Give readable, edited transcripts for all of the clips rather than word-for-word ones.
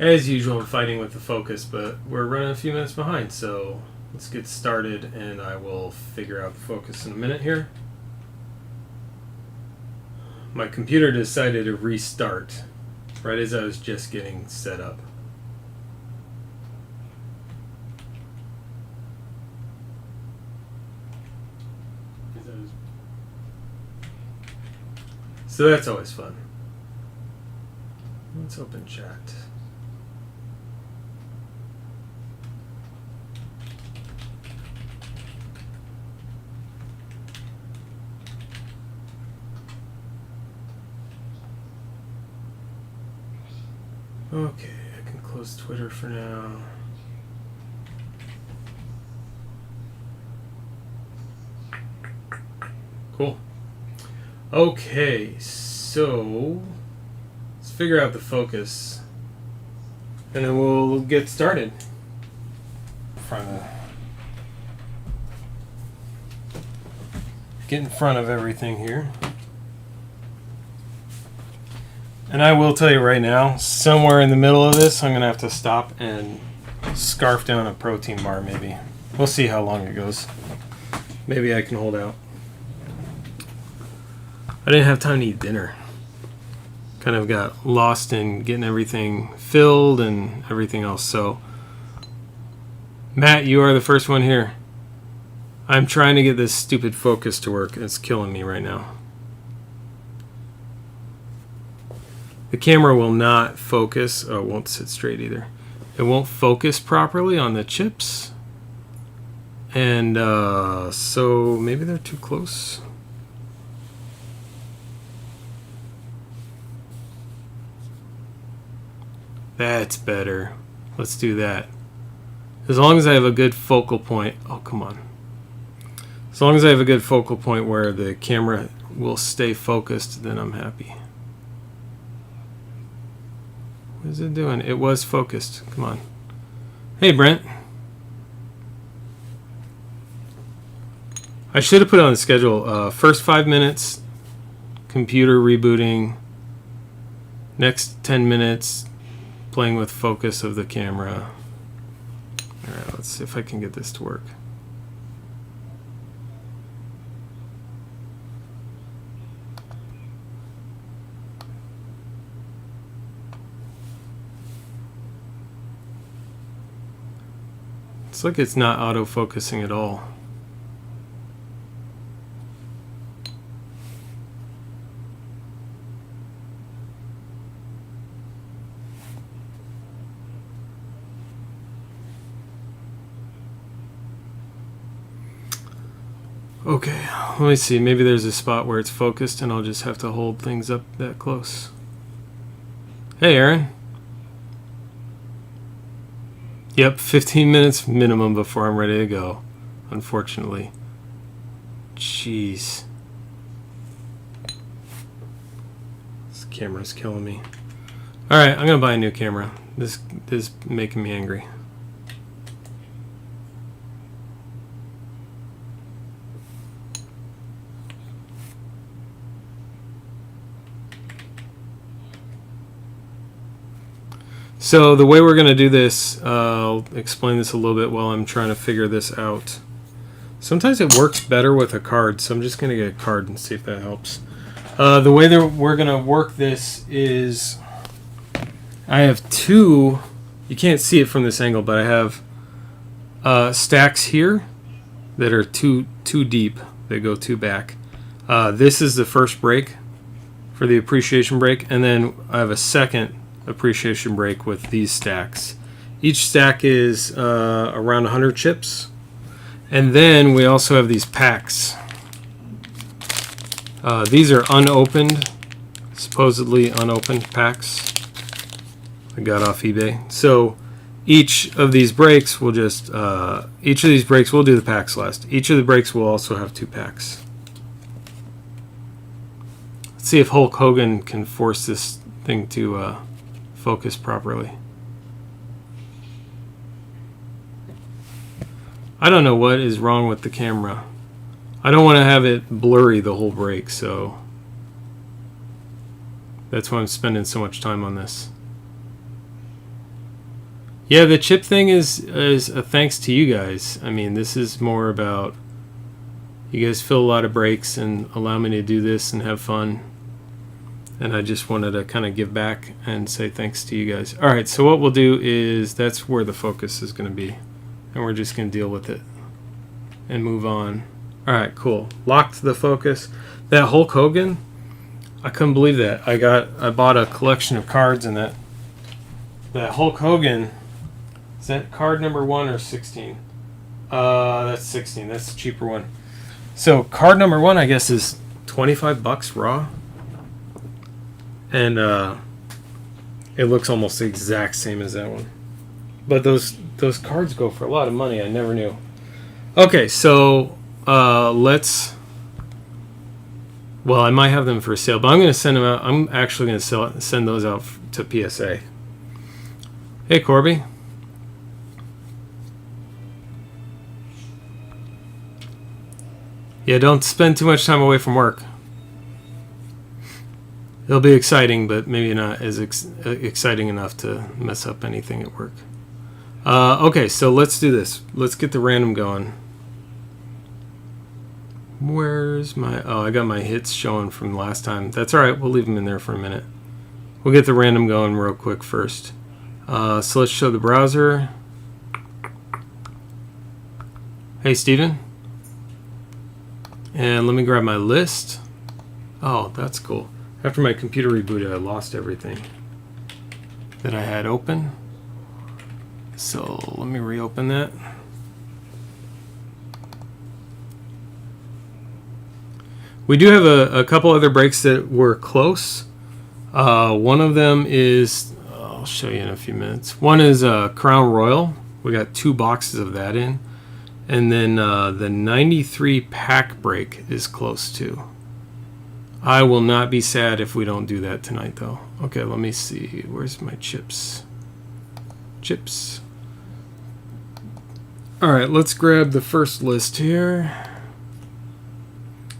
As usual, I'm fighting with the focus, but we're running a few minutes behind, so let's get started and I will figure out the focus in a minute here. My computer decided to restart right as I was just getting set up. So that's always fun. Let's open chat. Okay, I can close Twitter for now. Cool. Okay, so let's figure out the focus and then we'll get started. Get in front of everything here. And I will tell you right now, somewhere in the middle of this, I'm going to have to stop and scarf down a protein bar maybe. We'll see how long it goes. Maybe I can hold out. I didn't have time to eat dinner. Kind of got lost in getting everything filled and everything else. So, Matt, you are the first one here. I'm trying to get this stupid focus to work. It's killing me right now. The camera will not focus. Oh, it won't sit straight either. It won't focus properly on the chips. And so maybe they're too close. That's better. Let's do that. As long as I have a good focal point. Oh, come on. As long as I have a good focal point where the camera will stay focused, then I'm happy. What is it doing? It was focused. Come on. Hey, Brent. I should have put it on the schedule. First 5 minutes, computer rebooting. Next 10 minutes, playing with focus of the camera. All right, let's see if I can get this to work. It's like it's not auto-focusing at all. Okay, let me see. Maybe there's a spot where it's focused and I'll just have to hold things up that close. Hey, Aaron. Yep, 15 minutes minimum before I'm ready to go, unfortunately. Jeez. This camera's killing me. Alright, I'm going to buy a new camera. This is making me angry. So the way we're going to do this, I'll explain this a little bit while I'm trying to figure this out. Sometimes it works better with a card, so I'm just going to get a card and see if that helps. The way that we're going to work this is I have two, you can't see it from this angle, but I have stacks here that are too deep. They go too back. This is the first break for the appreciation break, and then I have a second appreciation break with these stacks. Each stack is around 100 chips, and then we also have these packs. These are unopened, supposedly unopened packs I got off eBay. So each of these breaks will just we'll do the packs last. Each of the breaks will also have 2 packs. Let's see if Hulk Hogan can force this thing to focus properly. I don't know what is wrong with the camera. I don't want to have it blurry the whole break, so that's why I'm spending so much time on this. Yeah, the chip thing is a thanks to you guys. I mean, this is more about you guys fill a lot of breaks and allow me to do this and have fun. And I just wanted to kind of give back and say thanks to you guys. All right, so what we'll do is that's where the focus is going to be. And we're just going to deal with it and move on. All right, cool. Locked the focus. That Hulk Hogan, I couldn't believe that. I bought a collection of cards, and that Hulk Hogan, is that card number 1 or 16? That's 16. That's the cheaper one. So card number 1, I guess, is $25 raw. And it looks almost the exact same as that one. But those cards go for a lot of money. I never knew. Okay, so let's... Well, I might have them for sale, but I'm going to send them out. I'm actually going to send those out to PSA. Hey, Corby. Yeah, don't spend too much time away from work. It'll be exciting, but maybe not as exciting enough to mess up anything at work. Okay, so let's do this. Let's get the random going. Where's my... Oh, I got my hits showing from last time. That's all right. We'll leave them in there for a minute. We'll get the random going real quick first. So let's show the browser. Hey, Steven. And let me grab my list. Oh, that's cool. After my computer rebooted, I lost everything that I had open. So let me reopen that. We do have a couple other breaks that were close. One of them is, I'll show you in a few minutes. One is Crown Royale. We got 2 boxes of that in. And then the 93 pack break is close too. I will not be sad if we don't do that tonight, though. Okay, let me see. Where's my Chipz? Chipz. All right, let's grab the first list here.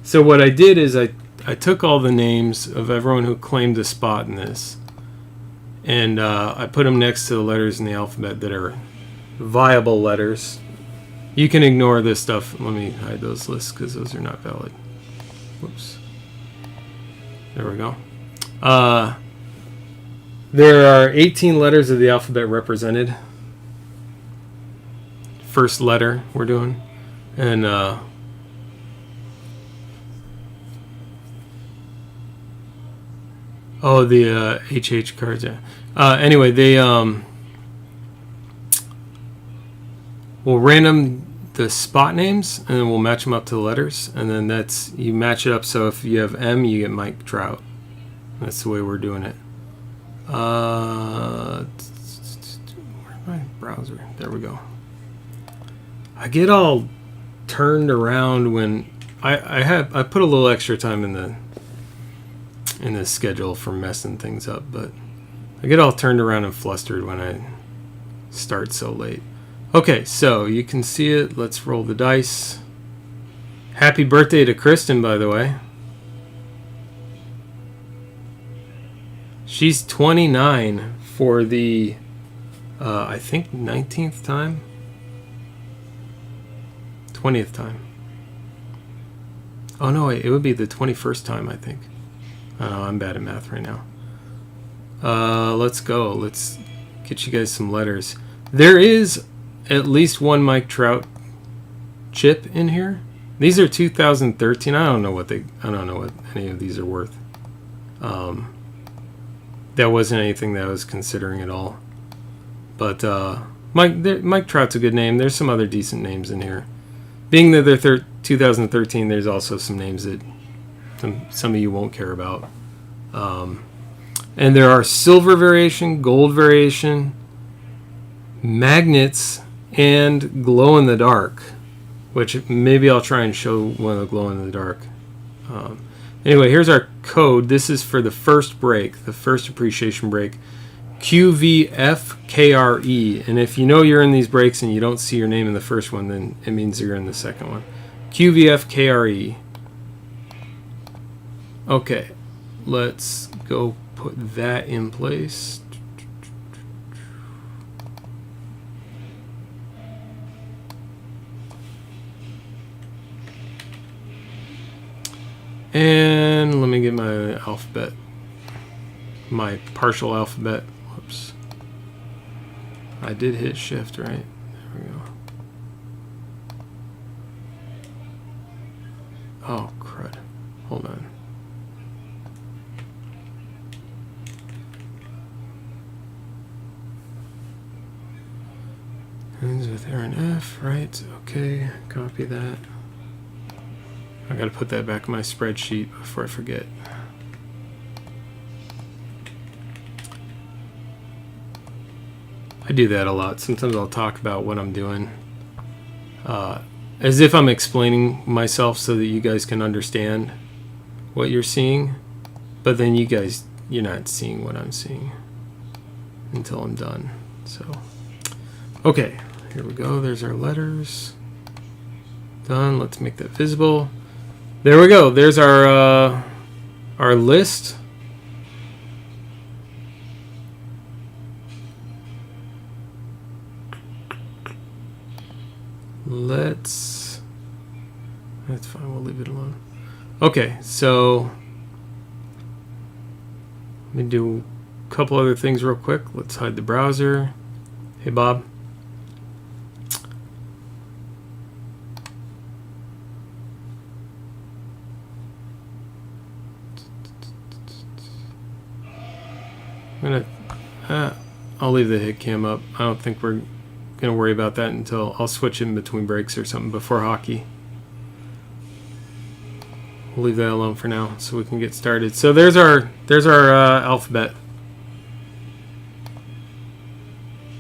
So what I did is I took all the names of everyone who claimed a spot in this, and I put them next to the letters in the alphabet that are viable letters. You can ignore this stuff. Let me hide those lists because those are not valid. Whoops. There we go. There are 18 letters of the alphabet represented. First letter we're doing. And oh, the HH cards, yeah. Anyway, they we'll random the spot names, and then we'll match them up to the letters, and then that's, you match it up, so if you have M, you get Mike Trout. That's the way we're doing it. Where's my browser? There we go. I get all turned around when I put a little extra time in the schedule for messing things up, but I get all turned around and flustered when I start so late. Okay, so you can see it. Let's roll the dice. Happy birthday to Kristen, by the way. She's 29 for the, I think, 19th time? 20th time. Oh, no, wait, it would be the 21st time, I think. I don't know, I'm bad at math right now. Let's go. Let's get you guys some letters. There is at least one Mike Trout chip in here. These are 2013. I don't know what any of these are worth. That wasn't anything that I was considering at all. But Mike Trout's a good name. There's some other decent names in here. Being that they're 2013, there's also some names that some of you won't care about. And there are silver variation, gold variation, magnets, and glow in the dark, which maybe I'll try and show one of the glow in the dark. Anyway, here's our code. This is for the first break, the first appreciation break, QVFKRE. And if you know you're in these breaks and you don't see your name in the first one, then it means you're in the second one. QVFKRE. Okay, let's go put that in place. And let me get my alphabet, my partial alphabet. Whoops. I did hit shift, right? There we go. Oh, crud. Hold on. Ends with R and F, right? Okay, copy that. I gotta put that back in my spreadsheet before I forget. I do that a lot. Sometimes I'll talk about what I'm doing as if I'm explaining myself so that you guys can understand what you're seeing, but then you're not seeing what I'm seeing until I'm done. So, okay, here we go. There's our letters. Done. Let's make that visible. There we go. There's our list. That's fine, we'll leave it alone. Okay, so let me do a couple other things real quick. Let's hide the browser. Hey, Bob. I'll leave the hit cam up. I don't think we're gonna worry about that until I'll switch in between breaks or something before hockey. We'll leave that alone for now so we can get started. So there's our alphabet.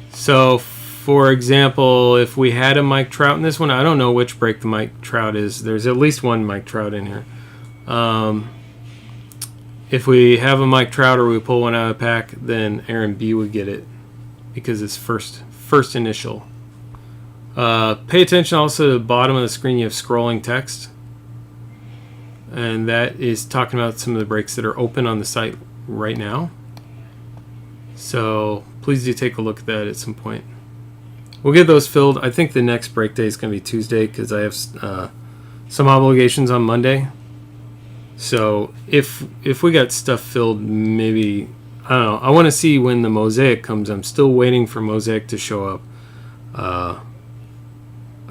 So for example, if we had a Mike Trout in this one, I don't know which break the Mike Trout is. There's at least one Mike Trout in here. If we have a Mike Trout or we pull one out of the pack, then Aaron B would get it because it's first initial. Pay attention also to the bottom of the screen. You have scrolling text, and that is talking about some of the breaks that are open on the site right now. So please do take a look at that at some point. We'll get those filled. I think the next break day is going to be Tuesday because I have some obligations on Monday. So if we got stuff filled, maybe, I don't know. I want to see when the Mosaic comes. I'm still waiting for Mosaic to show up. I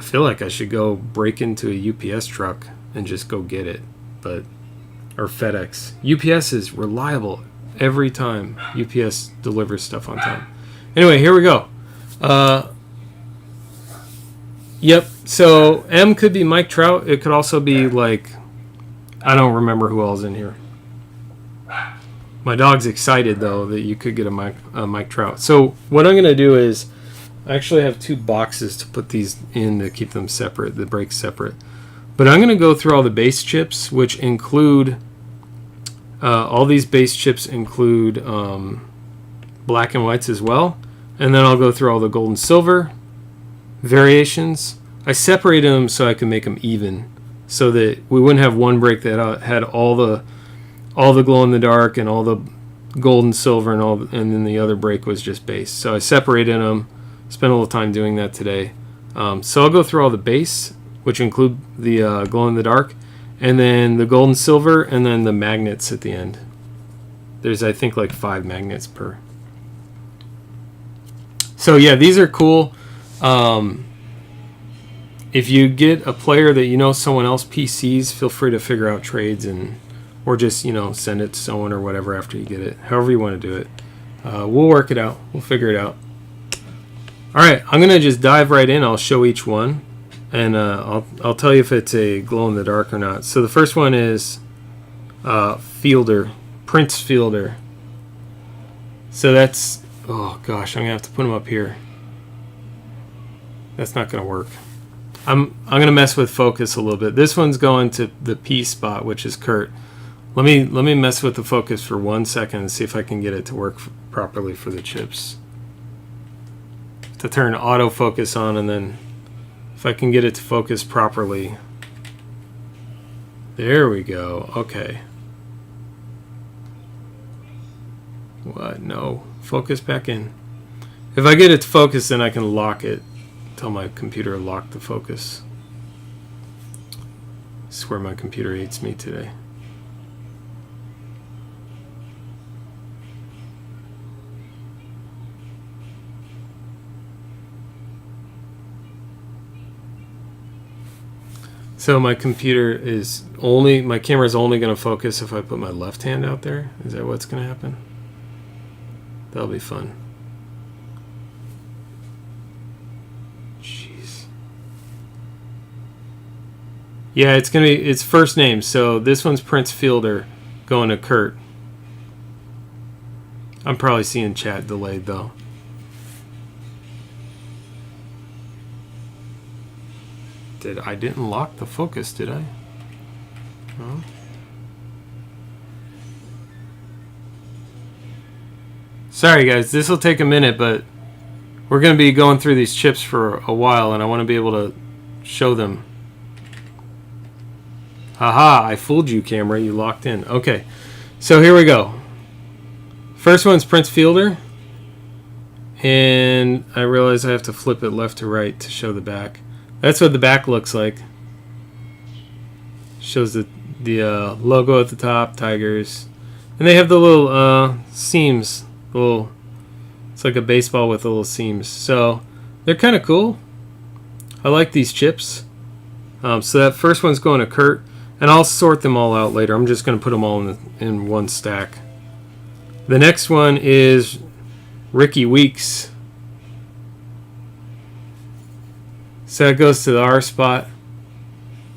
feel like I should go break into a UPS truck and just go get it, or FedEx. UPS is reliable every time. UPS delivers stuff on time. Anyway, here we go. Yep. So M could be Mike Trout. It could also be like, I don't remember who all's in here. My dog's excited, though, that you could get a Mike Trout. So what I'm going to do is I actually have two boxes to put these in to keep them separate, the breaks separate. But I'm going to go through all the base chips, which include, all these base chips include black and whites as well. And then I'll go through all the gold and silver variations. I separated them so I can make them even, so that we wouldn't have one break that had all the glow in the dark and all the gold and silver and then the other break was just base. So I separated them. Spent a little time doing that today. So I'll go through all the base, which include the glow in the dark, and then the gold and silver, and then the magnets at the end. There's, I think, like 5 magnets per. So yeah, these are cool. If you get a player that you know someone else PCs, feel free to figure out trades or just, send it to someone or whatever after you get it. However you want to do it. We'll work it out. We'll figure it out. All right, I'm going to just dive right in. I'll show each one, and I'll tell you if it's a glow-in-the-dark or not. So the first one is Fielder, Prince Fielder. So that's, oh gosh, I'm going to have to put him up here. That's not going to work. I'm going to mess with focus a little bit. This one's going to the P spot, which is Kurt. Let me mess with the focus for 1 second and see if I can get it to work properly for the chips. To turn autofocus on, and then if I can get it to focus properly. There we go. Okay. What? No. Focus back in. If I get it to focus, then I can lock it. Tell my computer to lock the focus. I swear my computer hates me today. So my computer is only, my camera is only going to focus if I put my left hand out there. Is that what's going to happen? That'll be fun. Jeez. Yeah, it's going to be, it's first name. So this one's Prince Fielder going to Kurt. I'm probably seeing chat delayed though. I didn't lock the focus, did I? No. Sorry guys, this will take a minute, but we're going to be going through these chips for a while and I want to be able to show them. Haha, I fooled you, camera. You locked in. Okay, so here we go. First one's Prince Fielder. And I realize I have to flip it left to right to show the back. That's what the back looks like. Shows the logo at the top, Tigers. And they have the little seams. It's like a baseball with little seams. So they're kind of cool. I like these chips. So that first one's going to Kurt. And I'll sort them all out later. I'm just going to put them all in one stack. The next one is Ricky Weeks. So that goes to the R spot.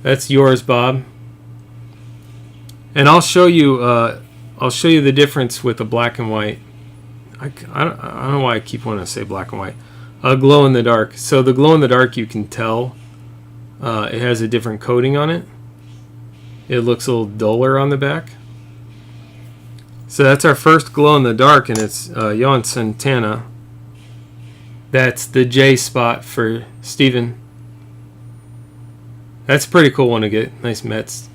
That's yours, Bob. And I'll show you the difference with the black and white. I don't know why I keep wanting to say black and white. Glow in the dark. So the glow in the dark, you can tell it has a different coating on it. It looks a little duller on the back. So that's our first glow in the dark, and it's Yohan Santana. That's the J spot for Steven. That's a pretty cool one to get. Nice Mets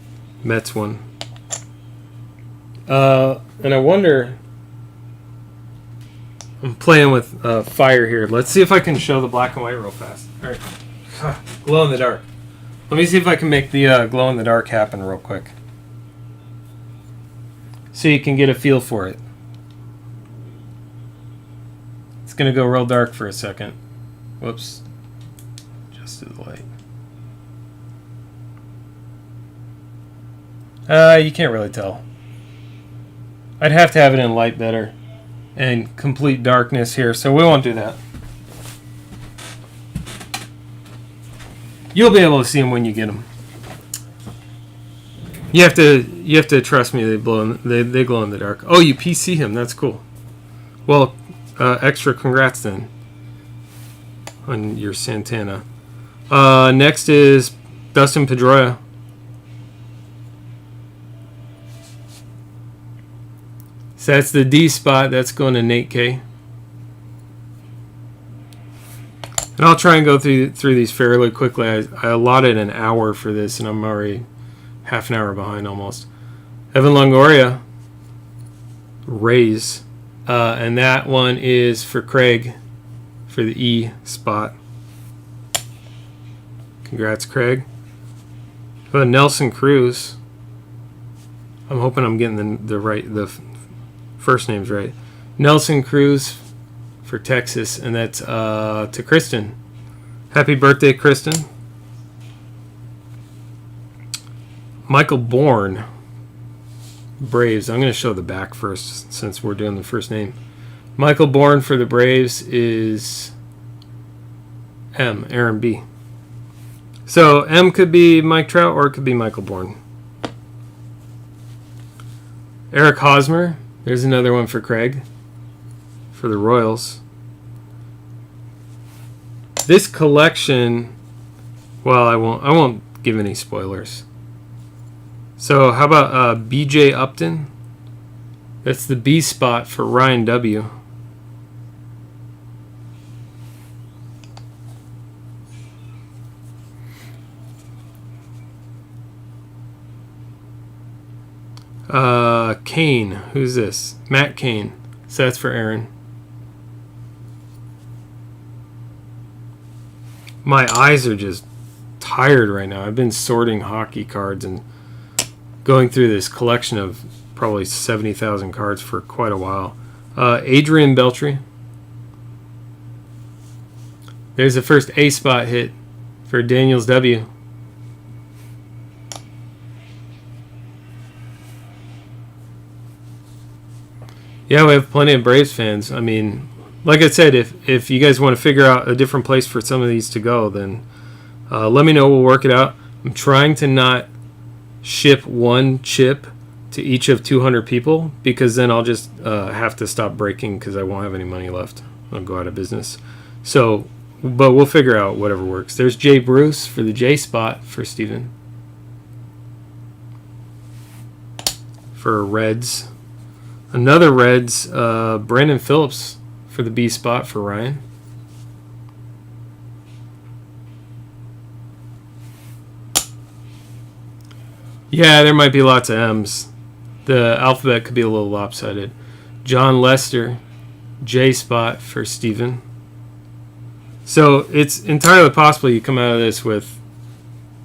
one. And I wonder, I'm playing with fire here. Let's see if I can show the black and white real fast. All right, glow in the dark. Let me see if I can make the glow in the dark happen real quick, so you can get a feel for it. It's gonna go real dark for a second. Whoops, just to the light. You can't really tell. I'd have to have it in light better and complete darkness here, so we won't do that. You'll be able to see them when you get them. You have to trust me. They glow in the dark. Oh, you PC him. That's cool. Well, extra congrats then on your Santana. Next is Dustin Pedroia. So that's the D spot. That's going to Nate K. And I'll try and go through these fairly quickly. I allotted an hour for this, and I'm already half an hour behind almost. Evan Longoria, Rays. And that one is for Craig for the E spot. Congrats, Craig. Nelson Cruz. I'm hoping I'm getting the first names right. Nelson Cruz for Texas, and that's to Kristen. Happy birthday, Kristen. Michael Bourne, Braves. I'm going to show the back first since we're doing the first name. Michael Bourne for the Braves is M, Aaron B. So M could be Mike Trout or it could be Michael Bourne. Eric Hosmer. There's another one for Craig for the Royals. This collection, well, I won't give any spoilers. So how about BJ Upton? That's the B spot for Ryan W. Kane. Who's this? Matt Kane. So that's for Aaron. My eyes are just tired right now. I've been sorting hockey cards and going through this collection of probably 70,000 cards for quite a while. Adrian Beltre. There's the first A spot hit for Daniels W. Yeah, we have plenty of Braves fans. I mean, like I said, if you guys want to figure out a different place for some of these to go, then let me know. We'll work it out. I'm trying to not ship one chip to each of 200 people, because then I'll just have to stop breaking because I won't have any money left. I'll go out of business. So, but we'll figure out whatever works. There's Jay Bruce for the J spot for Steven. For Reds. Another Reds, Brandon Phillips for the B spot for Ryan. Yeah, there might be lots of M's. The alphabet could be a little lopsided. John Lester, J spot for Steven. So it's entirely possible you come out of this with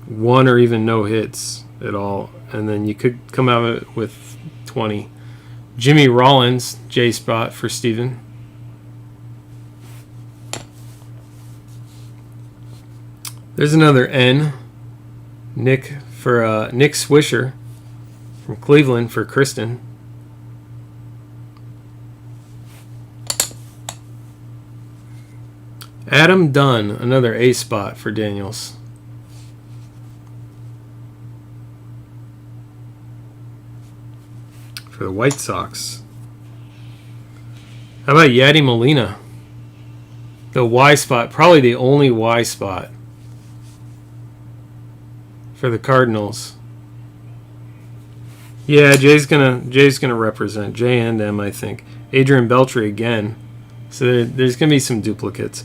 one or even no hits at all, and then you could come out of it with 20. Jimmy Rollins, J spot for Steven. There's another N. Nick Swisher from Cleveland for Kristen. Adam Dunn, another A spot for Daniels. For the White Sox. How about Yadi Molina? The Y spot, probably the only Y spot for the Cardinals. Yeah, Jay's gonna represent J and M, I think. Adrian Beltre again. So there's gonna be some duplicates.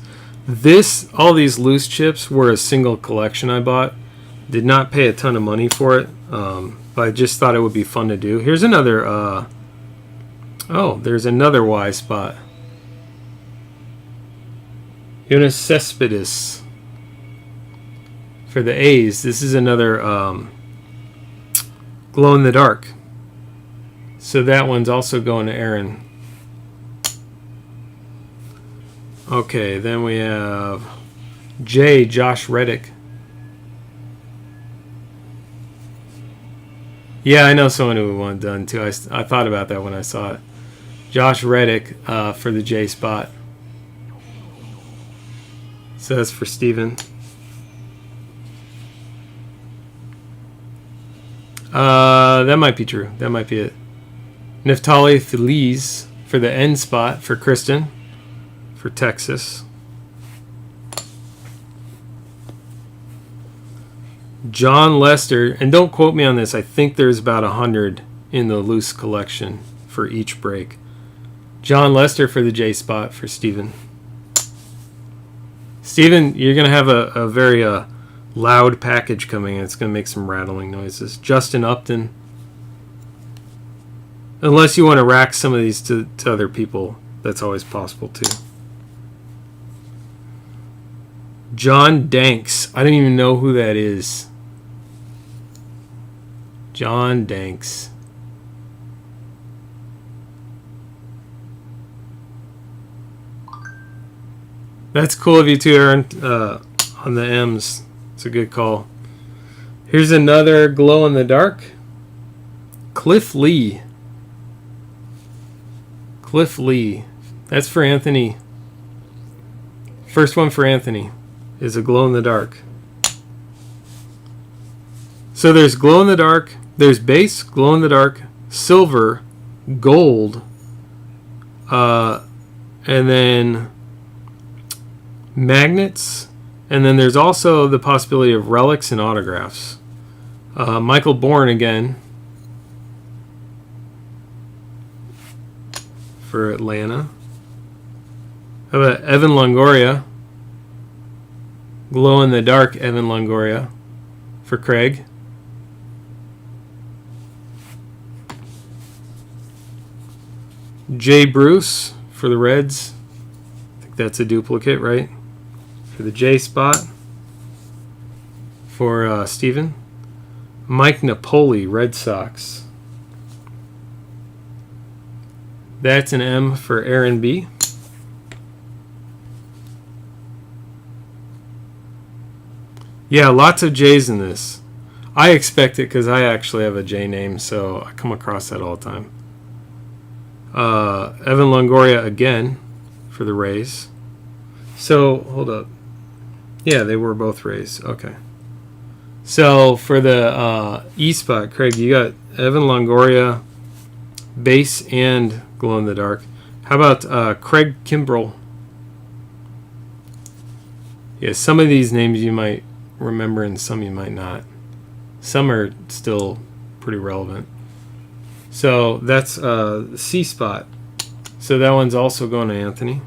All these loose chips were a single collection I bought. Did not pay a ton of money for it, but I just thought it would be fun to do. Here's another. There's another Y spot. Jonas Cespedes for the A's. This is another glow in the dark. So that one's also going to Aaron. Okay, then we have J, Josh Reddick. Yeah, I know someone who would want it done too. I thought about that when I saw it. Josh Reddick for the J spot. So that's for Steven. That might be true. That might be it. Neftali Feliz for the N spot for Kristen. For Texas. John Lester, and don't quote me on this, I think there's about 100 in the loose collection for each break. John Lester for the J spot for Steven. Steven, you're going to have a very loud package coming in. It's going to make some rattling noises. Justin Upton. Unless you want to rack some of these to other people, that's always possible too. John Danks. I don't even know who that is. John Danks. That's cool of you too, Aaron, on the M's. It's a good call. Here's another glow in the dark. Cliff Lee. Cliff Lee. That's for Anthony. First one for Anthony is a glow in the dark. So there's glow in the dark, there's base, glow in the dark, silver, gold, and then magnets, and then there's also the possibility of relics and autographs. Michael Bourne again for Atlanta. How about Evan Longoria? Glow in the dark Evan Longoria for Craig. Jay Bruce for the Reds. I think that's a duplicate, right? For the J spot. For Steven. Mike Napoli, Red Sox. That's an M for Aaron B. Yeah, lots of J's in this. I expect it because I actually have a J name, so I come across that all the time. Evan Longoria again for the Rays. So, hold up. Yeah, they were both Rays. Okay. So, for the E spot, Craig, you got Evan Longoria, base and glow-in-the-dark. How about Craig Kimbrell? Yeah, some of these names you might remember and some you might not. Some are still pretty relevant. So that's C spot. So that one's also going to Anthony.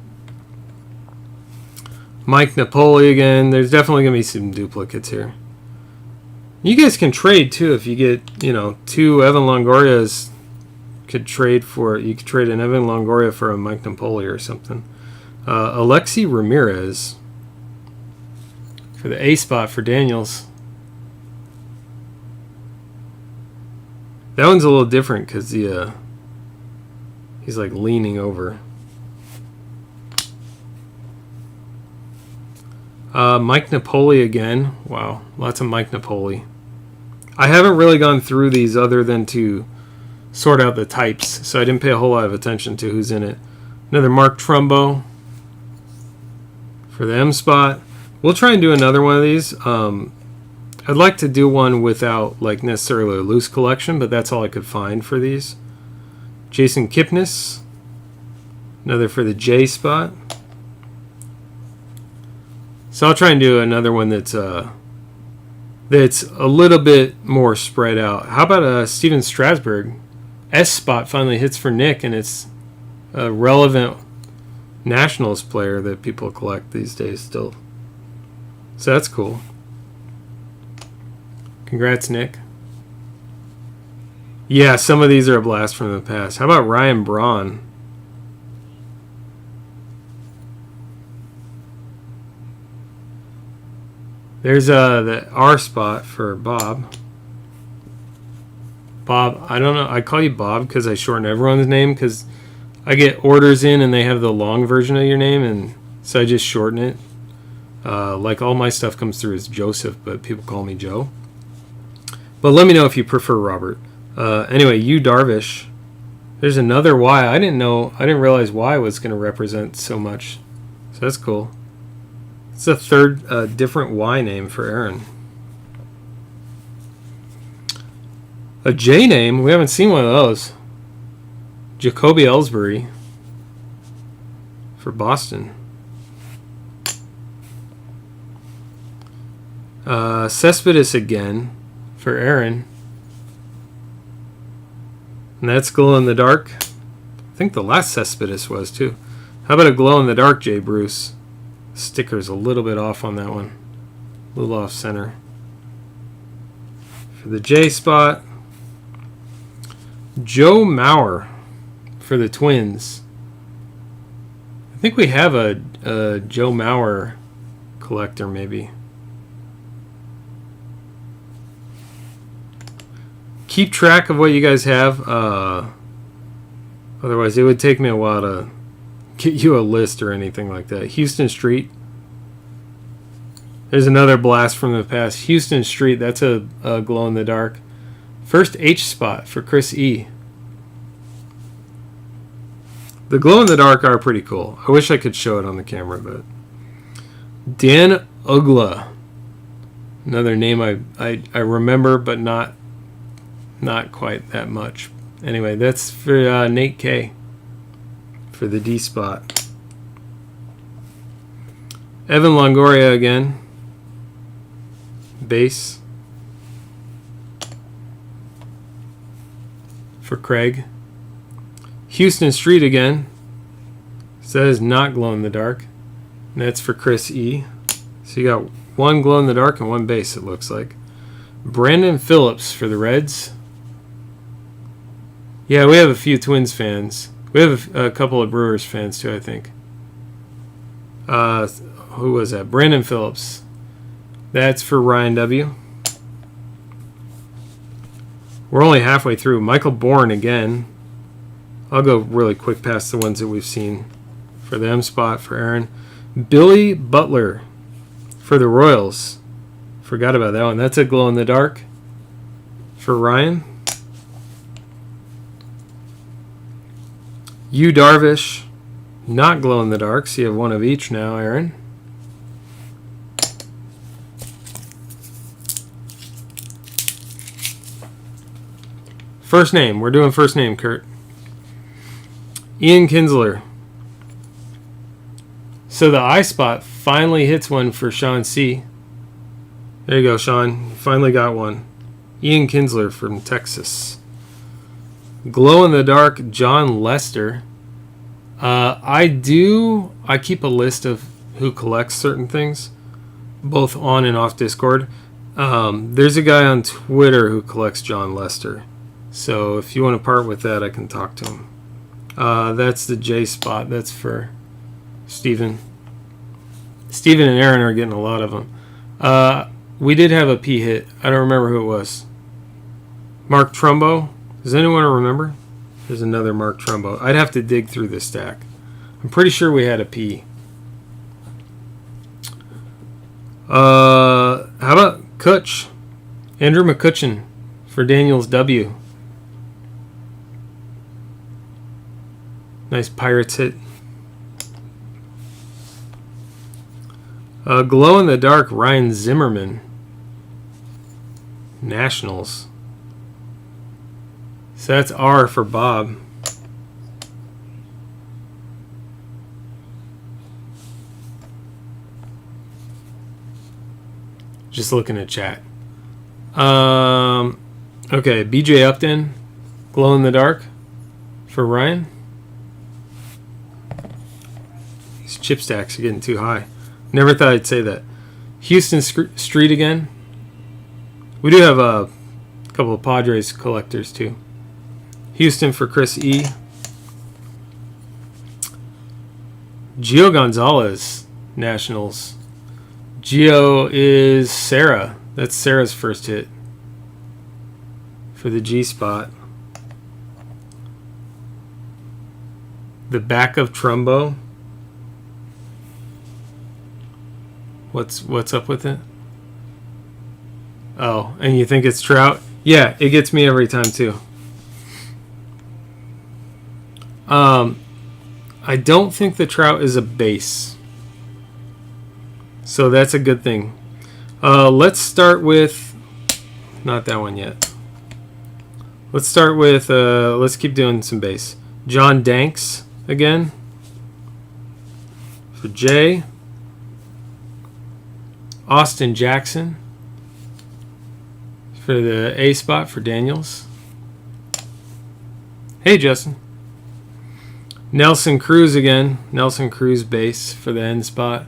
Mike Napoli again. There's definitely going to be some duplicates here. You guys can trade too if you get, 2 Evan Longorias. You could trade an Evan Longoria for a Mike Napoli or something. Alexi Ramirez for the A spot for Daniels. That one's a little different because he's like leaning over. Mike Napoli again. Wow, lots of Mike Napoli. I haven't really gone through these other than to sort out the types, so I didn't pay a whole lot of attention to who's in it. Another Mark Trumbo for the M spot. We'll try and do another one of these. I'd like to do one without like necessarily a loose collection, but that's all I could find for these. Jason Kipnis, another for the J spot. So I'll try and do another one that's a little bit more spread out. How about Steven Strasburg? S spot finally hits for Nick, and it's a relevant Nationals player that people collect these days still. So that's cool. Congrats, Nick. Yeah, some of these are a blast from the past. How about Ryan Braun? There's the R spot for Bob. Bob, I don't know. I call you Bob because I shorten everyone's name because I get orders in and they have the long version of your name, and so I just shorten it. Like all my stuff comes through as Joseph, but people call me Joe. But let me know if you prefer Robert. Anyway, Yu Darvish. There's another Y. I didn't realize Y was going to represent so much. So that's cool. It's a third different Y name for Aaron. A J name? We haven't seen one of those. Jacoby Ellsbury for Boston. Cespedes again for Aaron. And that's glow in the dark. I think the last Cespedes was too. How about a glow in the dark, Jay Bruce? Sticker's a little bit off on that one. A little off center. For the J spot, Joe Mauer for the Twins. I think we have a Joe Mauer collector maybe. Keep track of what you guys have. Otherwise, it would take me a while to get you a list or anything like that. Houston Street. There's another blast from the past. Houston Street, that's a glow in the dark. First H spot for Chris E. The glow in the dark are pretty cool. I wish I could show it on the camera, but Dan Ugla. Another name I remember, but not quite that much. Anyway, that's for Nate K. for the D spot. Evan Longoria again. Base. For Craig. Houston Street again. Says not glow in the dark. And that's for Chris E. So you got one glow in the dark and one base, it looks like. Brandon Phillips for the Reds. Yeah, we have a few Twins fans. We have a couple of Brewers fans too, I think. Who was that? Brandon Phillips. That's for Ryan W. We're only halfway through. Michael Bourne again. I'll go really quick past the ones that we've seen. For the M spot for Aaron. Billy Butler for the Royals. Forgot about that one. That's a glow in the dark for Ryan. Yu Darvish, not glow in the dark, so you have one of each now, Aaron. First name. We're doing first name, Kurt. Ian Kinsler. So the eye spot finally hits one for Sean C. There you go, Sean. You finally got one. Ian Kinsler from Texas. Glow in the dark, John Lester. I keep a list of who collects certain things, both on and off Discord. There's a guy on Twitter who collects John Lester. So if you want to part with that, I can talk to him. That's the J spot. That's for Steven. Steven and Aaron are getting a lot of them. We did have a P hit. I don't remember who it was. Mark Trumbo. Does anyone remember? There's another Mark Trumbo. I'd have to dig through this stack. I'm pretty sure we had a P. How about Kutch? Andrew McCutcheon for Daniels W. Nice Pirates hit. Glow in the dark, Ryan Zimmerman. Nationals. So that's R for Bob. Just looking at chat. Okay, BJ Upton, glow in the dark for Ryan. These chip stacks are getting too high. Never thought I'd say that. Houston Street again. We do have a couple of Padres collectors too. Houston for Chris E. Gio Gonzalez, Nationals. Gio is Sarah. That's Sarah's first hit for the G spot. The back of Trumbo. What's up with it? Oh, and you think it's Trout? Yeah, it gets me every time too. I don't think the Trout is a base. So that's a good thing. Let's start with... Not that one yet. Let's start with... let's keep doing some base. John Danks again. For J. Austin Jackson. For the A spot for Daniels. Hey, Justin. Nelson Cruz again. Nelson Cruz base for the N spot.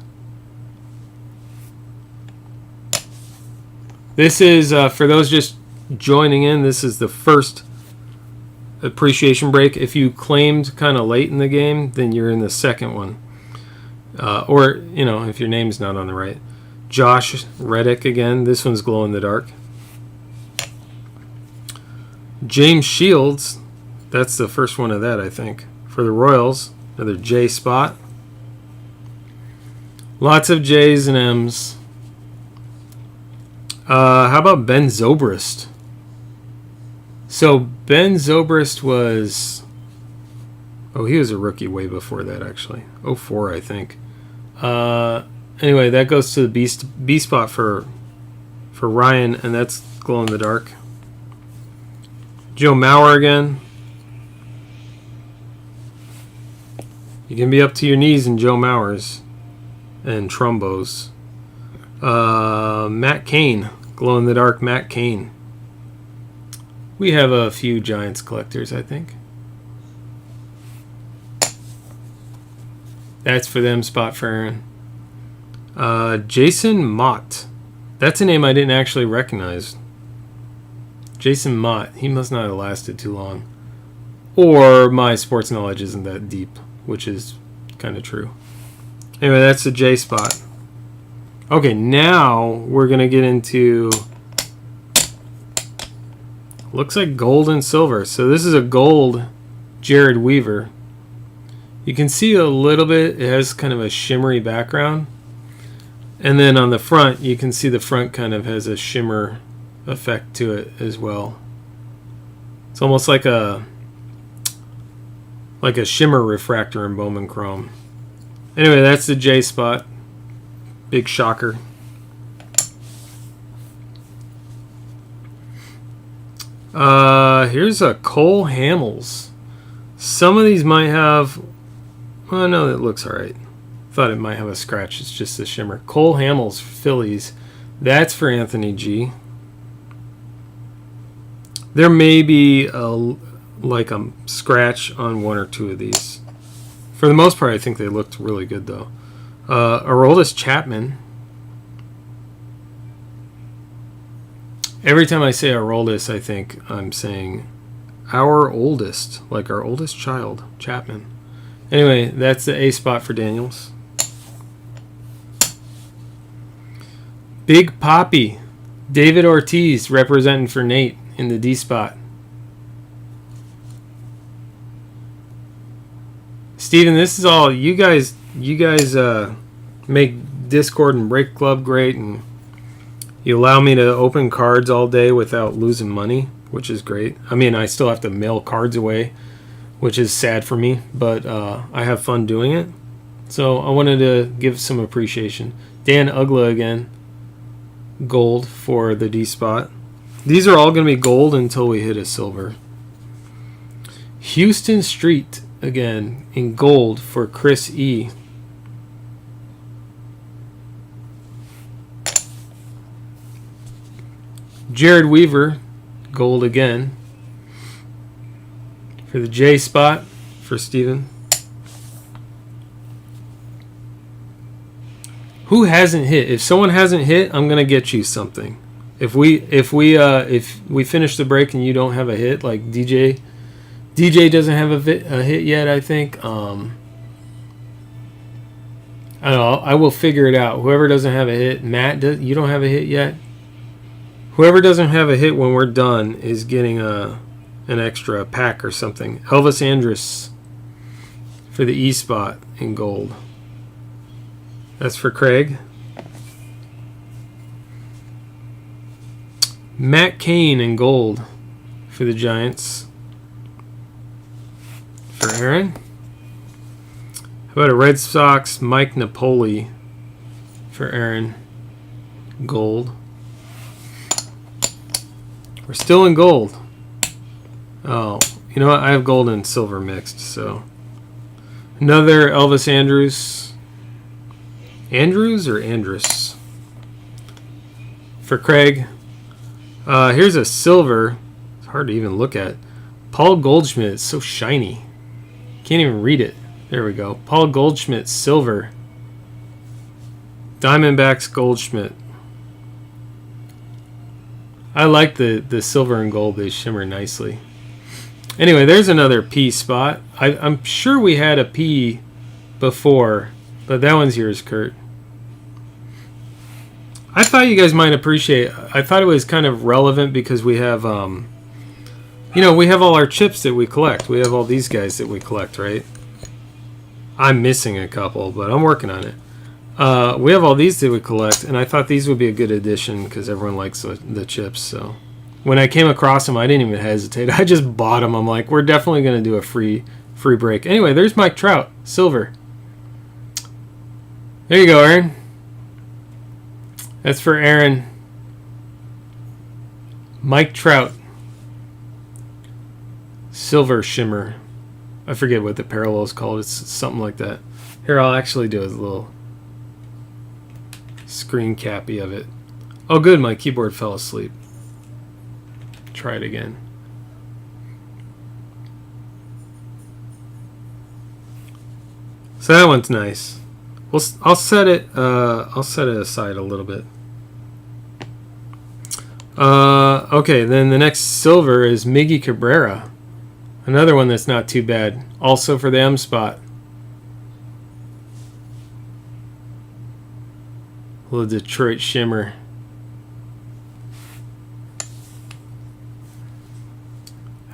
This is, for those just joining in, this is the first appreciation break. If you claimed kind of late in the game, then you're in the second one. Or, you know, if your name's not on the right. Josh Reddick again. This one's glow in the dark. James Shields. That's the first one of that, I think. For the Royals. Another J spot. Lots of J's and M's. How about Ben Zobrist? So Ben Zobrist was... Oh, he was a rookie way before that, actually. 04, I think. Anyway, that goes to the B spot for Ryan, and that's glow in the dark. Joe Mauer again. You can be up to your knees in Joe Mauer's and Trumbos. Matt Cain, glow in the dark Matt Cain. We have a few Giants collectors, I think. That's for them, spot for Aaron. Jason Mott. That's a name I didn't actually recognize. Jason Mott. He must not have lasted too long. Or my sports knowledge isn't that deep, which is kind of true. Anyway, that's the J spot. Okay, now we're going to get into... Looks like gold and silver. So this is a gold Jared Weaver. You can see a little bit. It has kind of a shimmery background. And then on the front, you can see the front kind of has a shimmer effect to it as well. It's almost like a like a shimmer refractor in Bowman Chrome. Anyway, that's the J spot. Big shocker. Here's a Cole Hamels. Some of these might have... Well, no, it looks alright. Thought it might have a scratch. It's just a shimmer. Cole Hamels, Phillies. That's for Anthony G. There may be like a scratch on one or two of these. For the most part, I think they looked really good, though. Aroldis Chapman. Every time I say Aroldis, I think I'm saying our oldest, like our oldest child, Chapman. Anyway, that's the A spot for Daniels. Big Poppy. David Ortiz representing for Nate in the D spot. Steven, this is all you guys make Discord and Break Club great, and you allow me to open cards all day without losing money, which is great. I mean, I still have to mail cards away, which is sad for me, but I have fun doing it. So I wanted to give some appreciation. Dan Ugla again. Gold for the D spot. These are all going to be gold until we hit a silver. Houston Street again in gold for Chris E. Jared Weaver, gold again for the J spot for Steven. Who hasn't hit? If someone hasn't hit, I'm gonna get you something. If we finish the break and you don't have a hit, like DJ doesn't have a hit yet, I think. I don't know. I will figure it out. Whoever doesn't have a hit, Matt, you don't have a hit yet. Whoever doesn't have a hit when we're done is getting an extra pack or something. Elvis Andrus for the E spot in gold. That's for Craig. Matt Cain in gold for the Giants. For Aaron. How about a Red Sox Mike Napoli for Aaron? Gold. We're still in gold. Oh, you know what? I have gold and silver mixed, so. Another Elvis Andrus. Andrews or Andrus? For Craig. Here's a silver. It's hard to even look at. Paul Goldschmidt. It's so shiny. Can't even read it. There we go. Paul Goldschmidt, silver. Diamondbacks Goldschmidt. I like the silver and gold. They shimmer nicely. Anyway, there's another P spot. I'm sure we had a P before, but that one's yours, Kurt. I thought you guys might appreciate. I thought it was kind of relevant because we have, we have all our chips that we collect. We have all these guys that we collect, right? I'm missing a couple, but I'm working on it. We have all these that we collect, and I thought these would be a good addition because everyone likes the chips. So when I came across them, I didn't even hesitate. I just bought them. I'm like, we're definitely going to do a free break. Anyway, there's Mike Trout, silver. There you go, Aaron. That's for Aaron. Mike Trout. Silver shimmer. I forget what the parallel is called. It's something like that. Here, I'll actually do a little screen cappy of it. Oh, good. My keyboard fell asleep. Try it again. So that one's nice. Well, I'll set it aside a little bit. Okay, then the next silver is Miggy Cabrera. Another one that's not too bad. Also for the M spot. A little Detroit shimmer.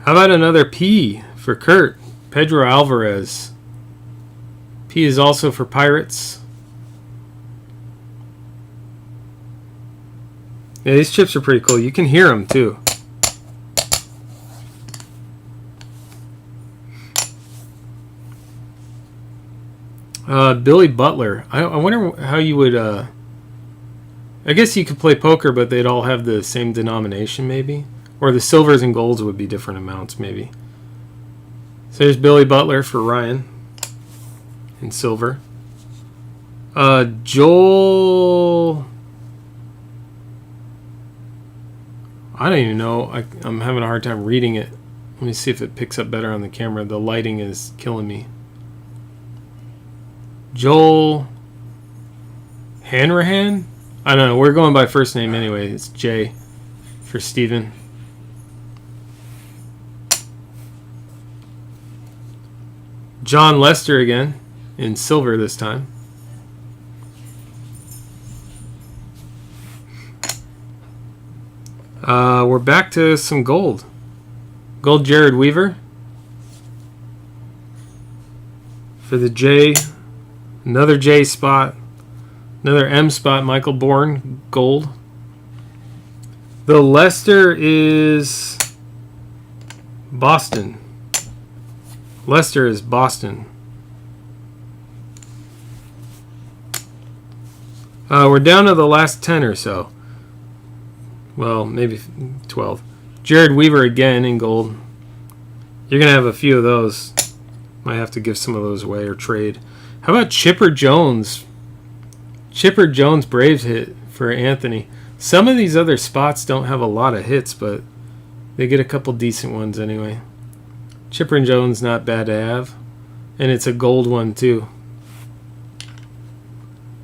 How about another P for Kurt? Pedro Alvarez. P is also for Pirates. Yeah, these chips are pretty cool. You can hear them too. Billy Butler. I wonder how you would... I guess you could play poker, but they'd all have the same denomination, maybe. Or the silvers and golds would be different amounts, maybe. So there's Billy Butler for Ryan in silver. Joel... I don't even know. I'm having a hard time reading it. Let me see if it picks up better on the camera. The lighting is killing me. Joel Hanrahan? I don't know. We're going by first name anyway. It's Jay for Steven. John Lester again in silver this time. We're back to some gold. Gold Jared Weaver. For the J, another J spot. Another M spot, Michael Bourne, gold. The Lester is Boston. Lester is Boston. We're down to the last 10 or so. Well, maybe 12. Jared Weaver again in gold. You're going to have a few of those. Might have to give some of those away or trade. How about Chipper Jones? Chipper Jones Braves hit for Anthony. Some of these other spots don't have a lot of hits, but they get a couple decent ones anyway. Chipper Jones not bad to have. And it's a gold one too.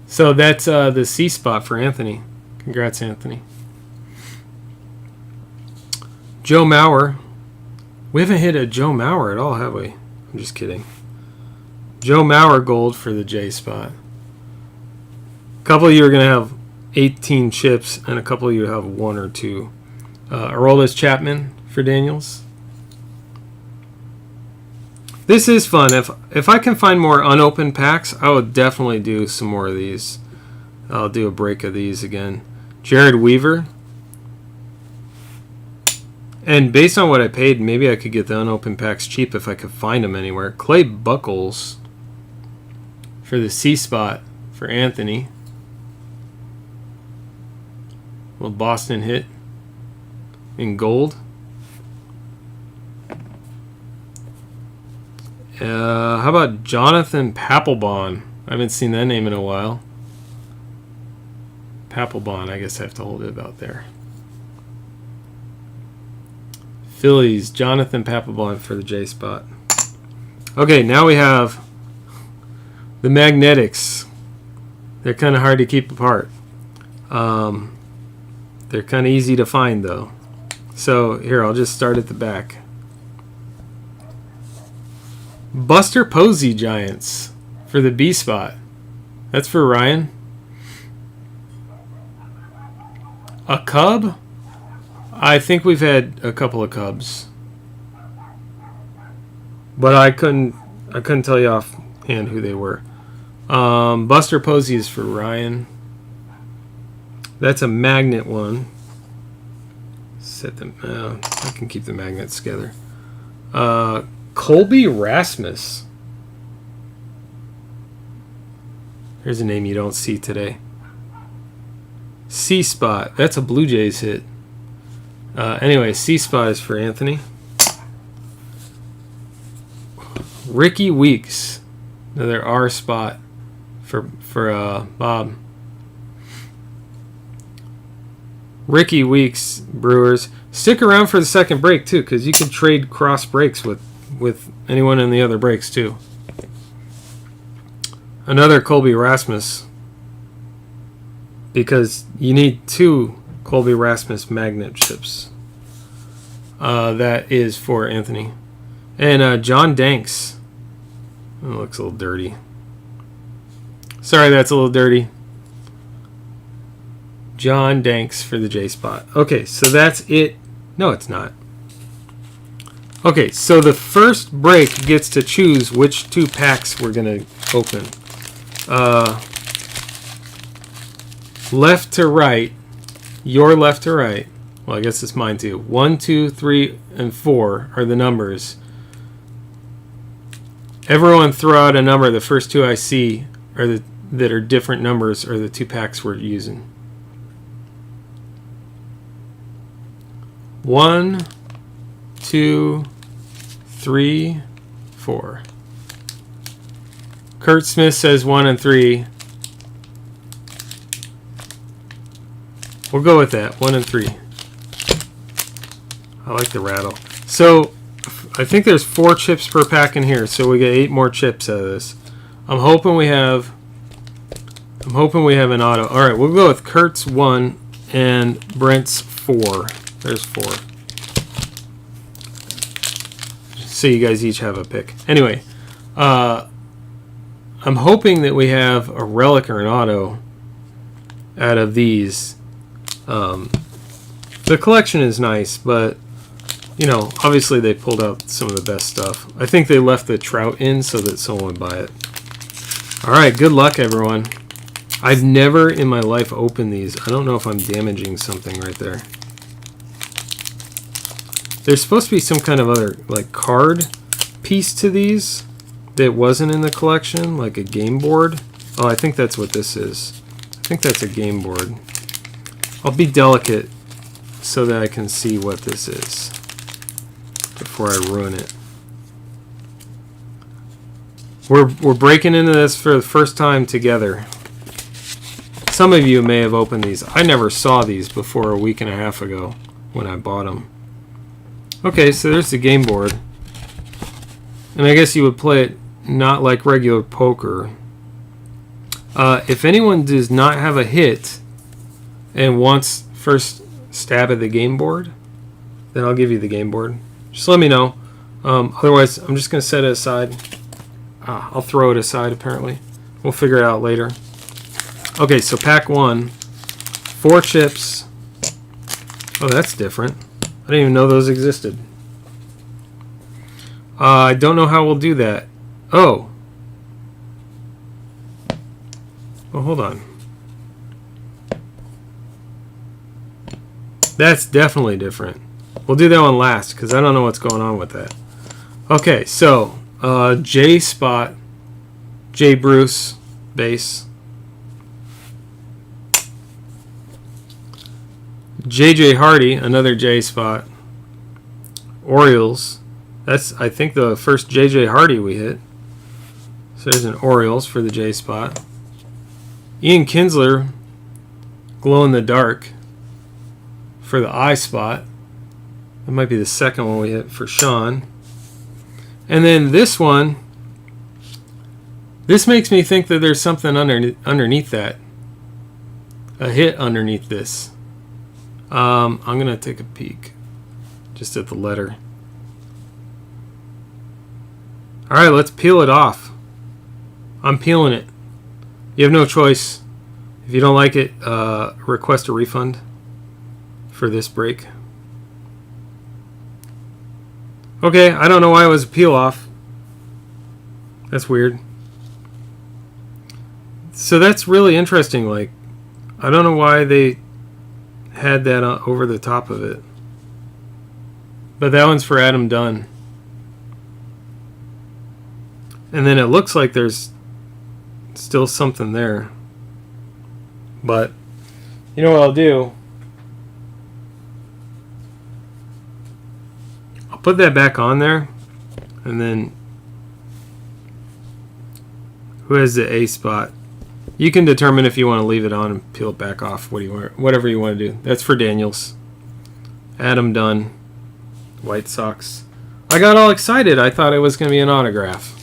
So that's the C spot for Anthony. Congrats, Anthony. Joe Mauer. We haven't hit a Joe Mauer at all, have we? I'm just kidding. Joe Mauer gold for the J spot. A couple of you are going to have 18 chips, and a couple of you have 1 or 2. Aroldis Chapman for Daniels. This is fun. If I can find more unopened packs, I would definitely do some more of these. I'll do a break of these again. Jared Weaver. And based on what I paid, maybe I could get the unopened packs cheap if I could find them anywhere. Clay Buckles for the C spot for Anthony. Little Boston hit in gold. How about Jonathan Papelbon? I haven't seen that name in a while. Papelbon, I guess I have to hold it about there. Phillies, Jonathan Papelbon for the J spot. Okay, now we have the Magnetics. They're kind of hard to keep apart. They're kind of easy to find, though. So, here, I'll just start at the back. Buster Posey Giants for the B spot. That's for Ryan. A Cub? I think we've had a couple of Cubs. But I couldn't tell you offhand who they were. Buster Posey is for Ryan. That's a magnet one. Set them. I can keep the magnets together. Colby Rasmus. Here's a name you don't see today. C spot. That's a Blue Jays hit. Anyway, C spot is for Anthony. Ricky Weeks. Another R spot for Bob. Ricky Weeks, Brewers. Stick around for the second break, too, because you can trade cross breaks with anyone in the other breaks, too. Another Colby Rasmus, because you need 2 Colby Rasmus magnet chips. That is for Anthony. And John Danks. Oh, it looks a little dirty. Sorry, that's a little dirty. John Danks for the J spot. Okay, so that's it. No, it's not. Okay, so the first break gets to choose which 2 packs we're going to open. Left to right. Your left to right. Well, I guess it's mine too. 1, 2, 3, and 4 are the numbers. Everyone throw out a number. The first two I see are that are different numbers are the 2 packs we're using. 1, 2, 3, 4. Kurt Smith says 1 and 3. We'll go with that. 1 and 3. I like the rattle. So I think there's 4 chips per pack in here, so we get 8 more chips out of this. I'm hoping we have an auto. All right, we'll go with Kurt's 1 and Brent's 4. There's 4. So you guys each have a pick. Anyway, I'm hoping that we have a relic or an auto out of these. The collection is nice, but you know, obviously they pulled out some of the best stuff. I think they left the trout in so that someone would buy it. All right, good luck, everyone. I've never in my life opened these. I don't know if I'm damaging something right there. There's supposed to be some kind of other like card piece to these that wasn't in the collection, like a game board. Oh, I think that's what this is. I think that's a game board. I'll be delicate so that I can see what this is before I ruin it. We're breaking into this for the first time together. Some of you may have opened these. I never saw these before a week and a half ago when I bought them. Okay, so there's the game board. And I guess you would play it not like regular poker. If anyone does not have a hit and wants first stab at the game board, then I'll give you the game board. Just let me know. Otherwise, I'm just going to set it aside. I'll throw it aside, apparently. We'll figure it out later. Okay, so pack 1. 4 chips. Oh, that's different. I didn't even know those existed. I don't know how we'll do that. Oh. Well, hold on. That's definitely different. We'll do that one last because I don't know what's going on with that. Okay, so J Spot, J Bruce, base. JJ Hardy, another J Spot. Orioles. That's, I think, the first JJ Hardy we hit. So there's an Orioles for the J Spot. Ian Kinsler, Glow in the Dark, for the I Spot. That might be the second one we hit for Sean. And then this one, this makes me think that there's something underneath that. A hit underneath this. I'm going to take a peek just at the letter. All right, let's peel it off. I'm peeling it. You have no choice. If you don't like it, request a refund for this break. Okay, I don't know why it was a peel off. That's weird. So that's really interesting. Like, I don't know why they had that over the top of it. But that one's for Adam Dunn. And then it looks like there's still something there. But, you know what I'll do? I'll put that back on there. And then, who has the A spot? You can determine if you want to leave it on and peel it back off. Whatever you want to do. That's for Daniels. Adam Dunn. White Sox. I got all excited. I thought it was going to be an autograph.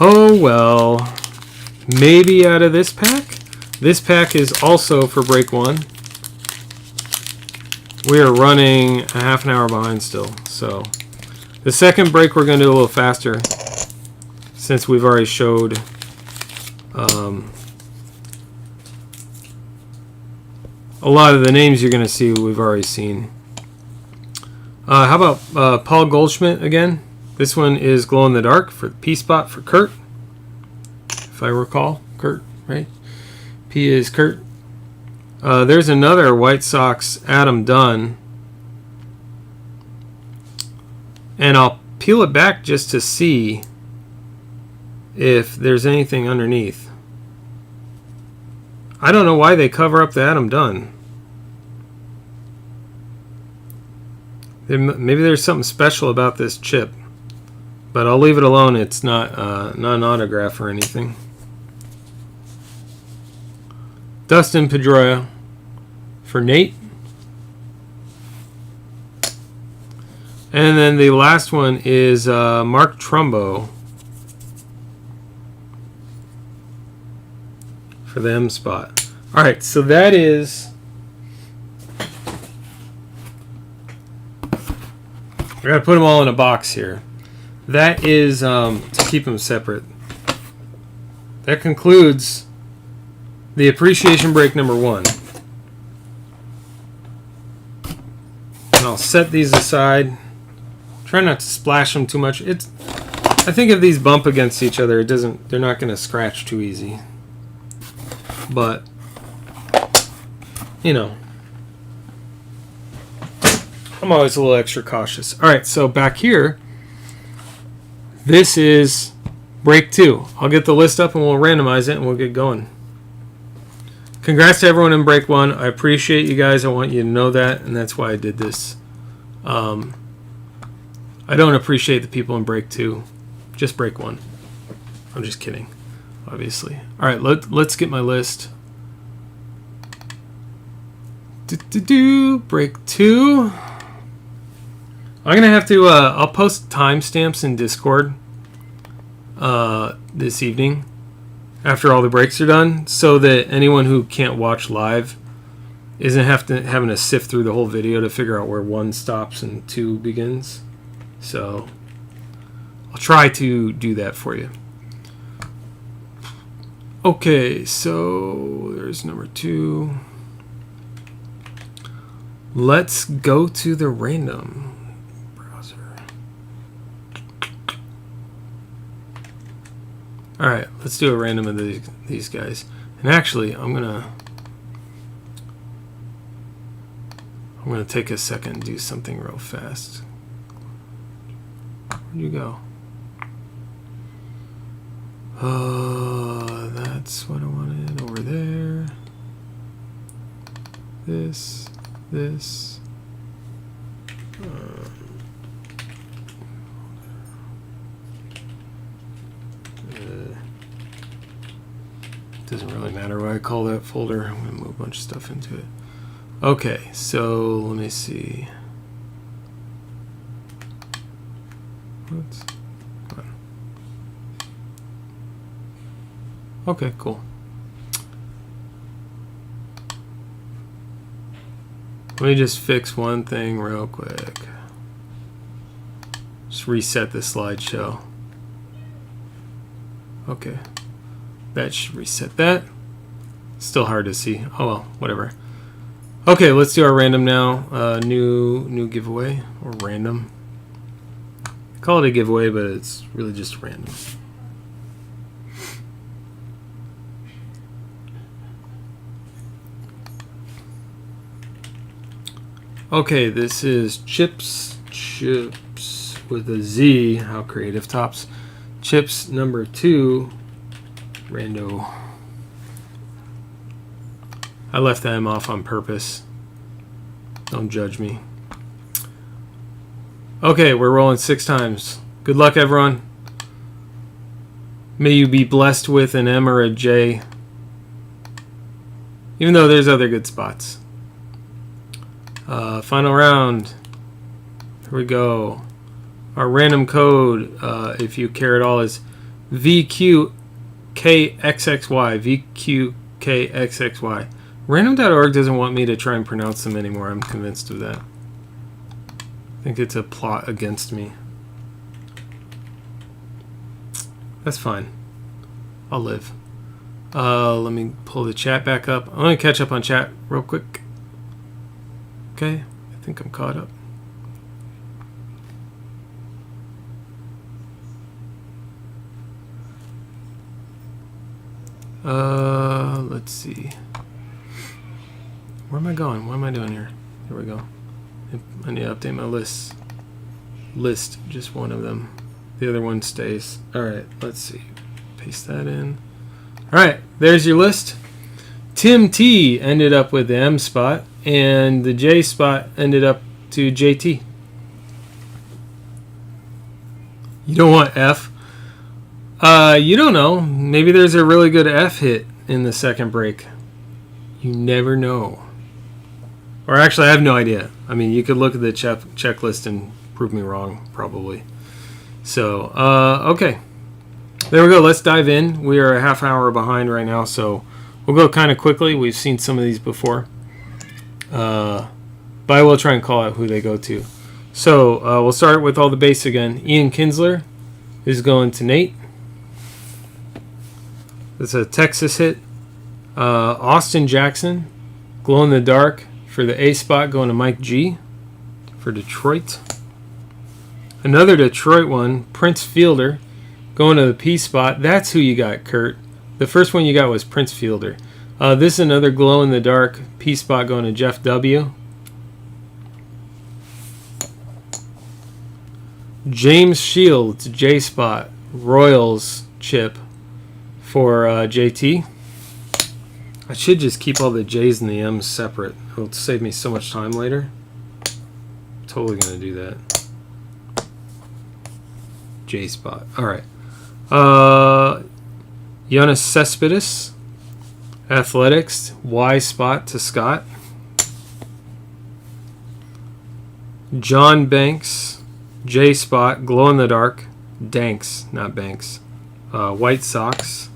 Oh well. Maybe out of this pack? This pack is also for break 1. We are running a half an hour behind still. So the second break we're going to do a little faster since we've already showed a lot of the names you're going to see we've already seen. How about Paul Goldschmidt again? This one is Glow in the Dark for the P spot for Kurt. If I recall, Kurt, right? P is Kurt. There's another White Sox Adam Dunn. And I'll peel it back just to see if there's anything underneath. I don't know why they cover up the atom done. Maybe there's something special about this chip, but I'll leave it alone. It's not an autograph or anything. Dustin Pedroia for Nate. And then the last one is Mark Trumbo for the M spot. All right, so that is. I gotta put them all in a box here. That is to keep them separate. That concludes the appreciation break number 1. And I'll set these aside. Try not to splash them too much. I think if these bump against each other, they're not going to scratch too easy. But you know, I'm always a little extra cautious. All right, so back here, this is break 2. I'll get the list up and we'll randomize it and we'll get going. Congrats to everyone in break 1. I appreciate you guys. I want you to know that, and that's why I did this. I don't appreciate the people in break 2. Just break 1. I'm just kidding, obviously. All right, let's get my list. Break 2. I'm gonna have to. I'll post timestamps in Discord this evening after all the breaks are done, so that anyone who can't watch live isn't having to sift through the whole video to figure out where 1 stops and 2 begins. So I'll try to do that for you. Okay, so there's number 2. Let's go to the random browser. All right, let's do a random of these guys. And actually, I'm gonna take a second and do something real fast. Where'd you go? That's what I wanted over there. This. Doesn't really matter what I call that folder. I'm going to move a bunch of stuff into it. Okay, so let me see. Okay, cool. Let me just fix one thing real quick. Just reset the slideshow. Okay. That should reset that. Still hard to see. Oh well, whatever. Okay, let's do our random now. New giveaway, or random. Call it a giveaway, but it's really just random. Okay, this is Chipz with a Z. How creative, tops. Chipz number 2, rando. I left the M off on purpose. Don't judge me. Okay, we're rolling 6 times. Good luck, everyone. May you be blessed with an M or a J, even though there's other good spots. Final round. Here we go. Our random code, if you care at all, is VQKXXY. VQKXXY. Random.org doesn't want me to try and pronounce them anymore. I'm convinced of that. I think it's a plot against me. That's fine. I'll live. Let me pull the chat back up. I'm going to catch up on chat real quick. Okay, I think I'm caught up. Let's see. Where am I going? What am I doing here? Here we go. I need to update my list. Just one of them. The other one stays. All right, let's see. paste that in. All right, there's your list. Tim T ended up with the M spot, and the J spot ended up to JT. You don't want F. You don't know. Maybe there's a really good F hit in the second break. You never know. Or actually, I have no idea. I mean, you could look at the checklist and prove me wrong, probably. So, okay. There we go. Let's dive in. We are a half hour behind right now, so we'll go kind of quickly. We've seen some of these before. But I will try and call out who they go to. So, we'll start with all the base again. Ian Kinsler is going to Nate. That's a Texas hit. Austin Jackson, Glow in the Dark for the A spot, going to Mike G for Detroit. Another Detroit one, Prince Fielder, going to the P spot. That's who you got, Kurt. The first one you got was Prince Fielder. This is another Glow in the Dark P spot, going to Jeff W. James Shields, J spot, Royals chip for JT. I should just keep all the J's and the M's separate. It'll save me so much time later. Totally going to do that. J spot. All right. Jonas Cespedes, Athletics, Y spot to Scott. John Banks, J spot, Glow in the Dark, Danks, not Banks. White Sox.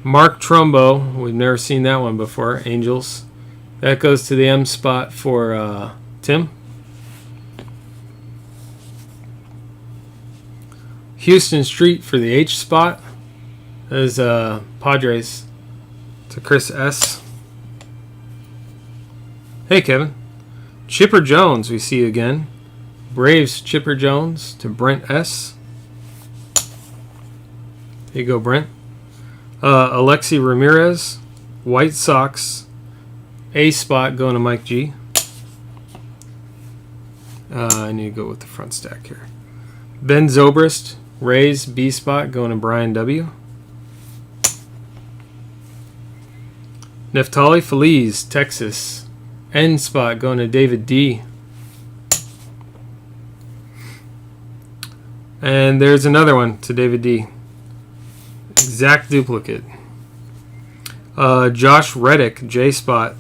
Mark Trumbo, we've never seen that one before, Angels. That goes to the M spot for Tim. Houston Street for the H spot. That is Padres to Chris S. Hey, Kevin. Chipper Jones, we see again. Braves Chipper Jones to Brent S. Here you go, Brent. Alexi Ramirez, White Sox, A spot going to Mike G. I need to go with the front stack here. Ben Zobrist, Rays, B spot going to Brian W. Neftali Feliz, Texas, N spot going to David D. And there's another one to David D. Exact duplicate. Josh Reddick, J spot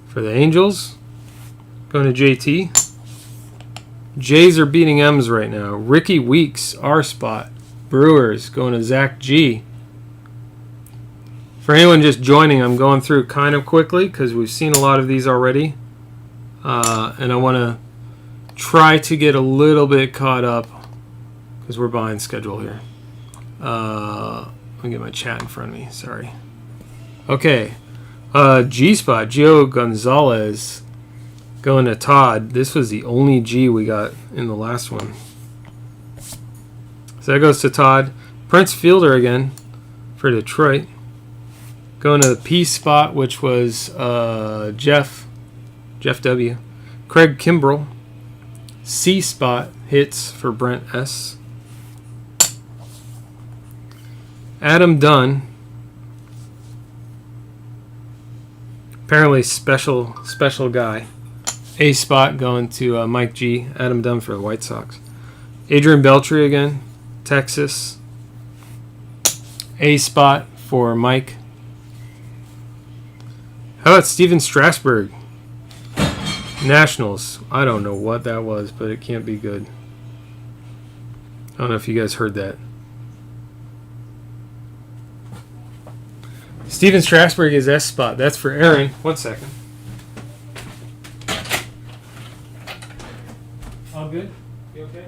for the Angels. Going to JT. J's are beating M's right now. Ricky Weeks, R spot. Brewers, going to Zach G. For anyone just joining, I'm going through kind of quickly because we've seen a lot of these already. And I want to try to get a little bit caught up because we're behind schedule here. Let me get my chat in front of me. Sorry. Okay. G spot. Gio Gonzalez going to Todd. This was the only G we got in the last one. So that goes to Todd. Prince Fielder again for Detroit. Going to the P spot, which was Jeff W. Craig Kimbrell. C spot hits for Brent S. Adam Dunn, apparently special guy. A spot going to Mike G. Adam Dunn for the White Sox. Adrian Beltre again, Texas. A spot for Mike. How about Steven Strasburg? Nationals. I don't know what that was, but it can't be good. I don't know if you guys heard that. Steven Strasburg is S spot. That's for Aaron. 1 second. All good? You okay?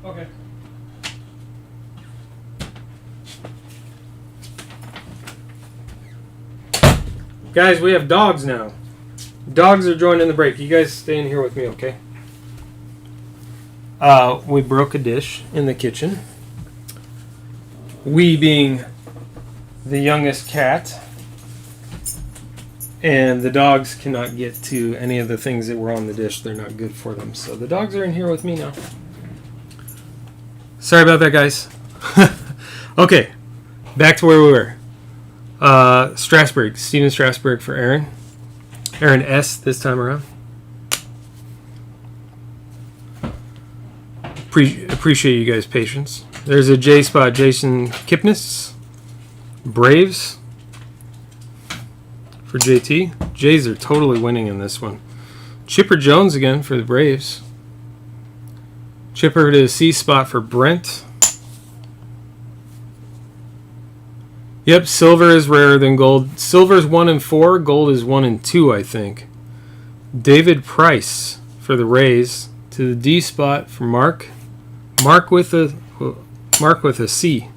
Okay. Guys, we have dogs now. Dogs are joining the break. You guys stay in here with me, okay? We broke a dish in the kitchen. We being the youngest cat. And the dogs cannot get to any of the things that were on the dish. They're not good for them. So the dogs are in here with me now. Sorry about that, guys. Okay, back to where we were. Strasburg. Steven Strasburg for Aaron. Aaron S. this time around. Appreciate you guys' patience. There's a J spot. Jason Kipnis. Braves. For JT. Jays are totally winning in this one. Chipper Jones again for the Braves. Chipper to the C spot for Brent. Yep, silver is rarer than gold. Silver's 1 and 4. Gold is 1 and 2, I think. David Price for the Rays to the D spot for Mark. Mark with a C.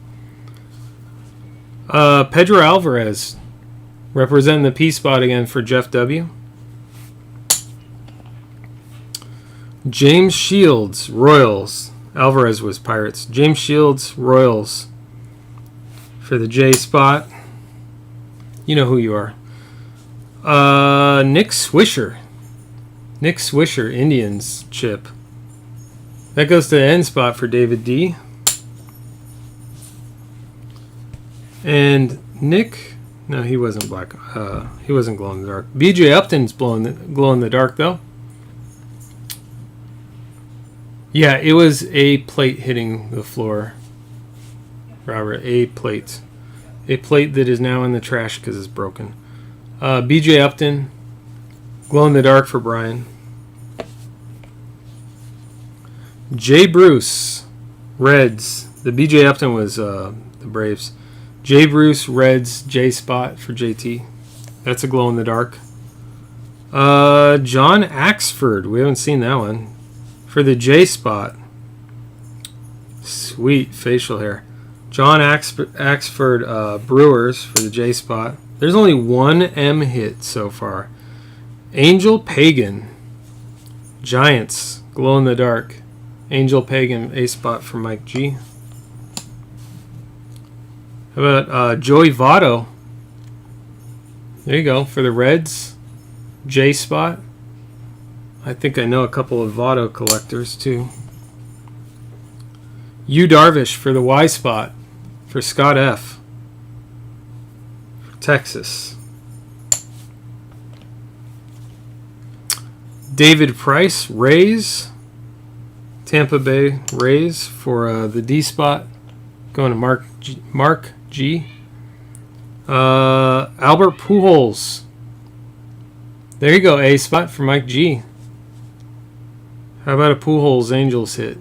Pedro Alvarez representing the P spot again for Jeff W. James Shields, Royals. Alvarez was Pirates. James Shields, Royals for the J spot. You know who you are. Nick Swisher. Nick Swisher, Indians chip. That goes to the N spot for David D. And Nick... No, he wasn't black. He wasn't glow in the dark. BJ Upton's glow in the dark, though. Yeah, it was a plate hitting the floor. Robert, a plate. A plate that is now in the trash because it's broken. BJ Upton, glow in the dark for Brian. Jay Bruce, Reds. The BJ Upton was the Braves. Jay Bruce, Reds, J spot for JT. That's a glow in the dark. John Axford. We haven't seen that one. For the J spot. Sweet facial hair. John Axford, Brewers for the J spot. There's only one M hit so far. Angel Pagan. Giants. Glow in the dark. Angel Pagan, A spot for Mike G. How about Joey Votto? There you go. For the Reds, J spot. I think I know a couple of Votto collectors too. Yu Darvish for the Y spot. For Scott F. For Texas. David Price, Rays. Tampa Bay Rays for the D spot. Going to Mark G. Albert Pujols. There you go, A spot for Mike G. How about a Pujols Angels hit?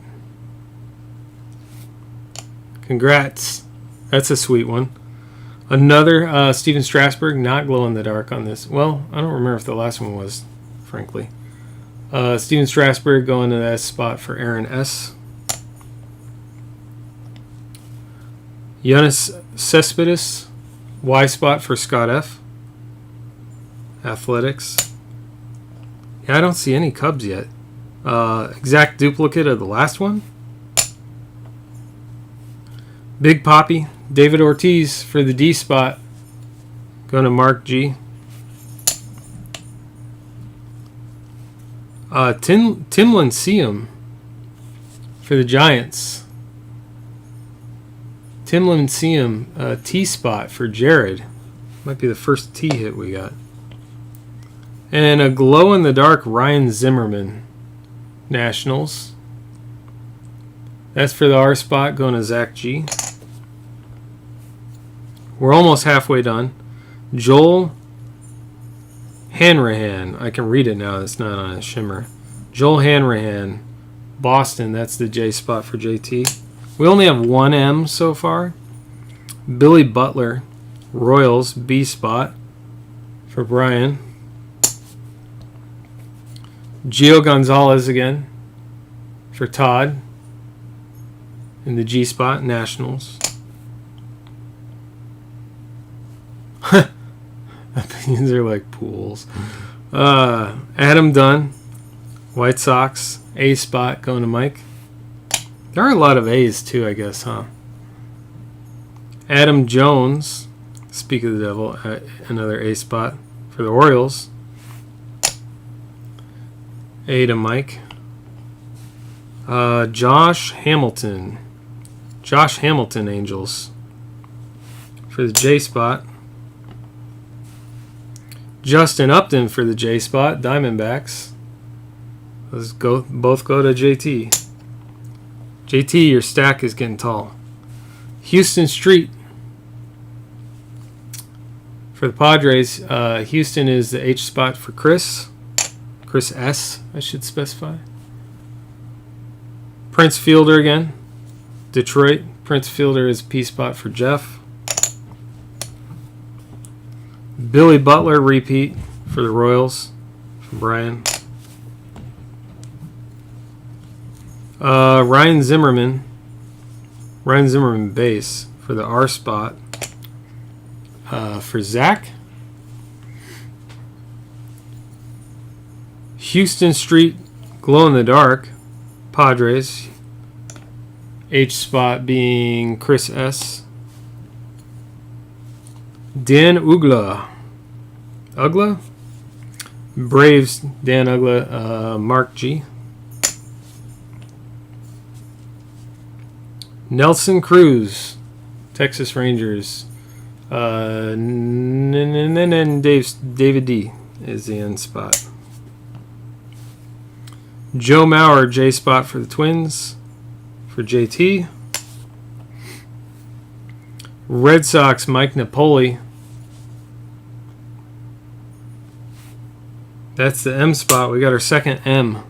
Congrats. That's a sweet one. Another Steven Strasburg, not glow in the dark on this. Well, I don't remember if the last one was, frankly. Steven Strasburg going to that spot for Aaron S. Yoenis Cespedes, Y spot for Scott F. Athletics. Yeah, I don't see any Cubs yet. Exact duplicate of the last one. Big Poppy, David Ortiz for the D spot. Going to Mark G. Tim Lincecum for the Giants. Tim Lincecum, T spot for Jared. Might be the first T hit we got. And a glow in the dark Ryan Zimmerman, Nationals. That's for the R spot, going to Zach G. We're almost halfway done. Joel Hanrahan. I can read it now. It's not on a shimmer. Joel Hanrahan, Boston. That's the J spot for JT. We only have one M so far. Billy Butler, Royals, B spot for Brian. Gio Gonzalez again for Todd. In the G spot, Nationals. Opinions are like pools. Adam Dunn, White Sox, A spot going to Mike. There are a lot of A's too, I guess, huh? Adam Jones, speak of the devil, another A spot for the Orioles. A to Mike. Josh Hamilton, Angels for the J spot. Justin Upton for the J spot, Diamondbacks. Both go to JT. JT, your stack is getting tall. Houston Street for the Padres. Houston is the H spot for Chris. Chris S, I should specify. Prince Fielder again. Detroit. Prince Fielder is P spot for Jeff. Billy Butler repeat for the Royals from Brian. Ryan Zimmerman base for the R spot for Zach. Houston Street glow in the dark Padres, H spot being Chris S. Dan Ugla Braves, Dan Ugla, Mark G. Nelson Cruz, Texas Rangers. And David D is the N spot. Joe Mauer, J spot for the Twins, for JT. Red Sox, Mike Napoli. That's the M spot. We got our second M.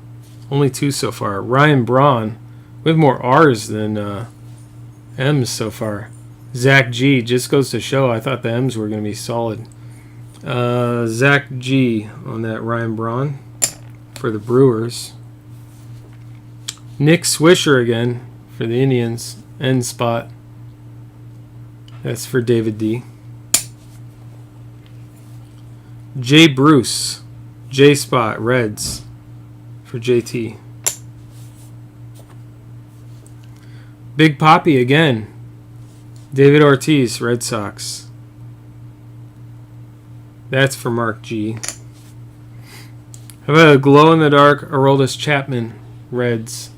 Only 2 so far. Ryan Braun. We have more R's than M's so far. Zach G. Just goes to show I thought the M's were going to be solid. Zach G. on that Ryan Braun for the Brewers. Nick Swisher again for the Indians. N spot. That's for David D. Jay Bruce. J spot. Reds for JT. Big Poppy again. David Ortiz, Red Sox. That's for Mark G. How about a glow-in-the-dark Aroldis Chapman, Reds.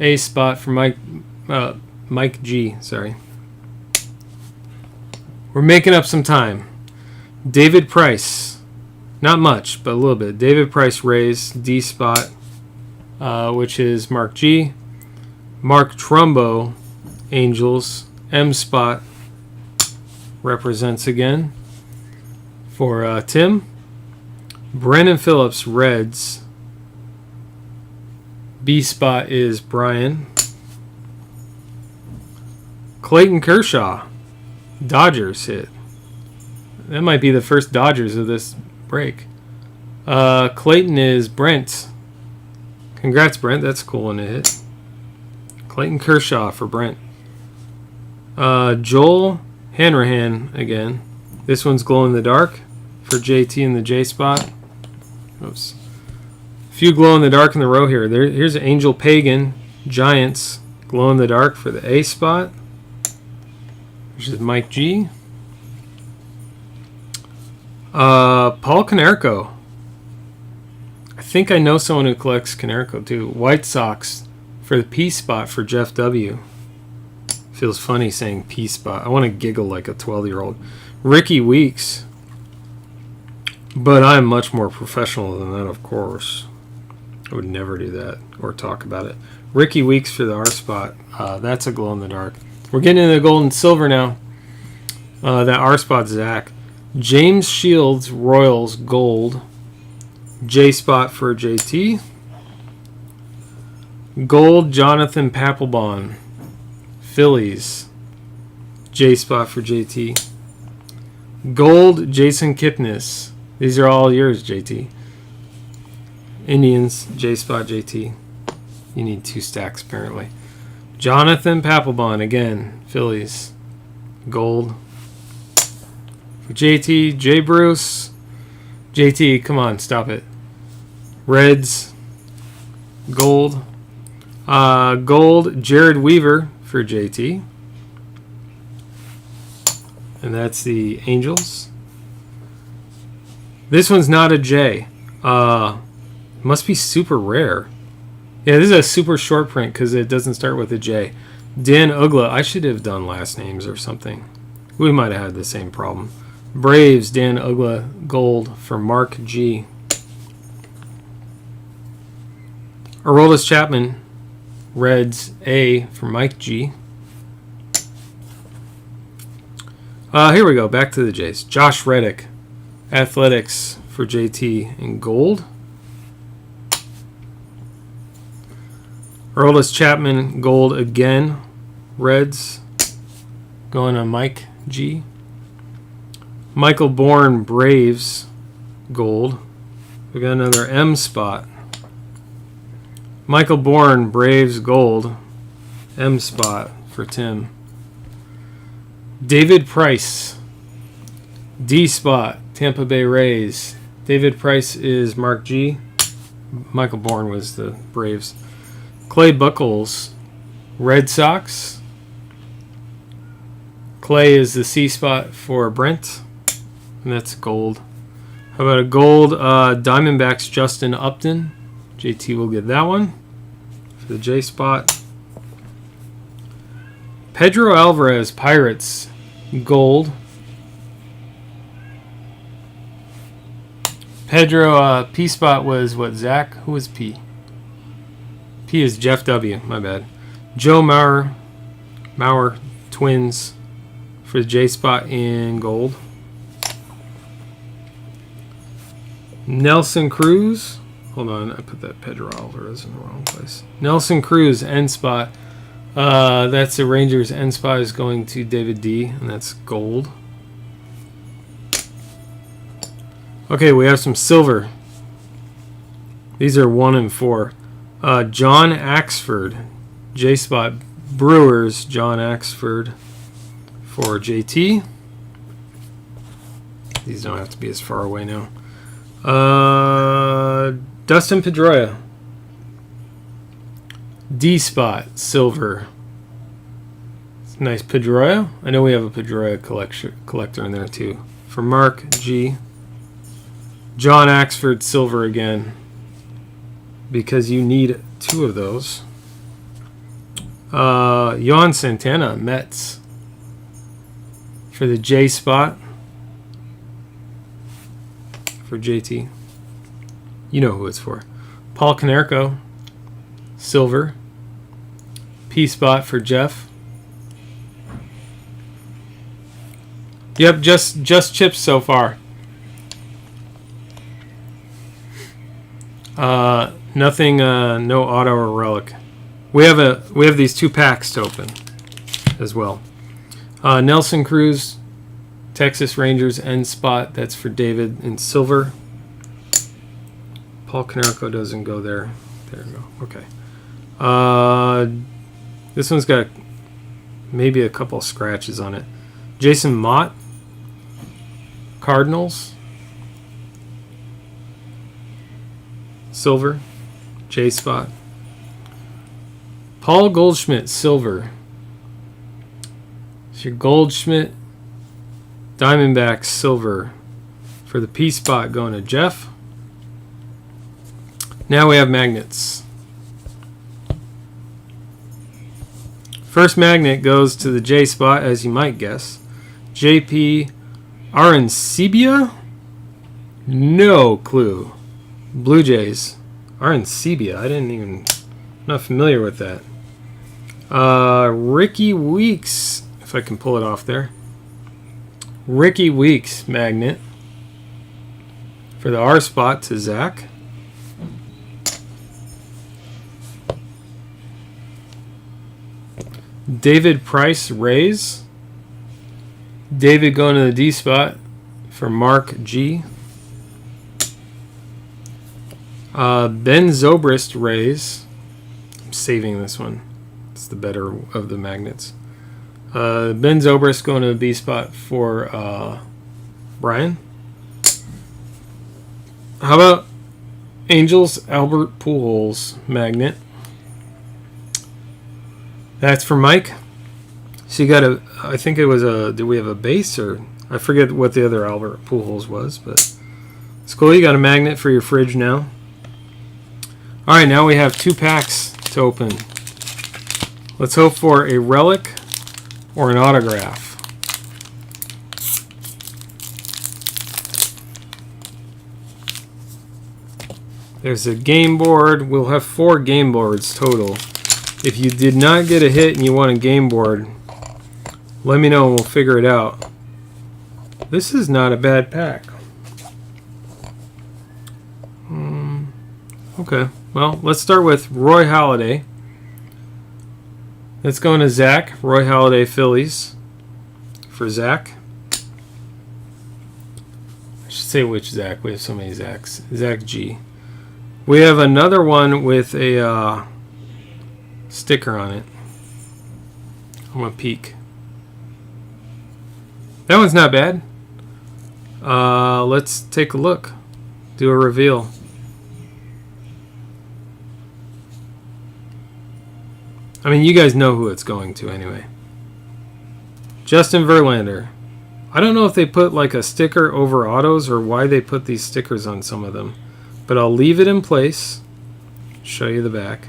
A spot for Mike G. Sorry. We're making up some time. David Price. Not much, but a little bit. David Price, Rays. D spot, which is Mark G. Mark Trumbo, Angels. M spot represents again for Tim. Brandon Phillips, Reds. B spot is Brian. Clayton Kershaw, Dodgers hit. That might be the first Dodgers of this break. Clayton is Brent. Congrats, Brent. That's a cool one to hit. Clayton Kershaw for Brent. Joel Hanrahan again. This one's glow in the dark for JT in the J spot. Oops. A few glow in the dark in the row here. Here's Angel Pagan, Giants, glow in the dark for the A spot, which is Mike G. Paul Konerko. I think I know someone who collects Konerko too. White Sox for the P spot for Jeff W. Feels funny saying P spot. I want to giggle like a 12-year-old. Ricky Weeks. But I'm much more professional than that, of course. I would never do that or talk about it. Ricky Weeks for the R spot. That's a glow in the dark. We're getting into the gold and silver now. That R spot, Zach. James Shields, Royals, gold. J spot for JT. Gold, Jonathan Papelbon, Phillies. J spot for JT. Gold, Jason Kipnis. These are all yours, JT. Indians, J spot, JT. You need 2 stacks, apparently. Jonathan Papelbon again, Phillies, gold. For JT, J. Bruce, JT, come on, stop it. Reds, gold. Gold, Jared Weaver for JT. And that's the Angels. This one's not a J. Must be super rare. Yeah, this is a super short print because it doesn't start with a J. Dan Ugla. I should have done last names or something. We might have had the same problem. Braves, Dan Ugla, gold for Mark G. Aroldis Chapman, Reds, A for Mike G. Here we go. Back to the Jays. Josh Reddick, Athletics for JT in gold. Aroldis Chapman, gold again. Reds, going on Mike G. Michael Bourne, Braves, gold. We got another M spot. Michael Bourne, Braves, gold. M spot for Tim. David Price, D spot, Tampa Bay Rays. David Price is Mark G. Michael Bourne was the Braves. Clay Buckles, Red Sox. Clay is the C spot for Brent, and that's gold. How about a gold Diamondbacks Justin Upton? JT will get that one for the J spot. Pedro Alvarez, Pirates, gold. Pedro, P spot was what, Zach? Who was P? P is Jeff W. My bad. Joe Mauer, Twins for the J spot in gold. Nelson Cruz. Hold on, I put that Pedro Alvarez in the wrong place. Nelson Cruz, N spot. That's the Rangers. N spot is going to David D, and that's gold. Okay, we have some silver. These are 1 and 4. John Axford, J spot. Brewers, John Axford for JT. These don't have to be as far away now. Dustin Pedroia, D spot, silver. Nice Pedroia. I know we have a Pedroia collector in there too. For Mark G. John Axford, silver again, because you need 2 of those. Yohan Santana, Mets for the J spot for JT. You know who it's for. Paul Konerko, silver. P spot for Jeff. Yep, just Chipz so far. Nothing, no auto or relic. We have these 2 packs to open as well. Nelson Cruz, Texas Rangers, N spot. That's for David in silver. Paul Konerko doesn't go there. There we go. Okay. This one's got maybe a couple scratches on it. Jason Mott, Cardinals, silver, J spot. Paul Goldschmidt, silver. So your Goldschmidt, Diamondbacks, silver for the P spot going to Jeff. Now we have magnets. First magnet goes to the J spot, as you might guess. JP Arancibia? No clue. Blue Jays. Arancibia. I'm not familiar with that. Ricky Weeks, if I can pull it off there. Ricky Weeks magnet for the R spot to Zach. David Price, Rays. David going to the D spot for Mark G. Ben Zobrist, Rays. I'm saving this one. It's the better of the magnets. Ben Zobrist going to the B spot for Brian. How about Angels Albert Pujols magnet? That's for Mike. So you got I think it was did we have a base, or I forget what the other Albert Pujols was, but it's cool. You got a magnet for your fridge now. All right, now we have 2 packs to open. Let's hope for a relic or an autograph. There's a game board. We'll have 4 game boards total. If you did not get a hit and you want a game board, let me know and we'll figure it out. This is not a bad pack. Okay, well, let's start with Roy Halladay. Let's go into Zach. Roy Halladay Phillies for Zach. I should say which Zach. We have so many Zachs. Zach G. We have another one with a sticker on it. I'm going to peek. That one's not bad. Let's take a look. Do a reveal. I mean, you guys know who it's going to anyway. Justin Verlander. I don't know if they put like a sticker over autos or why they put these stickers on some of them. But I'll leave it in place. Show you the back.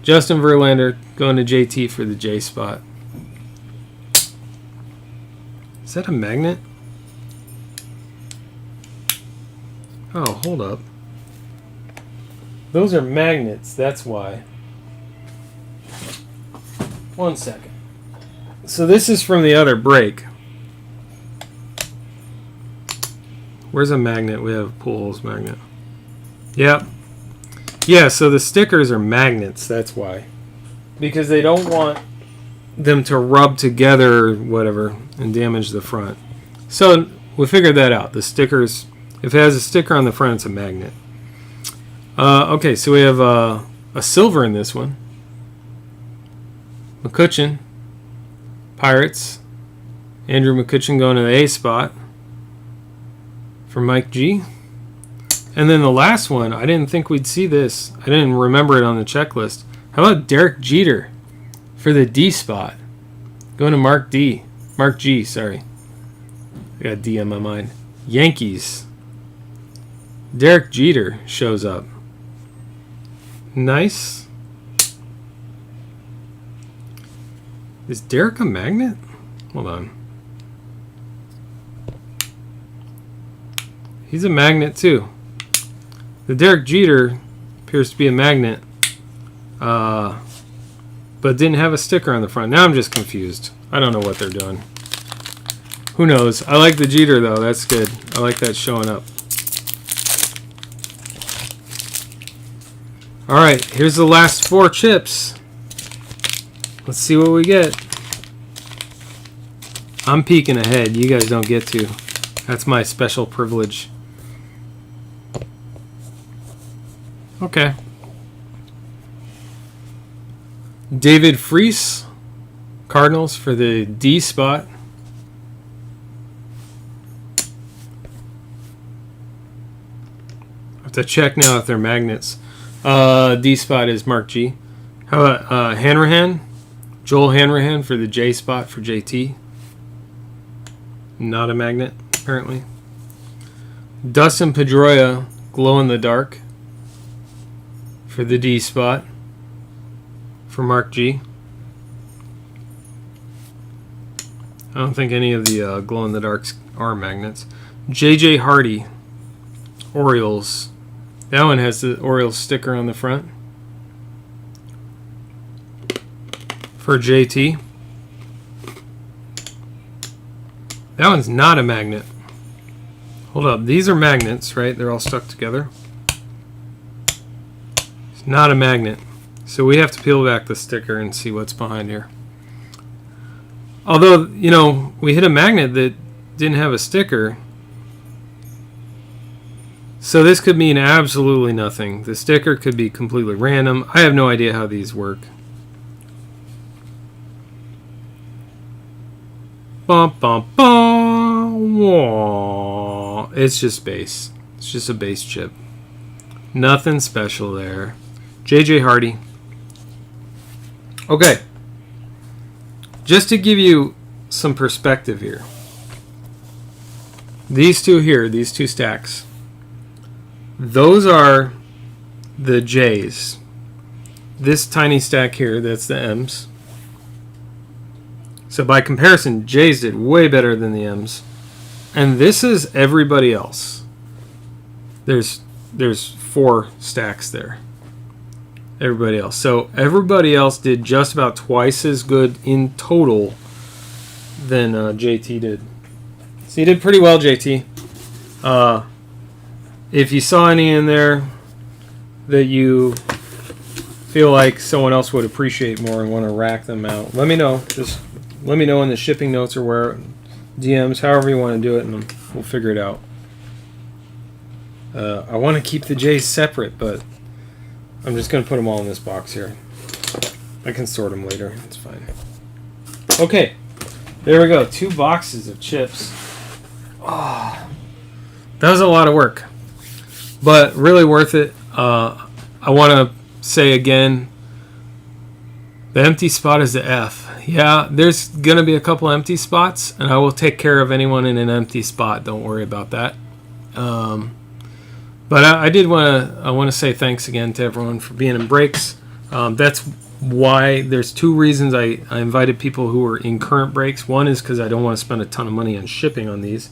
Justin Verlander going to JT for the J spot. Is that a magnet? Oh, hold up. Those are magnets, that's why. 1 second. So this is from the other break. Where's a magnet? We have a Pujols magnet. Yep. Yeah, so the stickers are magnets, that's why. Because they don't want them to rub together or whatever and damage the front. So we figured that out. The stickers, if it has a sticker on the front, it's a magnet. Okay, so we have a silver in this one. McCutchen, Pirates. Andrew McCutchen going to the A spot for Mike G. And then the last one, I didn't think we'd see this. I didn't remember it on the checklist. How about Derek Jeter for the D spot? Going to Mark D. Mark G, sorry. I got D on my mind. Yankees. Derek Jeter shows up. Nice. Is Derek a magnet? Hold on. He's a magnet too. The Derek Jeter appears to be a magnet, but didn't have a sticker on the front. Now I'm just confused. I don't know what they're doing. Who knows? I like the Jeter though. That's good. I like that showing up. All right, here's the last 4 chips. Let's see what we get. I'm peeking ahead. You guys don't get to. That's my special privilege. Okay. David Freese, Cardinals for the D spot. I have to check now if they're magnets. D spot is Mark G. How about Hanrahan? Joel Hanrahan for the J spot for JT. Not a magnet, apparently. Dustin Pedroia, glow in the dark for the D spot for Mark G. I don't think any of the glow in the darks are magnets. JJ Hardy, Orioles. That one has the Orioles sticker on the front for JT. That one's not a magnet. Hold up. These are magnets, right? They're all stuck together. It's not a magnet. So we have to peel back the sticker and see what's behind here. Although, you know, we hit a magnet that didn't have a sticker. So this could mean absolutely nothing. The sticker could be completely random. I have no idea how these work. Bum, bum, bum. Wah. It's just bass. It's just a bass chip. Nothing special there. JJ Hardy. Okay. Just to give you some perspective here. These two here, these two stacks, those are the J's. This tiny stack here, that's the M's. So by comparison, J's did way better than the M's. And this is everybody else. There's 4 stacks there. Everybody else. So everybody else did just about twice as good in total than JT did. So you did pretty well, JT. If you saw any in there that you feel like someone else would appreciate more and want to rack them out, let me know. Just let me know in the shipping notes or where DMs, however you want to do it, and we'll figure it out. I want to keep the J's separate, but I'm just going to put them all in this box here. I can sort them later. It's fine. Okay. There we go. 2 boxes of chips. Oh, that was a lot of work, but really worth it. I want to say again, the empty spot is the F. Yeah, there's going to be a couple empty spots, and I will take care of anyone in an empty spot. Don't worry about that. But I did want to say thanks again to everyone for being in breaks. That's why there's 2 reasons I invited people who are in current breaks. One is because I don't want to spend a ton of money on shipping on these.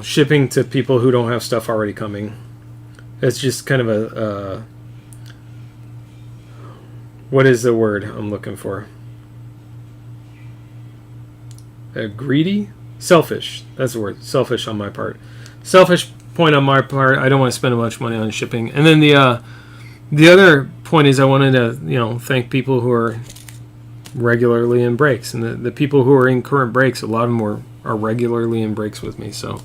Shipping to people who don't have stuff already coming. It's just kind of a what is the word I'm looking for? Greedy? Selfish. That's the word. Selfish on my part. Selfish point on my part. I don't want to spend much money on shipping. And then the other point is I wanted to thank people who are regularly in breaks, and the people who are in current breaks, a lot of them are regularly in breaks with me. So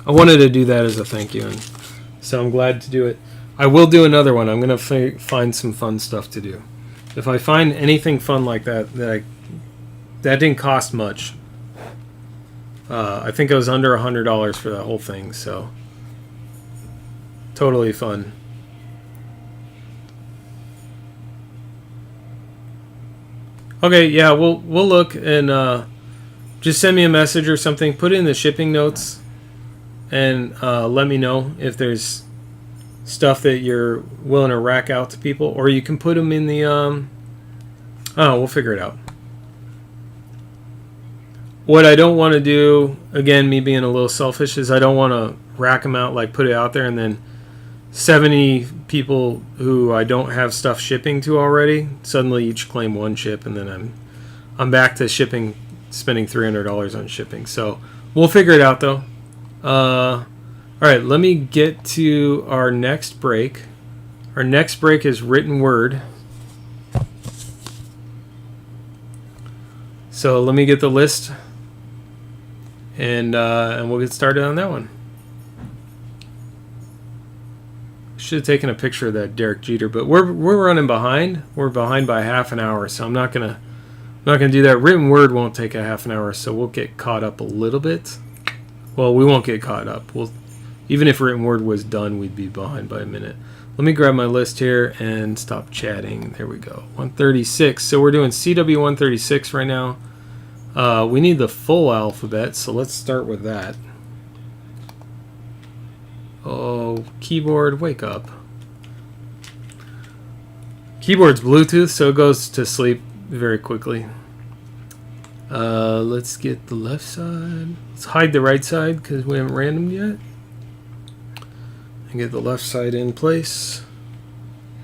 I wanted to do that as a thank you, and so I'm glad to do it. I will do another one. I'm going to find some fun stuff to do. If I find anything fun like that didn't cost much. I think it was under $100 for that whole thing, so totally fun. Okay, yeah, we'll look and just send me a message or something. Put it in the shipping notes and let me know if there's stuff that you're willing to rack out to people, or you can put them in the we'll figure it out. What I don't want to do, again, me being a little selfish, is I don't want to rack them out, like put it out there, and then 70 people who I don't have stuff shipping to already suddenly each claim 1 chip, and then I'm back to shipping, spending $300 on shipping. So we'll figure it out, though. All right, let me get to our next break. Our next break is written word. So let me get the list, and we'll get started on that one. Should have taken a picture of that Derek Jeter, but we're running behind. We're behind by half an hour, so I'm not gonna do that. Written word won't take a half an hour, so we'll get caught up a little bit. Well, we won't get caught up. Even if written word was done, we'd be behind by a minute. Let me grab my list here and stop chatting. There we go. 136. So we're doing CW 136 right now. We need the full alphabet, so let's start with that. Oh, keyboard, wake up. Keyboard's Bluetooth, so it goes to sleep very quickly. Let's get the left side. Let's hide the right side because we haven't randomed yet. And get the left side in place.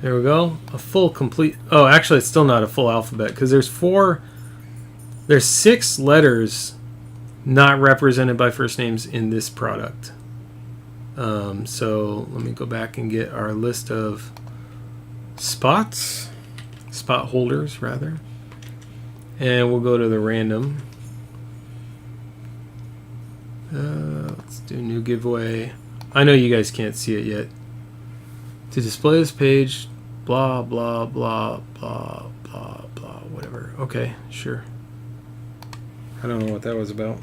There we go. A full complete. Oh, actually, it's still not a full alphabet because there's 6 letters not represented by first names in this product. So let me go back and get our list of spot holders rather, and we'll go to the random. Let's do new giveaway. I know you guys can't see it yet. To display this page, blah blah blah blah blah blah, whatever. Okay, sure. I don't know what that was about.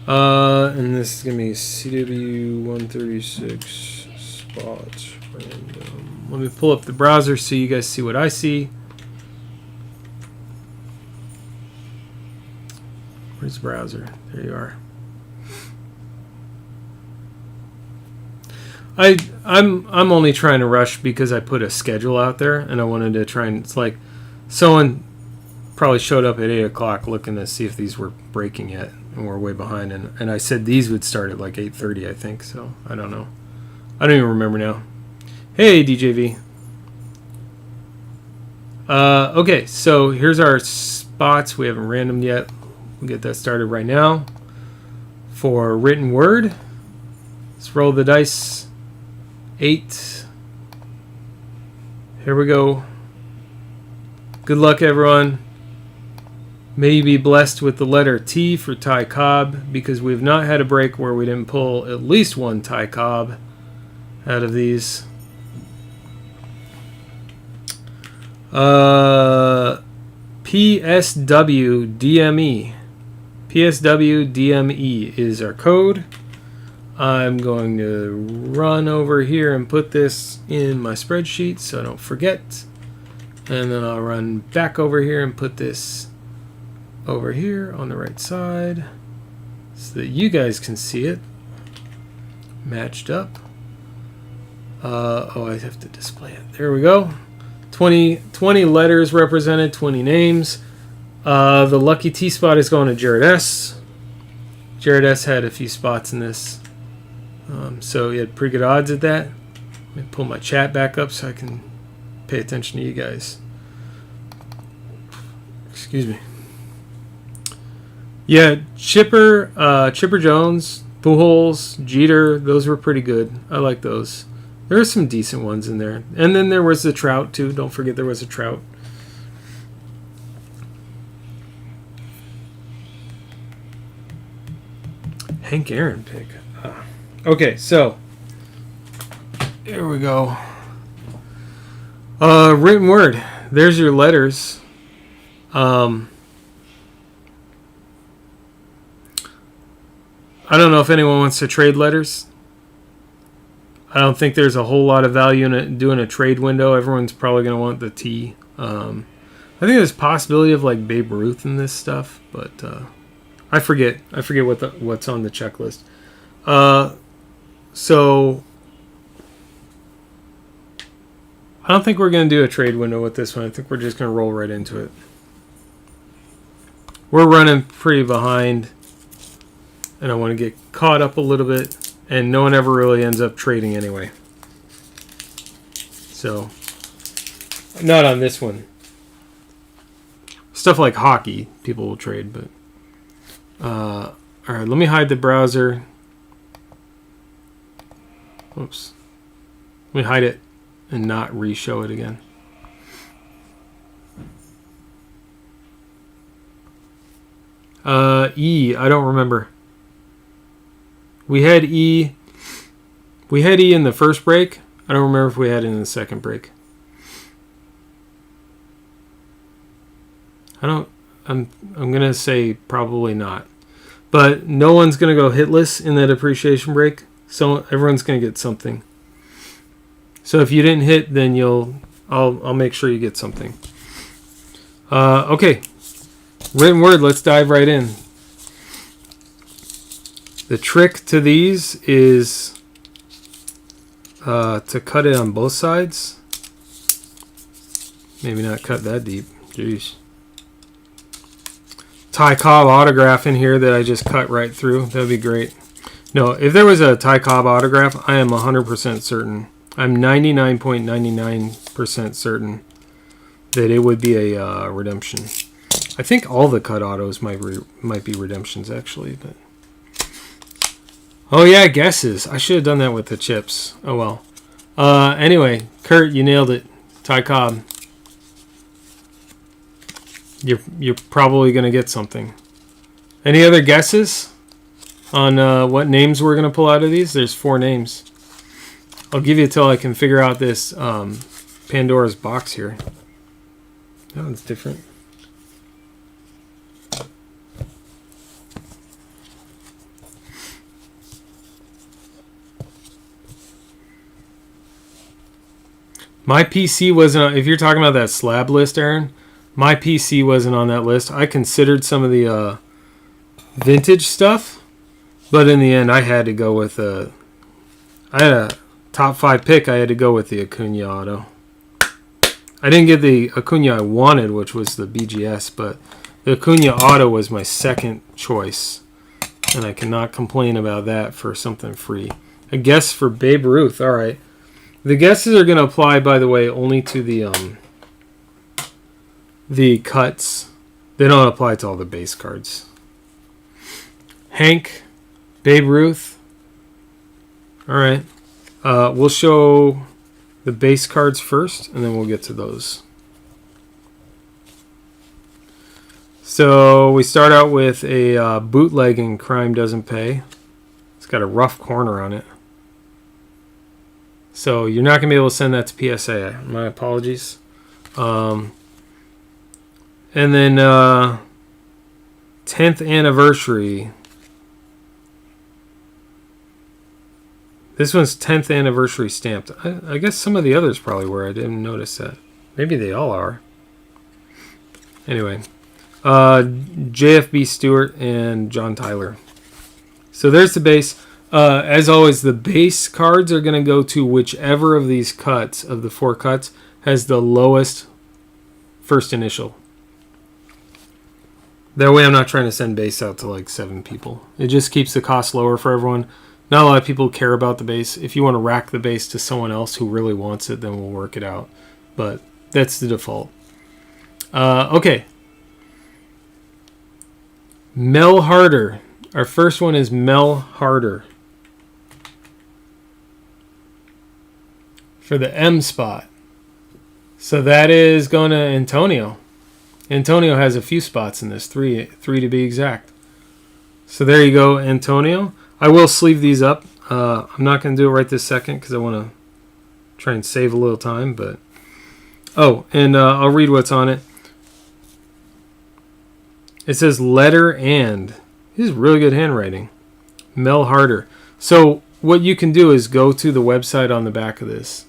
And this is going to be CW136 spots random. Let me pull up the browser so you guys see what I see. Where's the browser? There you are. I'm only trying to rush because I put a schedule out there and I wanted to try and, it's like someone probably showed up at 8 o'clock looking to see if these were breaking yet, and we're way behind, and I said these would start at like 8:30, I think, so I don't know. I don't even remember now. Hey, DJV. Okay, so here's our spots. We haven't randomed yet. We'll get that started right now. For written word, let's roll the dice. 8. Here we go. Good luck, everyone. May you be blessed with the letter T for Ty Cobb, because we've not had a break where we didn't pull at least one Ty Cobb out of these. PSW DME. PSW DME is our code. I'm going to run over here and put this in my spreadsheet so I don't forget. And then I'll run back over here and put this over here on the right side so that you guys can see it matched up. Oh, I have to display it. There we go. 20 letters represented, 20 names. The lucky T spot is going to Jared S. Jared S had a few spots in this. So he had pretty good odds at that. Let me pull my chat back up so I can pay attention to you guys. Excuse me. Yeah, Chipper Jones, Pujols, Jeter, those were pretty good. I like those. There are some decent ones in there. And then there was the Trout, too. Don't forget there was a Trout. Hank Aaron pick. Okay, so here we go. Written word. There's your letters. I don't know if anyone wants to trade letters. I don't think there's a whole lot of value in doing a trade window. Everyone's probably going to want the T. I think there's a possibility of like Babe Ruth in this stuff, but I forget what's on the checklist. So I don't think we're going to do a trade window with this one. I think we're just going to roll right into it. We're running pretty behind, and I want to get caught up a little bit, and no one ever really ends up trading anyway. So, not on this one. Stuff like hockey, people will trade, but... all right, let me hide the browser. Oops. Let me hide it and not re-show it again. E, I don't remember. We had E in the first break. I don't remember if we had it in the second break. I'm gonna say probably not. But no one's gonna go hitless in that appreciation break. So everyone's gonna get something. So if you didn't hit, then I'll make sure you get something. Okay. Written word, let's dive right in. The trick to these is to cut it on both sides. Maybe not cut that deep. Jeez. Ty Cobb autograph in here that I just cut right through. That would be great. No, if there was a Ty Cobb autograph, I am 100% certain. I'm 99.99% certain that it would be a redemption. I think all the cut autos might be redemptions, actually. But oh, yeah, guesses. I should have done that with the Chipz. Oh, well. Anyway, Kurt, you nailed it. Ty Cobb. You're probably going to get something. Any other guesses on what names we're going to pull out of these? There's 4 names. I'll give you till I can figure out this Pandora's box here. That one's different. My PC wasn't on, if you're talking about that slab list, Aaron, my PC wasn't on that list. I considered some of the vintage stuff, but in the end, I had to go with I had a top 5 pick. I had to go with the Acuna Auto. I didn't get the Acuna I wanted, which was the BGS, but the Acuna Auto was my second choice, and I cannot complain about that for something free. A guess for Babe Ruth. All right. The guesses are going to apply, by the way, only to the cuts. They don't apply to all the base cards. Hank, Babe Ruth. All right. We'll show the base cards first, and then we'll get to those. So we start out with a bootlegging Crime Doesn't Pay. It's got a rough corner on it. So you're not going to be able to send that to PSA. My apologies. And then 10th anniversary. This one's 10th anniversary stamped. I guess some of the others probably were. I didn't notice that. Maybe they all are. Anyway. JFB Stewart and John Tyler. So there's the base. As always, the base cards are going to go to whichever of these cuts, of the 4 cuts, has the lowest first initial. That way I'm not trying to send base out to like 7 people. It just keeps the cost lower for everyone. Not a lot of people care about the base. If you want to rack the base to someone else who really wants it, then we'll work it out. But that's the default. Okay. Mel Harder. Our first one is Mel Harder. For the M spot. So that is going to Antonio. Antonio has a few spots in this. Three to be exact. So there you go, Antonio. I will sleeve these up. I'm not going to do it right this second because I want to try and save a little time. But and I'll read what's on it. It says letter and. This is really good handwriting. Mel Harder. So what you can do is go to the website on the back of this,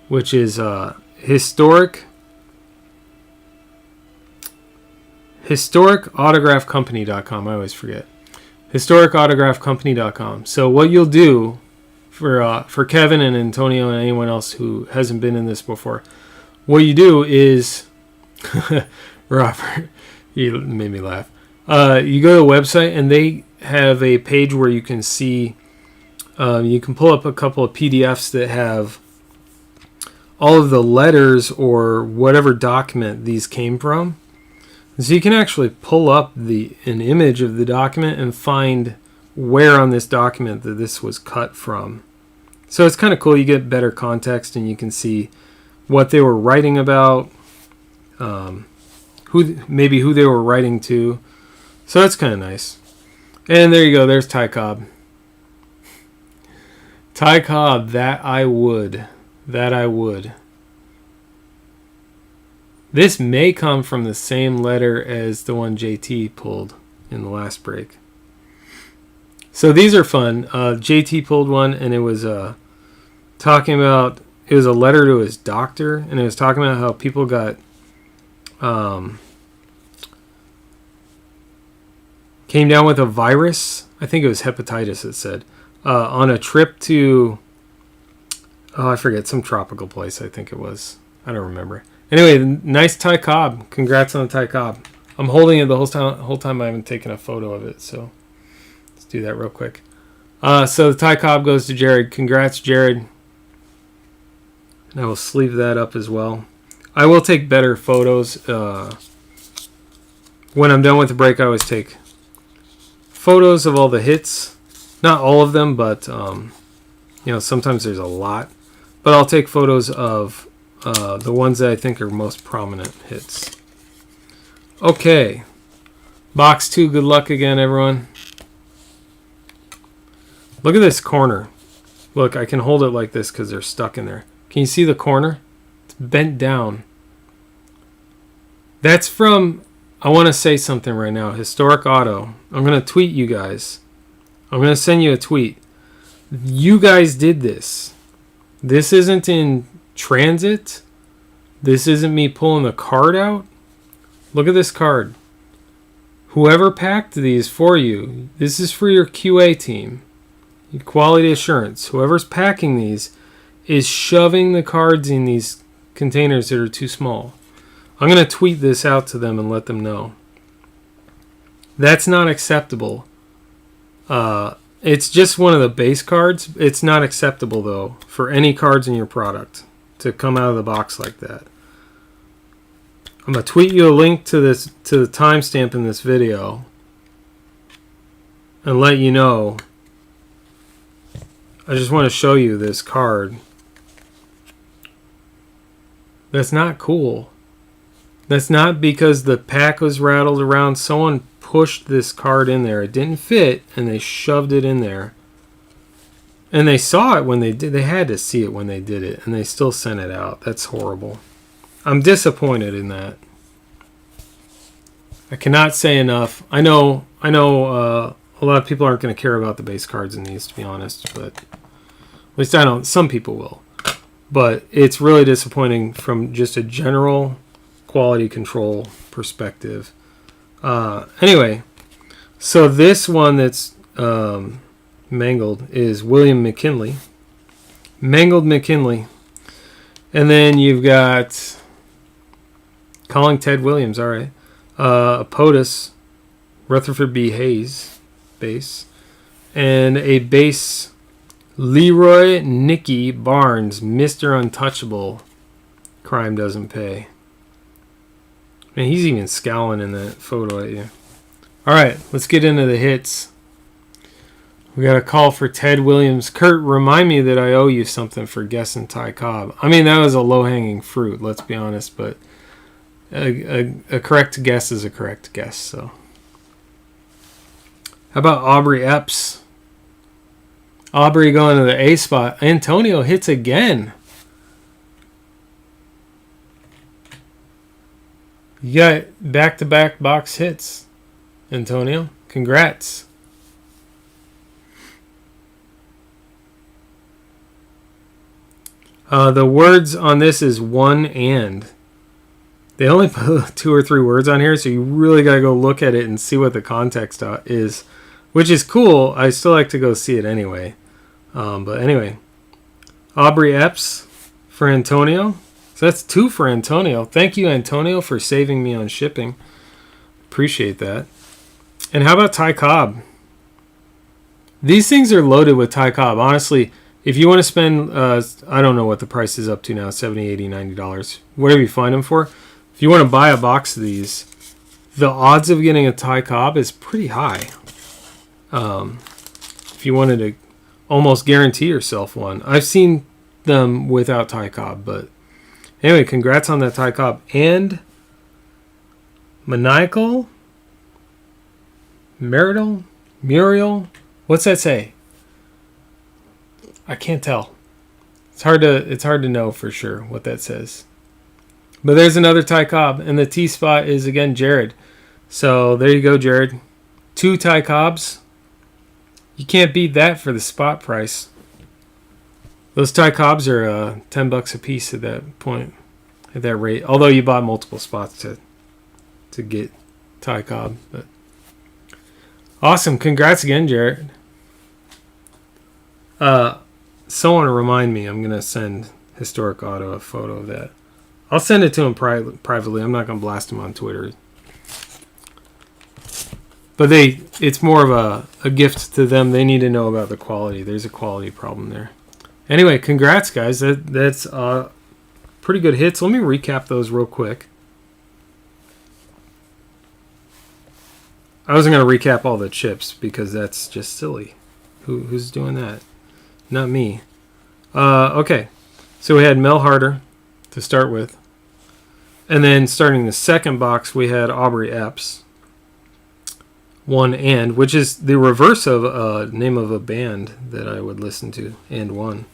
which is historicautograph.com. I always forget. historicautograph.com. So what you'll do for Kevin and Antonio and anyone else who hasn't been in this before, what you do is Robert, you made me laugh. You go to the website and they have a page where you can see, you can pull up a couple of PDFs that have all of the letters or whatever document these came from. So you can actually pull up an image of the document and find where on this document that this was cut from. So it's kind of cool. You get better context and you can see what they were writing about, who they were writing to. So that's kind of nice. And there you go. There's Ty Cobb. Ty Cobb, that I would. That I would. This may come from the same letter as the one JT pulled in the last break. So these are fun. JT pulled one, and it was talking about, it was a letter to his doctor, and it was talking about how people got came down with a virus. I think it was hepatitis, it said, on a trip to, I forget, some tropical place, I think it was. I don't remember. Anyway, nice Ty Cobb. Congrats on the Ty Cobb. I'm holding it the whole time I haven't taken a photo of it, so let's do that real quick. So the Ty Cobb goes to Jared. Congrats, Jared. And I will sleeve that up as well. I will take better photos. When I'm done with the break, I always take photos of all the hits. Not all of them, but sometimes there's a lot. But I'll take photos of the ones that I think are most prominent hits. Okay. Box 2, good luck again, everyone. Look at this corner. Look, I can hold it like this because they're stuck in there. Can you see the corner? It's bent down. That's from, I want to say something right now, Historic Auto. I'm going to tweet you guys. I'm going to send you a tweet. You guys did this. This isn't in transit. This isn't me pulling the card out. Look at this card. Whoever packed these for you, this is for your QA team, your quality assurance. Whoever's packing these is shoving the cards in these containers that are too small. I'm going to tweet this out to them and let them know. That's not acceptable. It's just one of the base cards. It's not acceptable, though, for any cards in your product to come out of the box like that. I'm going to tweet you a link to the timestamp in this video and let you know. I just want to show you this card. That's not cool. That's not because the pack was rattled around. Someone pushed this card in there. It didn't fit, and they shoved it in there. And they saw it when they did. They had to see it when they did it, and they still sent it out. That's horrible. I'm disappointed in that. I cannot say enough. I know. A lot of people aren't going to care about the base cards in these, to be honest. But at least I don't. Some people will. But it's really disappointing from just a general quality control perspective. Anyway, so this one that's mangled is William McKinley. Mangled McKinley. And then you've got calling Ted Williams, all right. A POTUS, Rutherford B. Hayes base. And a base Leroy Nicky Barnes, Mr. Untouchable. Crime doesn't pay. Man, he's even scowling in that photo at you. All right, let's get into the hits. We got a call for Ted Williams. Kurt, remind me that I owe you something for guessing Ty Cobb. I mean, that was a low-hanging fruit, let's be honest, but a correct guess is a correct guess. So, how about Aubrey Epps? Aubrey going to the A spot. Antonio hits again. You got back-to-back box hits, Antonio. Congrats. The words on this is one and. They only put 2 or 3 words on here, so you really got to go look at it and see what the context is, which is cool. I still like to go see it anyway. But anyway, Aubrey Epps for Antonio. So that's 2 for Antonio. Thank you, Antonio, for saving me on shipping. Appreciate that. And how about Ty Cobb? These things are loaded with Ty Cobb. Honestly, if you want to spend, I don't know what the price is up to now, $70, $80, $90. Whatever you find them for. If you want to buy a box of these, the odds of getting a Ty Cobb is pretty high. If you wanted to almost guarantee yourself one. I've seen them without Ty Cobb, but anyway, congrats on that Ty Cobb. And Maniacal? Muriel? What's that say? I can't tell. It's hard to know for sure what that says. But there's another Ty Cobb, and the T spot is again Jared. So there you go, Jared. 2 Ty Cobbs. You can't beat that for the spot price. Those Ty Cobbs are $10 a piece at that point, at that rate. Although you bought multiple spots to get Ty Cobb. But awesome. Congrats again, Jared. Someone remind me, I'm going to send Historic Auto a photo of that. I'll send it to him privately. I'm not going to blast him on Twitter. But it's more of a gift to them. They need to know about the quality. There's a quality problem there. Anyway, congrats, guys. That's pretty good hits. Let me recap those real quick. I wasn't going to recap all the chips because that's just silly. Who's doing that? Not me. Okay. So we had Mel Harder to start with. And then starting the second box, we had Aubrey Epps. One and, which is the reverse of a name of a band that I would listen to. And one.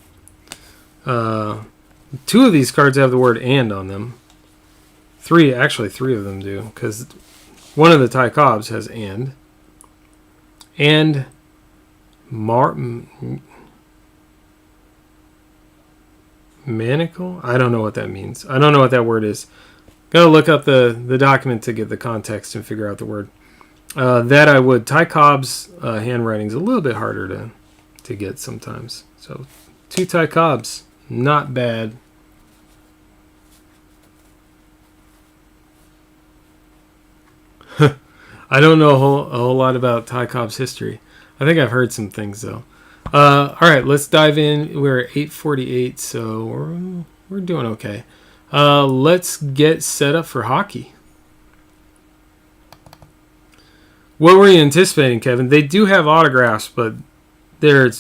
2 of these cards have the word and on them. 3 of them do. Because one of the Ty Cobbs has and. And Manacle? I don't know what that means. I don't know what that word is. Gotta look up the document to get the context and figure out the word. That I would. Ty Cobb's handwriting's a little bit harder to get sometimes. So 2 Ty Cobbs, not bad. I don't know a whole lot about Ty Cobb's history. I think I've heard some things though. All right, let's dive in. We're at 8:48, so we're doing okay. Let's get set up for hockey. What were you anticipating, Kevin? They do have autographs, but they're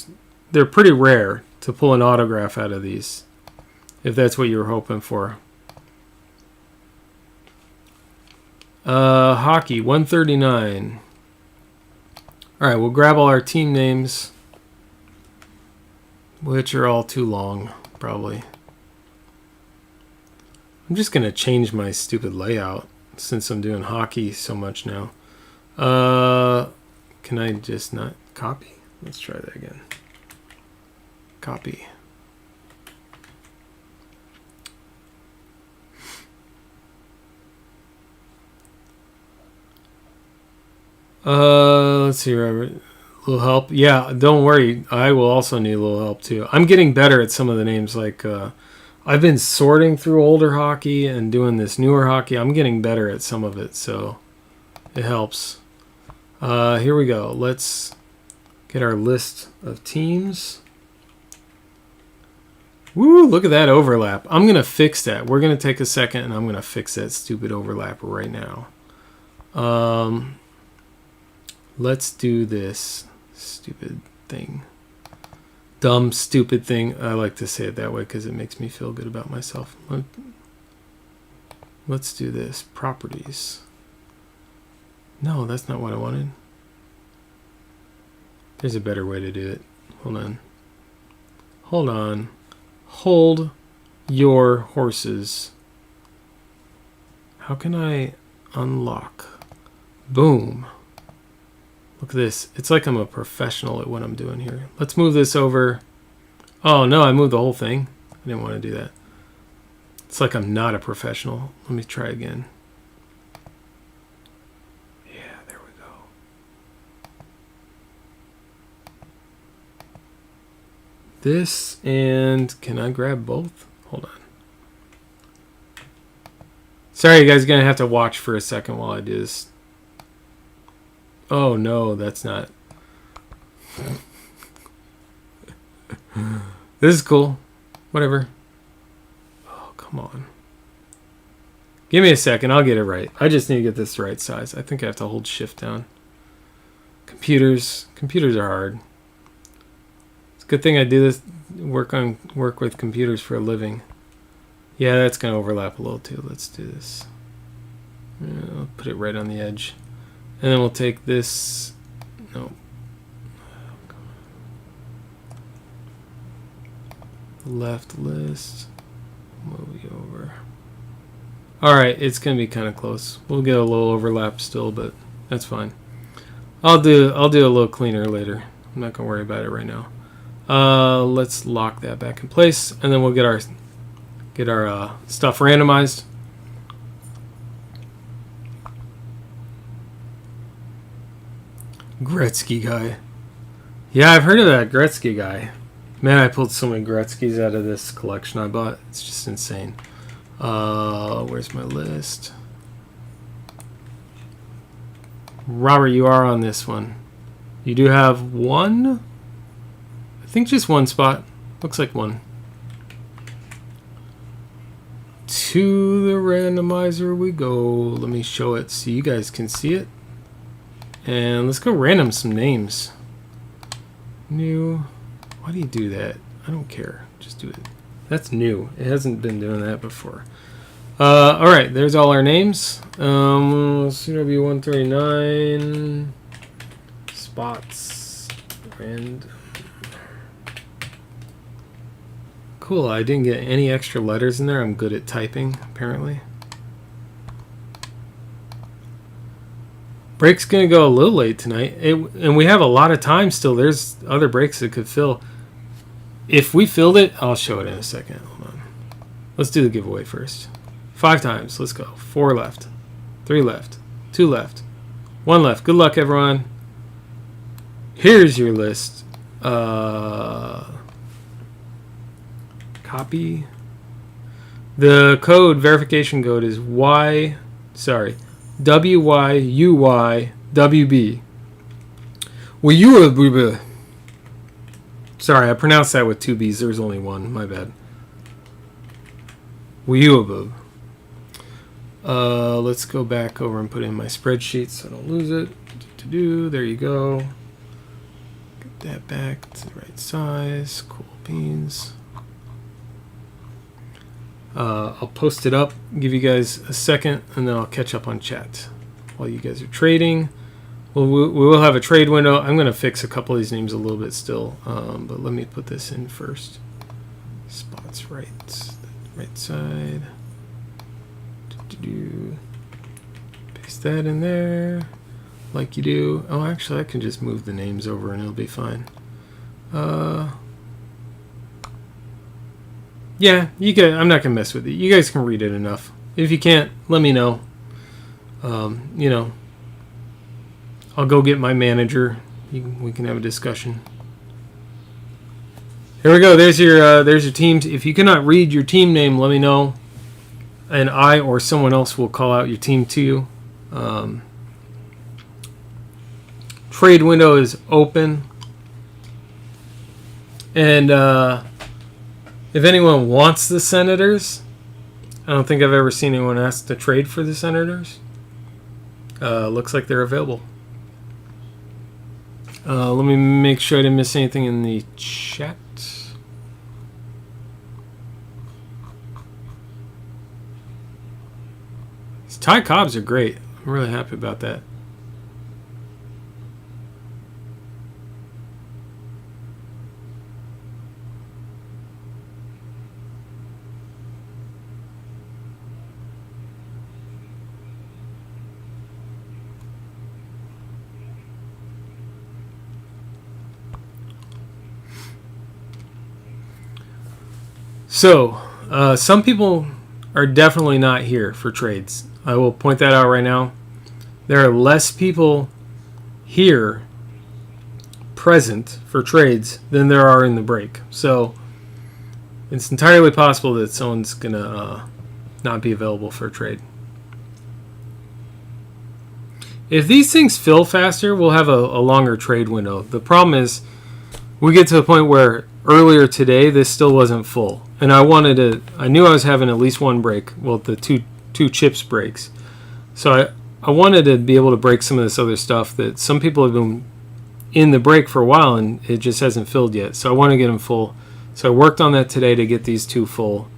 pretty rare to pull an autograph out of these, if that's what you were hoping for. Hockey, 139. All right, we'll grab all our team names, which are all too long, probably. I'm just going to change my stupid layout since I'm doing hockey so much now. Can I just not copy? Let's try that again. Copy. Let's see, Robert. A little help? Yeah, don't worry. I will also need a little help too. I'm getting better at some of the names. Like, I've been sorting through older hockey and doing this newer hockey. I'm getting better at some of it, so it helps. Here we go. Let's get our list of teams. Woo, look at that overlap. I'm going to fix that. We're going to take a second and I'm going to fix that stupid overlap right now. Let's do this stupid thing. Dumb, stupid thing. I like to say it that way because it makes me feel good about myself. Let's do this. Properties. No, that's not what I wanted. There's a better way to do it. Hold on. Hold on. Hold your horses. How can I unlock? Boom. Look at this. It's like I'm a professional at what I'm doing here. Let's move this over. Oh, no, I moved the whole thing. I didn't want to do that. It's like I'm not a professional. Let me try again. Yeah, there we go. This, and can I grab both? Hold on. Sorry, you guys are going to have to watch for a second while I do this. Oh, no, that's not. This is cool. Whatever. Oh, come on. Give me a second. I'll get it right. I just need to get this the right size. I think I have to hold shift down. Computers. Computers are hard. It's a good thing I do this, work with computers for a living. Yeah, that's going to overlap a little too. Let's do this. I'll put it right on the edge. And then we'll take this. No. Left list. Move you over. Alright, it's going to be kind of close. We'll get a little overlap still, but that's fine. I'll do a little cleaner later. I'm not going to worry about it right now. Let's lock that back in place, and then we'll get our stuff randomized. Gretzky guy. Yeah, I've heard of that Gretzky guy. Man, I pulled so many Gretzkys out of this collection I bought. It's just insane. Where's my list? Robert, you are on this one. You do have one? I think just one spot. Looks like one. To the randomizer we go. Let me show it so you guys can see it. And let's go random some names. New. Why do you do that? I don't care. Just do it. That's new. It hasn't been doing that before. Alright, there's all our names. CW139. Spots. Random. Cool, I didn't get any extra letters in there. I'm good at typing, apparently. Break's going to go a little late tonight. And we have a lot of time still. There's other breaks that could fill. If we filled it, I'll show it in a second. Hold on. Let's do the giveaway first. 5 times. Let's go. 4 left. 3 left. 2 left. 1 left. Good luck, everyone. Here's your list. Copy. The code, verification code is WYUYWB. Sorry, I pronounced that with 2 B's. There's only one. My bad. Let's go back over and put in my spreadsheet so I don't lose it. There you go. Get that back to the right size. Cool beans. I'll post it up, give you guys a second, and then I'll catch up on chat while you guys are trading. We will have a trade window. I'm going to fix a couple of these names a little bit still, but let me put this in first. Spots right side. Paste that in there like you do. Oh, actually, I can just move the names over and it'll be fine. Yeah, you can. I'm not gonna mess with it. You guys can read it enough. If you can't, let me know. You know, I'll go get my manager. We can have a discussion. Here we go. There's your team. If you cannot read your team name, let me know, and I or someone else will call out your team to you. Trade window is open, and if anyone wants the Senators, I don't think I've ever seen anyone ask to trade for the Senators. Looks like they're available. Let me make sure I didn't miss anything in the chat. These Ty Cobbs are great. I'm really happy about that. So, some people are definitely not here for trades. I will point that out right now. There are less people here present for trades than there are in the break. So, it's entirely possible that someone's going to not be available for a trade. If these things fill faster, we'll have a longer trade window. The problem is we get to a point where earlier today this still wasn't full. And I knew I was having at least one break. Well, the two Chipz breaks. So I wanted to be able to break some of this other stuff that some people have been in the break for a while and it just hasn't filled yet. So I want to get them full. So I worked on that today to get these 2 full.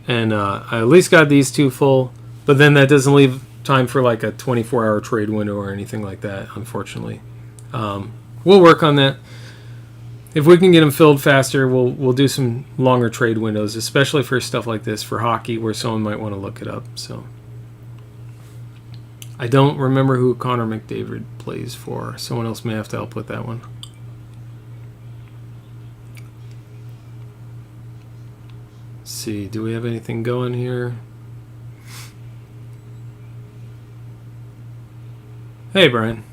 And I at least got these 2 full. But then that doesn't leave time for like a 24-hour trade window or anything like that, unfortunately. We'll work on that. If we can get them filled faster, we'll do some longer trade windows, especially for stuff like this, for hockey, where someone might want to look it up. So I don't remember who Connor McDavid plays for. Someone else may have to help with that one. Let's see, do we have anything going here? Hey, Brian.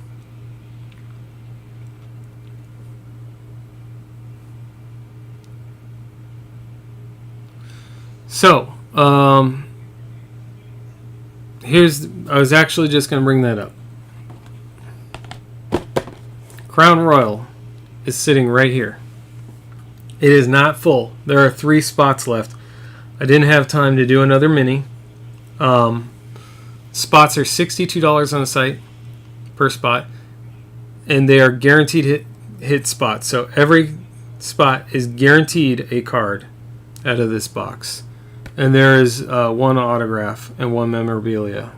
So, I was actually just going to bring that up. Crown Royal is sitting right here. It is not full. There are 3 spots left. I didn't have time to do another mini. Spots are $62 on the site per spot, and they are guaranteed hit spots. So every spot is guaranteed a card out of this box. And there is 1 autograph and 1 memorabilia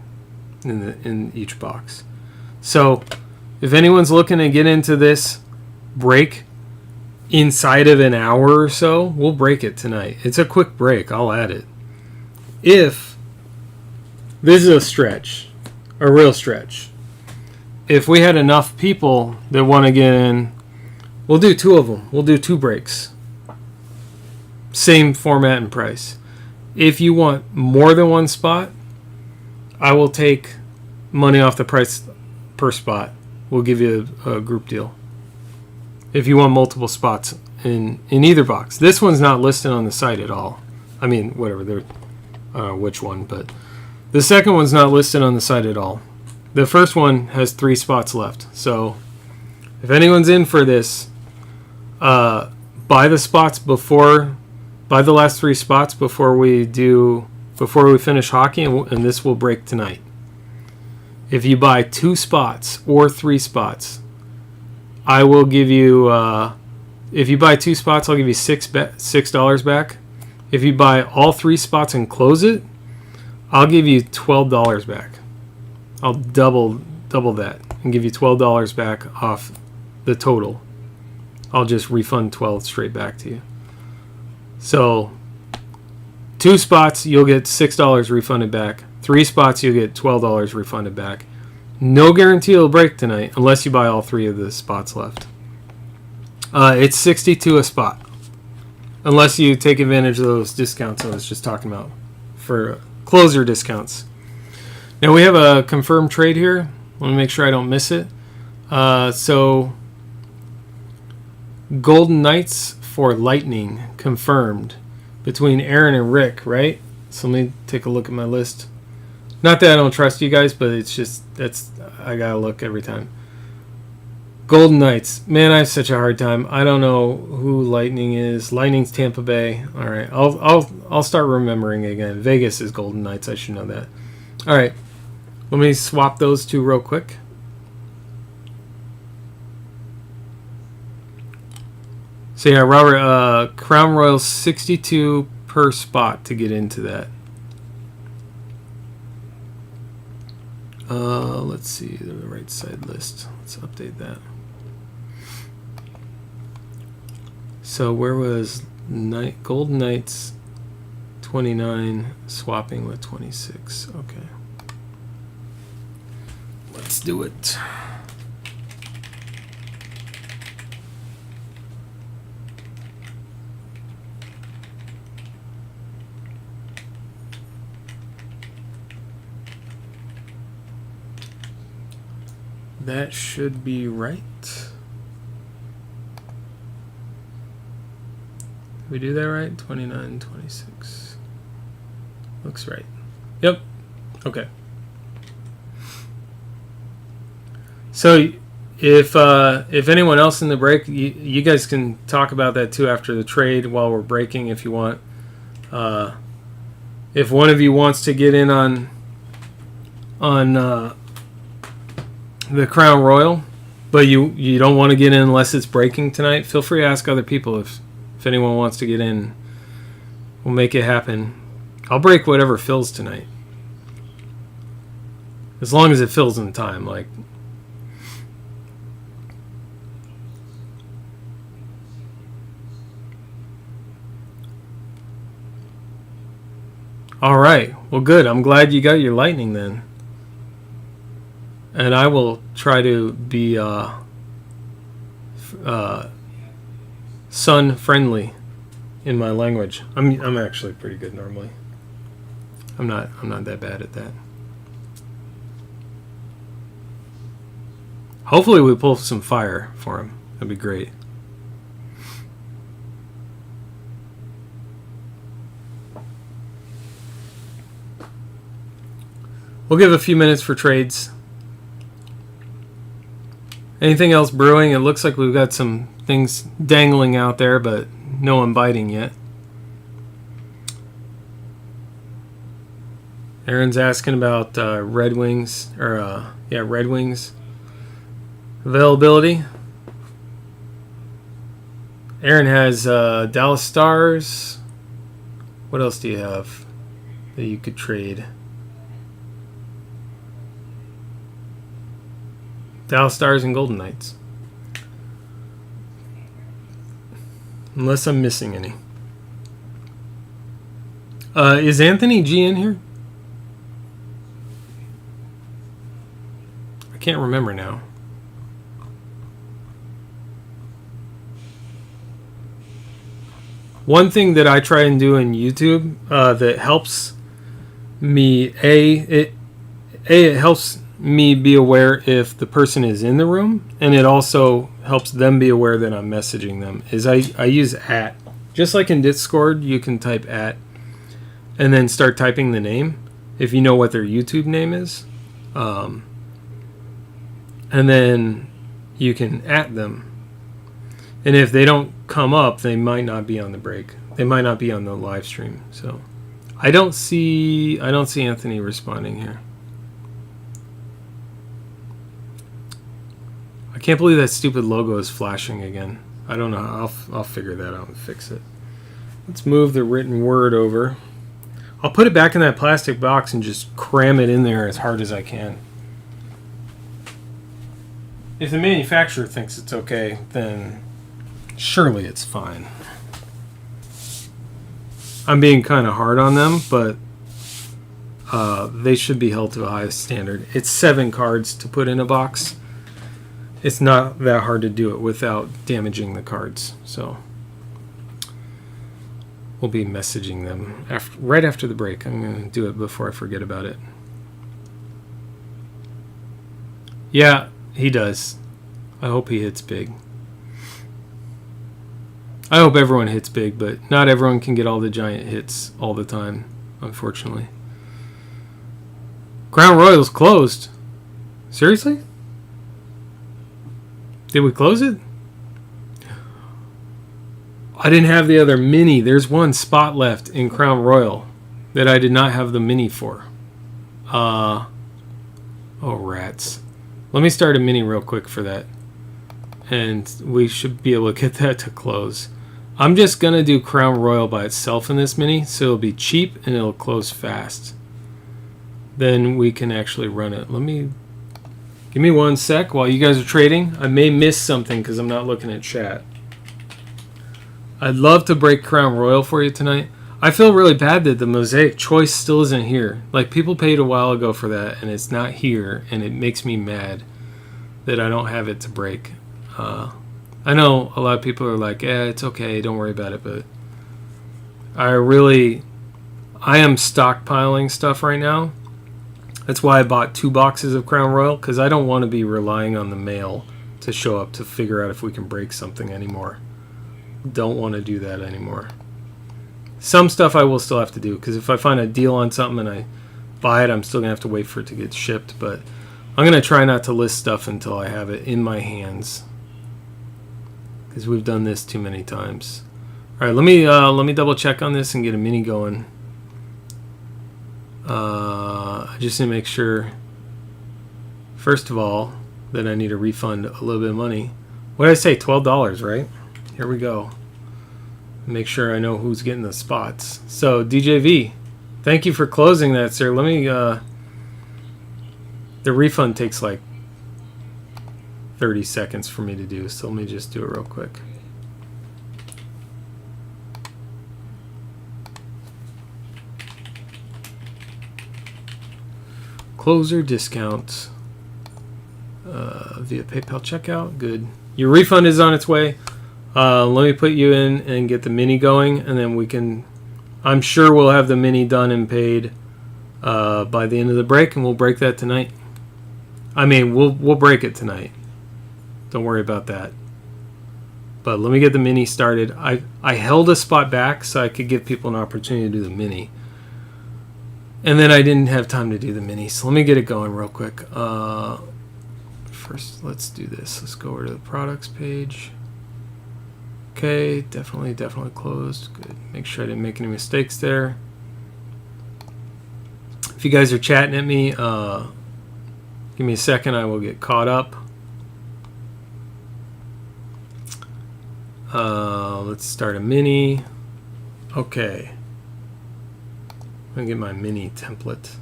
in each box. So if anyone's looking to get into this break inside of an hour or so, we'll break it tonight. It's a quick break. I'll add it. If this is a stretch, a real stretch, if we had enough people that want to get in, we'll do 2 of them. We'll do 2 breaks. Same format and price. If you want more than one spot, I will take money off the price per spot. We'll give you a group deal. If you want multiple spots in either box. This one's not listed on the site at all. I mean, whatever. I don't know which one, but the second one's not listed on the site at all. The first one has 3 spots left. So if anyone's in for this, buy the spots before, buy the last 3 spots before we finish hockey, and this will break tonight. If you buy 2 spots or 3 spots, I will give you, if you buy 2 spots, I'll give you $6 back. If you buy all 3 spots and close it, I'll give you $12 back. I'll double that and give you $12 back off the total. I'll just refund 12 straight back to you. So 2 spots, you'll get $6 refunded back. 3 spots, you'll get $12 refunded back. No guarantee it'll break tonight unless you buy all 3 of the spots left. It's $62 a spot. Unless you take advantage of those discounts I was just talking about for closer discounts. Now we have a confirmed trade here. Let me make sure I don't miss it. So Golden Knights for Lightning confirmed between Aaron and Rick, right? So let me take a look at my list. Not that I don't trust you guys, but it's just I gotta look every time. Golden Knights, man, I have such a hard time. I don't know who Lightning is. Lightning's Tampa Bay. All right, I'll start remembering again. Vegas is Golden Knights. I should know that. All right, let me swap those 2 real quick. So yeah, Robert, Crown Royal 62 per spot to get into that. Let's see the right side list. Let's update that. So where was Golden Knights 29 swapping with 26? Okay. Let's do it. That should be right. Did we do that right? 29, 26. Looks right. Yep. Okay. So if anyone else in the break, you guys can talk about that too after the trade while we're breaking if you want. If one of you wants to get in on the Crown Royal, but you don't want to get in unless it's breaking tonight, feel free to ask other people if anyone wants to get in. We'll make it happen. I'll break whatever fills tonight. As long as it fills in time, like. All right. Well, good. I'm glad you got your Lightning then. And I will try to be son friendly in my language. I'm actually pretty good normally. I'm not that bad at that. Hopefully we pull some fire for him. That'd be great. We'll give a few minutes for trades. Anything else brewing? It looks like we've got some things dangling out there, but no one biting yet. Aaron's asking about Red Wings, Red Wings availability. Aaron has Dallas Stars. What else do you have that you could trade? Dallas Stars and Golden Knights. Unless I'm missing any. Is Anthony G in here? I can't remember now. One thing that I try and do in YouTube that helps me, it helps me be aware if the person is in the room, and it also helps them be aware that I'm messaging them, is I use @ just like in Discord. You can type @ and then start typing the name if you know what their YouTube name is, and then you can @ them, and if they don't come up, they might not be on the break, they might not be on the live stream. So I don't see Anthony responding here. I can't believe that stupid logo is flashing again. I don't know. I'll figure that out and fix it. Let's move the written word over. I'll put it back in that plastic box and just cram it in there as hard as I can. If the manufacturer thinks it's okay, then surely it's fine. I'm being kind of hard on them, but they should be held to a high standard. It's 7 cards to put in a box. It's not that hard to do it without damaging the cards. So we'll be messaging them right after the break. I'm going to do it before I forget about it. Yeah, he does. I hope he hits big. I hope everyone hits big, but not everyone can get all the giant hits all the time, unfortunately. Crown Royale's closed. Seriously? Did we close it? I didn't have the other mini. There's one spot left in Crown Royale that I did not have the mini for. Oh, rats. Let me start a mini real quick for that. And we should be able to get that to close. I'm just going to do Crown Royale by itself in this mini, so it'll be cheap and it'll close fast. Then we can actually run it. Give me 1 sec while you guys are trading. I may miss something because I'm not looking at chat. I'd love to break Crown Royale for you tonight. I feel really bad that the Mosaic Choice still isn't here. Like, people paid a while ago for that, and it's not here, and it makes me mad that I don't have it to break. I know a lot of people are like, it's okay, don't worry about it, but I am stockpiling stuff right now. That's why I bought 2 boxes of Crown Royale, because I don't want to be relying on the mail to show up to figure out if we can break something anymore. Don't want to do that anymore. Some stuff I will still have to do, because if I find a deal on something and I buy it, I'm still going to have to wait for it to get shipped, but I'm going to try not to list stuff until I have it in my hands, because we've done this too many times. All right, let me double check on this and get a mini going. I just need to make sure, first of all, that I need to refund a little bit of money. What did I say? $12, right? Here we go. Make sure I know who's getting the spots. So DJV, thank you for closing that, sir. Let me. The refund takes like 30 seconds for me to do, so let me just do it real quick. Closer discount via PayPal checkout. Good. Your refund is on its way. Let me put you in and get the mini going, and then we can. I'm sure we'll have the mini done and paid by the end of the break, and we'll break that tonight. I mean, we'll break it tonight. Don't worry about that. But let me get the mini started. I held a spot back so I could give people an opportunity to do the mini. And then I didn't have time to do the mini, so let me get it going real quick. First, let's do this. Let's go over to the products page. Okay, definitely closed. Good. Make sure I didn't make any mistakes there. If you guys are chatting at me, give me a second. I will get caught up. Let's start a mini. Okay. I'm going to get my mini template.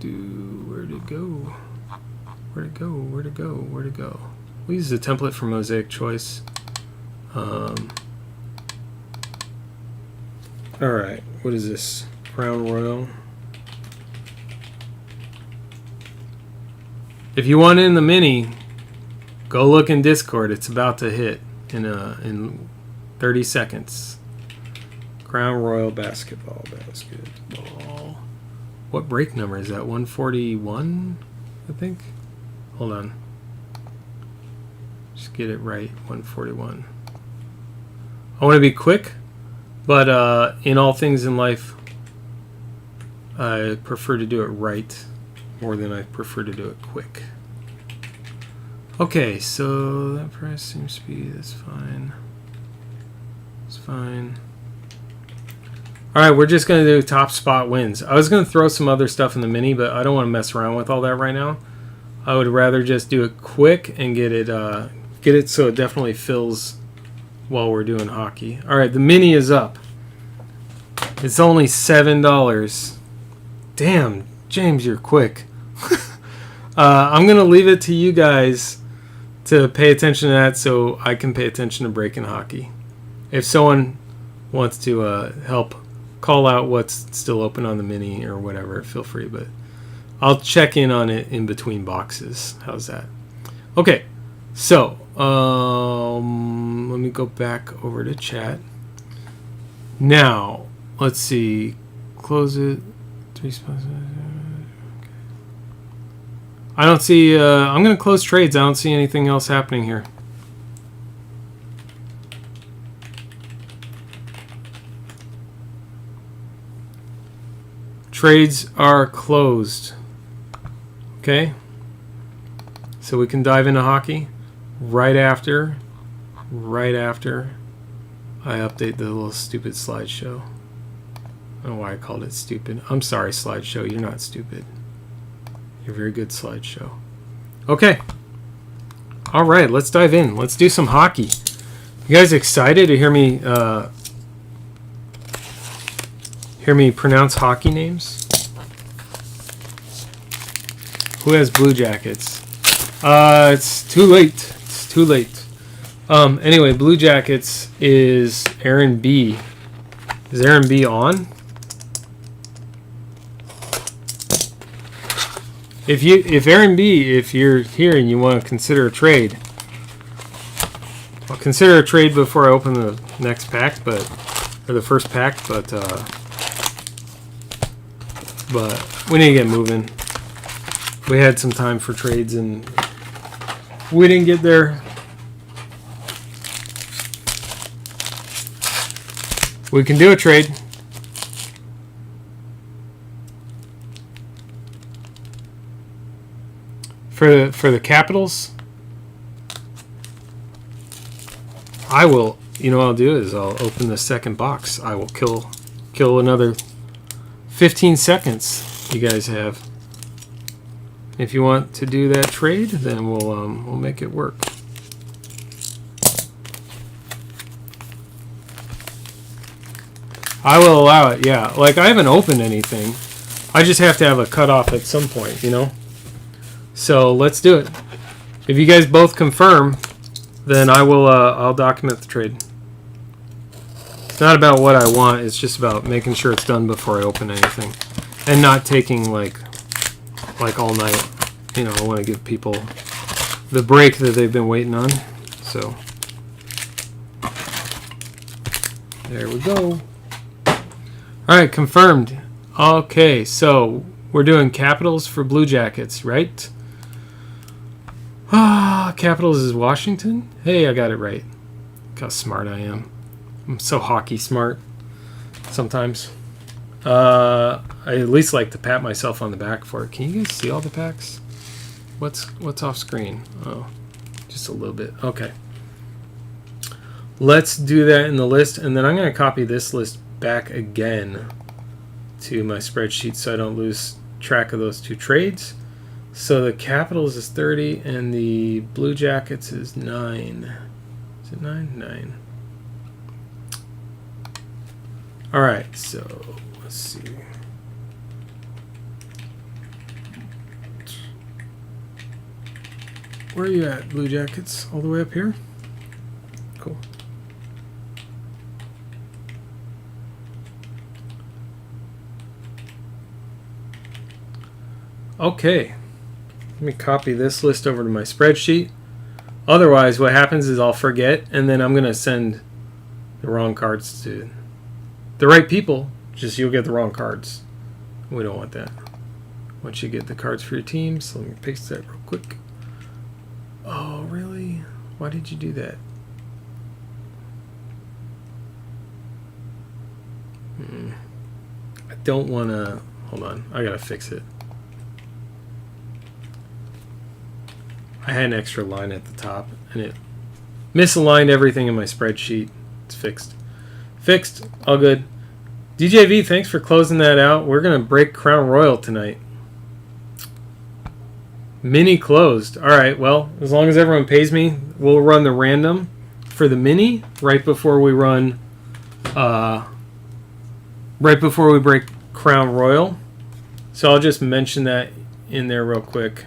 Where'd it go? Where'd it go? Where'd it go? Where'd it go? We'll use the template for Mosaic Choice. Alright, what is this? Crown Royale. If you want in the mini, go look in Discord. It's about to hit in 30 seconds. Crown Royal basketball. What break number is that? 141, I think. Hold on. Just get it right. 141. I want to be quick, but in all things in life, I prefer to do it right more than I prefer to do it quick. Okay, so that price seems to be, that's fine. It's fine. Alright, we're just going to do top spot wins. I was going to throw some other stuff in the mini, but I don't want to mess around with all that right now. I would rather just do it quick and get it so it definitely fills while we're doing hockey. Alright, the mini is up. It's only $7. Damn, James, you're quick. I'm going to leave it to you guys to pay attention to that so I can pay attention to breaking hockey. If someone wants to help call out what's still open on the mini or whatever, feel free, but I'll check in on it in between boxes. How's that? Okay, so let me go back over to chat. Now, let's see. Close it. 3 spots. Okay. I don't see. I'm going to close trades. I don't see anything else happening here. Trades are closed. Okay. So we can dive into hockey right after I update the little stupid slideshow. I don't know why I called it stupid. I'm sorry, slideshow. You're not stupid. You're a very good slideshow. Okay. All right, let's dive in. Let's do some hockey. You guys excited to hear me pronounce hockey names? Who has Blue Jackets? It's too late. It's too late. Anyway, Blue Jackets is Aaron B. Is Aaron B on? If Aaron B, if you're here and you want to consider a trade, I'll consider a trade before I open the next pack, or the first pack, but we need to get moving. We had some time for trades and we didn't get there. We can do a trade. For the Capitals, I will, you know what I'll do is I'll open the second box. I will kill another 15 seconds you guys have. If you want to do that trade, then we'll make it work. I will allow it, yeah. Like, I haven't opened anything. I just have to have a cutoff at some point, you know? So let's do it. If you guys both confirm, then I'll document the trade. It's not about what I want, it's just about making sure it's done before I open anything. And not taking like all night. You know, I want to give people the break that they've been waiting on. So there we go. Alright, confirmed. Okay, so we're doing Capitals for Blue Jackets, right? Capitals is Washington? Hey, I got it right. Look how smart I am. I'm so hockey smart sometimes. I at least like to pat myself on the back for it. Can you guys see all the packs? What's off screen? Oh, just a little bit. Okay. Let's do that in the list, and then I'm going to copy this list back again to my spreadsheet so I don't lose track of those two trades. So the Capitals is 30 and the Blue Jackets is 9. Is it 9? 9. Alright, so let's see. Where are you at, Blue Jackets? All the way up here? Cool. Okay. Let me copy this list over to my spreadsheet. Otherwise, what happens is I'll forget, and then I'm going to send the wrong cards to the right people. Just you'll get the wrong cards. We don't want that. Once you get the cards for your teams, let me paste that real quick. Oh, really? Why did you do that? I don't want to... Hold on. I got to fix it. I had an extra line at the top, and it misaligned everything in my spreadsheet. It's fixed. Fixed. All good. DJV, thanks for closing that out. We're going to break Crown Royal tonight. Mini closed. All right, well, as long as everyone pays me, we'll run the random for the mini right before we run, right before we break Crown Royal. So I'll just mention that in there real quick.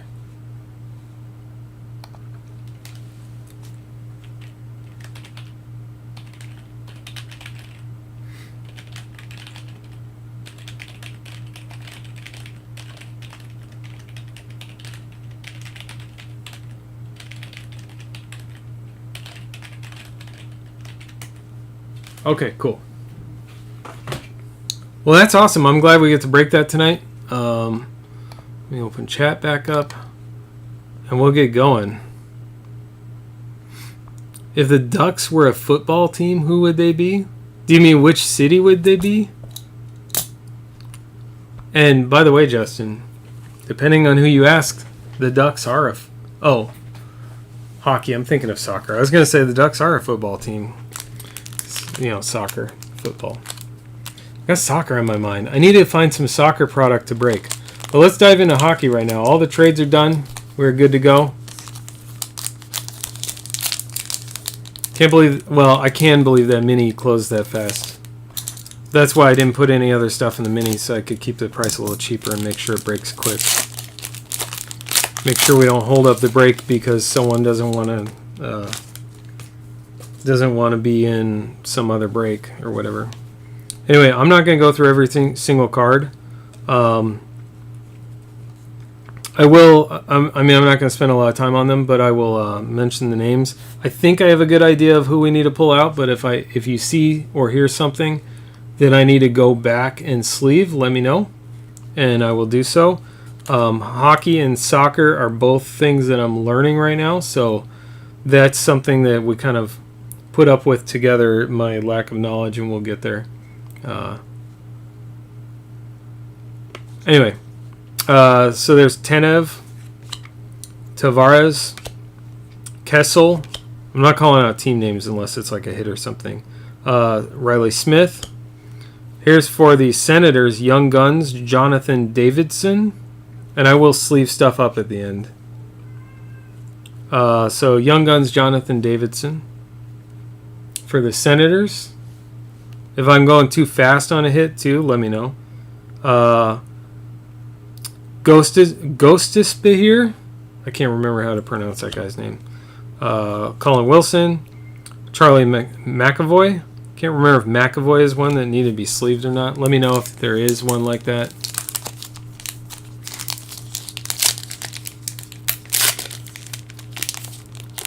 Okay, cool. Well, that's awesome. I'm glad we get to break that tonight. Let me open chat back up, and we'll get going. If the Ducks were a football team, who would they be? Do you mean which city would they be? And by the way, Justin, depending on who you ask, the Ducks are hockey. I'm thinking of soccer. I was going to say the Ducks are a football team. You know, soccer, football. I got soccer on my mind. I need to find some soccer product to break. But let's dive into hockey right now. All the trades are done. We're good to go. Can't believe, well, I can believe that mini closed that fast. That's why I didn't put any other stuff in the mini, so I could keep the price a little cheaper and make sure it breaks quick. Make sure we don't hold up the break because someone doesn't want to be in some other break or whatever. Anyway, I'm not going to go through every single card. I will. I'm not going to spend a lot of time on them, but I will mention the names. I think I have a good idea of who we need to pull out, but if you see or hear something that I need to go back and sleeve, let me know, and I will do so. Hockey and soccer are both things that I'm learning right now, so that's something that we kind of put up with together, my lack of knowledge, and we'll get there. Anyway, so there's Tanev, Tavares, Kessel. I'm not calling out team names unless it's like a hit or something. Riley Smith. Here's for the Senators, Young Guns, Jonathan Davidson. And I will sleeve stuff up at the end. So Young Guns, Jonathan Davidson. For the Senators. If I'm going too fast on a hit too, let me know. Ghostisbehir. I can't remember how to pronounce that guy's name. Colin Wilson. Charlie McAvoy. Can't remember if McAvoy is one that needed to be sleeved or not. Let me know if there is one like that.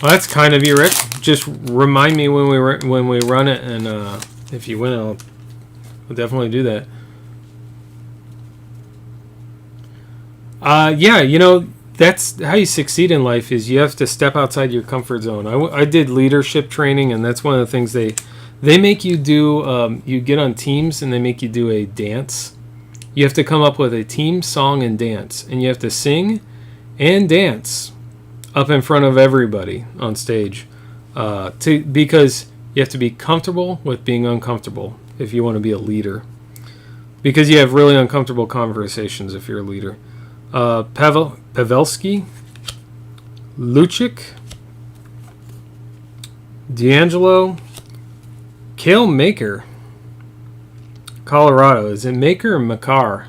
Well, that's kind of you, Rick. Just remind me when we run it, and if you win, I'll definitely do that. Yeah, that's how you succeed in life. Is you have to step outside your comfort zone. I did leadership training, and that's one of the things they make you do. You get on teams, and they make you do a dance. You have to come up with a team song and dance, and you have to sing and dance up in front of everybody on stage, because you have to be comfortable with being uncomfortable if you want to be a leader, because you have really uncomfortable conversations if you're a leader. Pavelski, Lucic, D'Angelo, Kale Maker, Colorado. Is it Maker or Makar?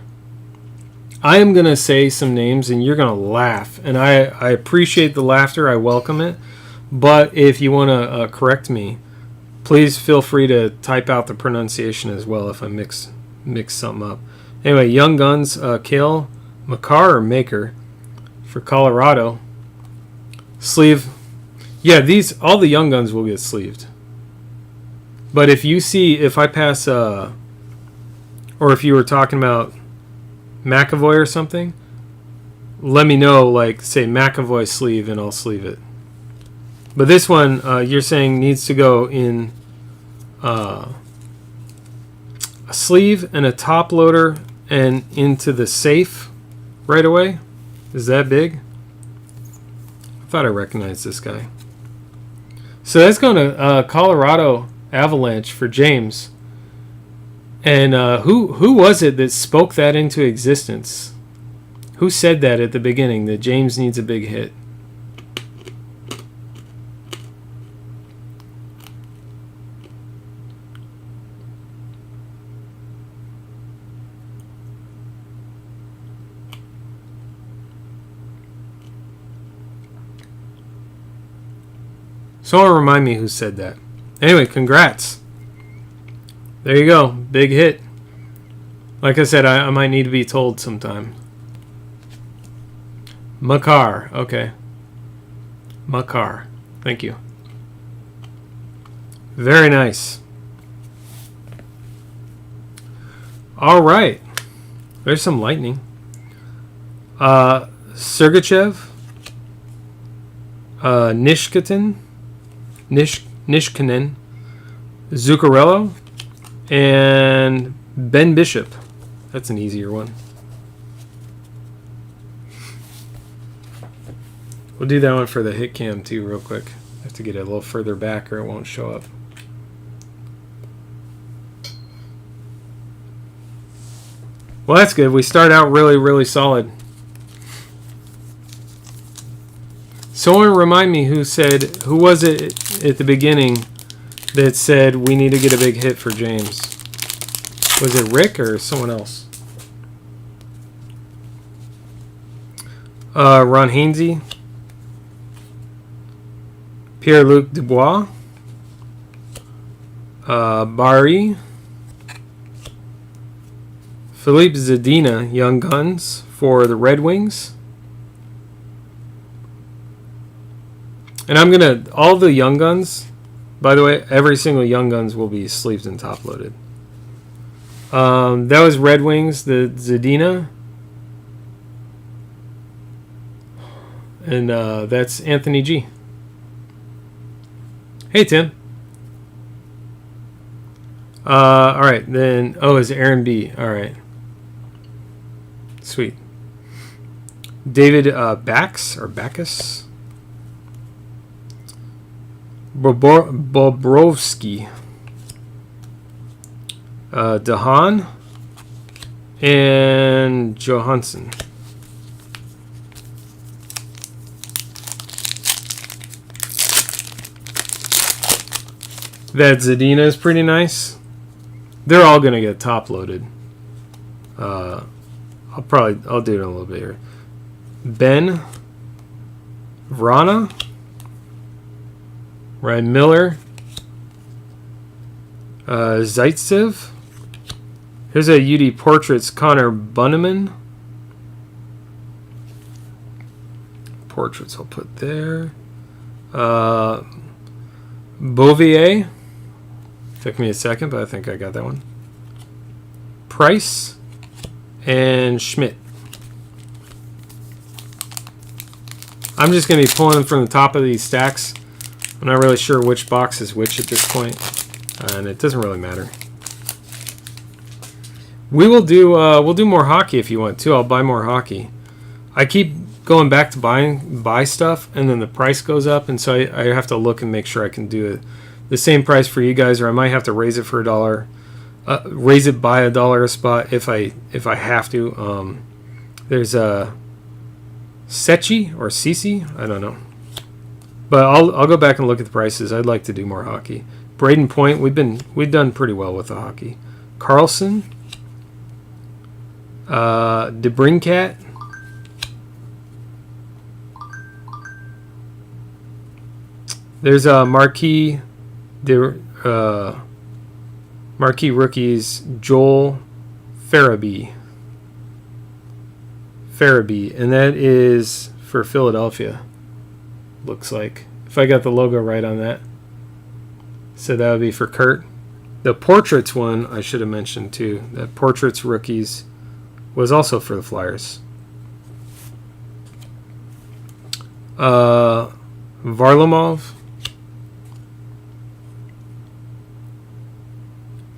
I am going to say some names and you're going to laugh. And I appreciate the laughter. I welcome it. But if you want to correct me, please feel free to type out the pronunciation as well if I mix something up. Anyway, Young Guns, Kale, Makar or Maker for Colorado. Sleeve. Yeah, all the Young Guns will get sleeved. But if I pass, or if you were talking about McAvoy or something, let me know, like, say McAvoy sleeve, and I'll sleeve it. But this one, you're saying needs to go in a sleeve and a top loader and into the safe right away. Is that big? I thought I recognized this guy. So that's going to Colorado Avalanche for James. And who was it that spoke that into existence? Who said that at the beginning, that James needs a big hit? Someone remind me who said that. Anyway, congrats. There you go. Big hit. Like I said, I might need to be told sometime. Makar. Okay. Makar. Thank you. Very nice. All right. There's some lightning. Sergachev. Nishkanen, Zuccarello, and Ben Bishop. That's an easier one. We'll do that one for the hit cam too real quick. I have to get it a little further back or it won't show up. Well, that's good. We start out really, really solid. Someone remind me who was it at the beginning that said we need to get a big hit for James? Was it Rick or someone else? Ron Hainsey, Pierre-Luc Dubois, Barry, Philippe Zadina, Young Guns for the Red Wings. And I'm going to, all the Young Guns, by the way, every single Young Guns will be sleeved and top loaded. That was Red Wings, the Zadina. And that's Anthony G. Hey, Tim. All right, then, it's Aaron B. All right. Sweet. David Backus. Bobrovsky, Dahan, and Johansson. That Zadina is pretty nice. They're all gonna get top loaded. I'll do it in a little bit here. Ben Vrana, Ryan Miller, Zaitsev. Here's a UD Portraits, Connor Bunneman. Portraits I'll put there. Bouvier. Took me a second, but I think I got that one. Price and Schmidt. I'm just going to be pulling them from the top of these stacks. I'm not really sure which box is which at this point, and it doesn't really matter. We'll do more hockey if you want to. I'll buy more hockey. I keep going back to buy stuff, and then the price goes up, and so I have to look and make sure I can do the same price for you guys, or I might have to raise it for $1, raise it by $1 a spot if I have to. There's a Sechi or Cici, I don't know. But I'll go back and look at the prices. I'd like to do more hockey. Braden Point, we've done pretty well with the hockey. Carlson, DeBrincat, there's a marquee rookies, Joel Farabee, and that is for Philadelphia. Looks like, if I got the logo right on that. So that would be for Kurt. The Portraits one I should have mentioned too. That Portraits Rookies was also for the Flyers. Varlamov.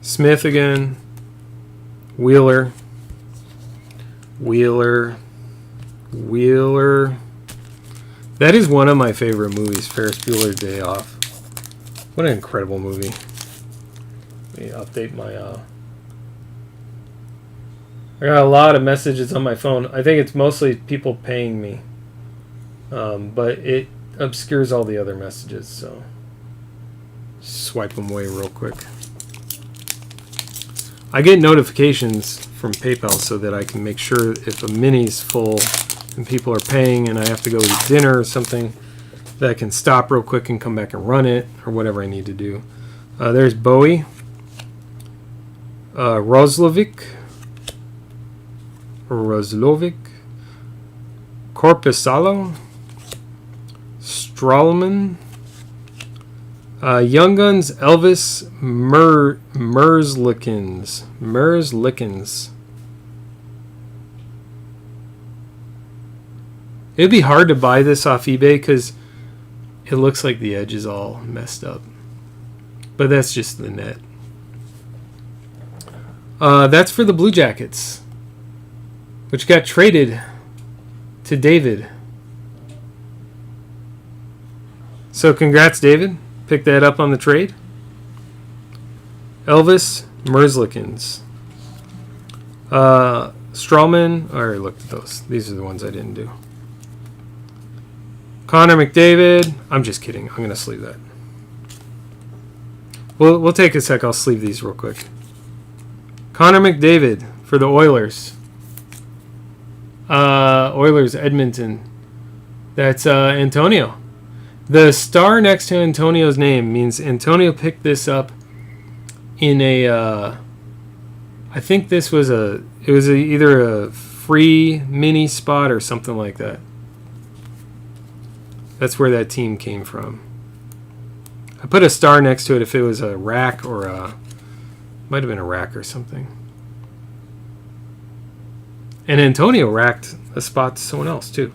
Smith again. Wheeler. That is one of my favorite movies, Ferris Bueller's Day Off. What an incredible movie. Let me update my... I got a lot of messages on my phone. I think it's mostly people paying me. But it obscures all the other messages, so... swipe them away real quick. I get notifications from PayPal so that I can make sure if a mini's full and people are paying and I have to go eat dinner or something, that I can stop real quick and come back and run it or whatever I need to do. There's Bowie. Roslovic. Korpisalo. Stralman. Young Guns, Elvis Merzlikins. It'd be hard to buy this off eBay because it looks like the edge is all messed up. But that's just the net. That's for the Blue Jackets, which got traded to David. So congrats, David. Pick that up on the trade. Elvis Merzlikins. Strawman. I already looked at those. These are the ones I didn't do. Connor McDavid. I'm just kidding. I'm going to sleeve that. We'll take a sec. I'll sleeve these real quick. Connor McDavid for the Oilers. Oilers, Edmonton. That's Antonio. The star next to Antonio's name means Antonio picked this up in a, I think this was either a free mini spot or something like that. That's where that team came from. I put a star next to it if it was a rack or might have been a rack or something. And Antonio racked a spot to someone else too.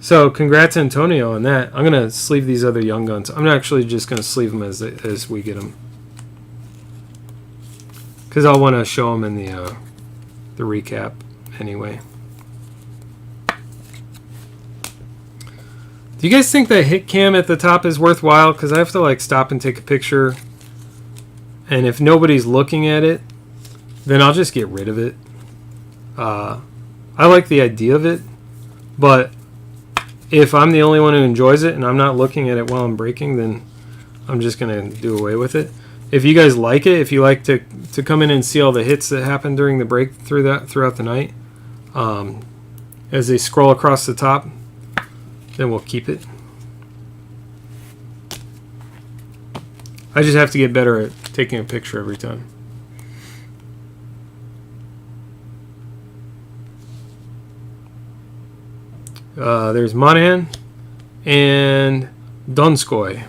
So, congrats, Antonio, on that. I'm going to sleeve these other Young Guns. I'm actually just going to sleeve them as we get them. Because I'll want to show them in the recap anyway. Do you guys think that hit cam at the top is worthwhile? Because I have to stop and take a picture. And if nobody's looking at it, then I'll just get rid of it. I like the idea of it, but... if I'm the only one who enjoys it and I'm not looking at it while I'm breaking, then I'm just going to do away with it. If you guys like it, if you like to come in and see all the hits that happen during the break throughout the night, as they scroll across the top, then we'll keep it. I just have to get better at taking a picture every time. There's Monahan and Donskoy.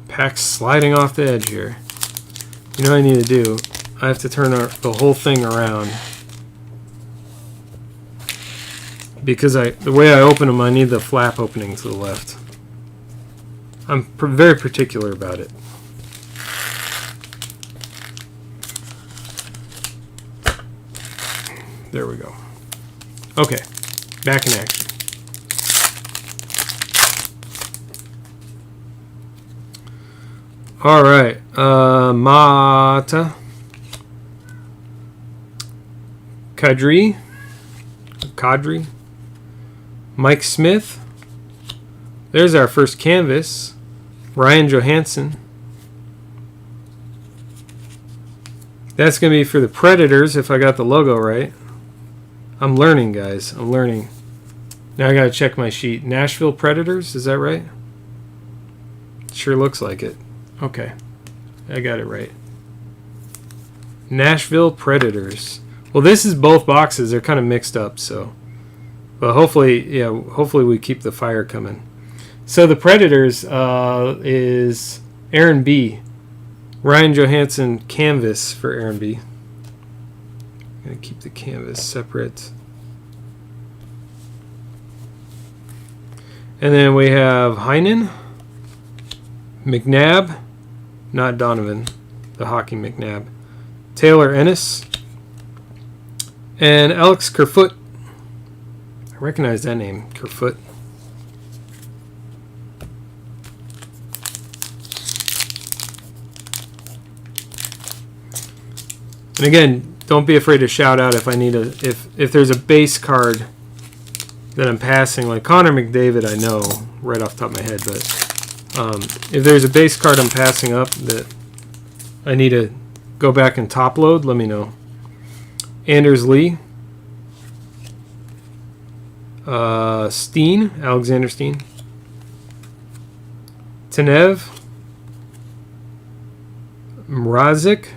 Pack's sliding off the edge here. You know what I need to do? I have to turn the whole thing around. Because the way I open them, I need the flap opening to the left. I'm very particular about it. There we go. Okay, back in action. All right, Mata, Kadri, Mike Smith. There's our first canvas. Ryan Johansson. That's going to be for the Predators if I got the logo right. I'm learning, guys. I'm learning. Now I got to check my sheet. Nashville Predators, is that right? Sure looks like it. Okay. I got it right. Nashville Predators. Well, this is both boxes. They're kind of mixed up, so. But hopefully we keep the fire coming. So the Predators is Aaron B. Ryan Johansson canvas for Aaron B. I'm going to keep the canvas separate. And then we have Heinen, McNabb, not Donovan, the hockey McNabb, Taylor Ennis, and Alex Kerfoot. I recognize that name, Kerfoot. And again, don't be afraid to shout out if I need if there's a base card that I'm passing, like Connor McDavid, I know right off the top of my head, but if there's a base card I'm passing up that I need to go back and top load, let me know. Anders Lee, Steen, Alexander Steen, Tanev, Mrazek,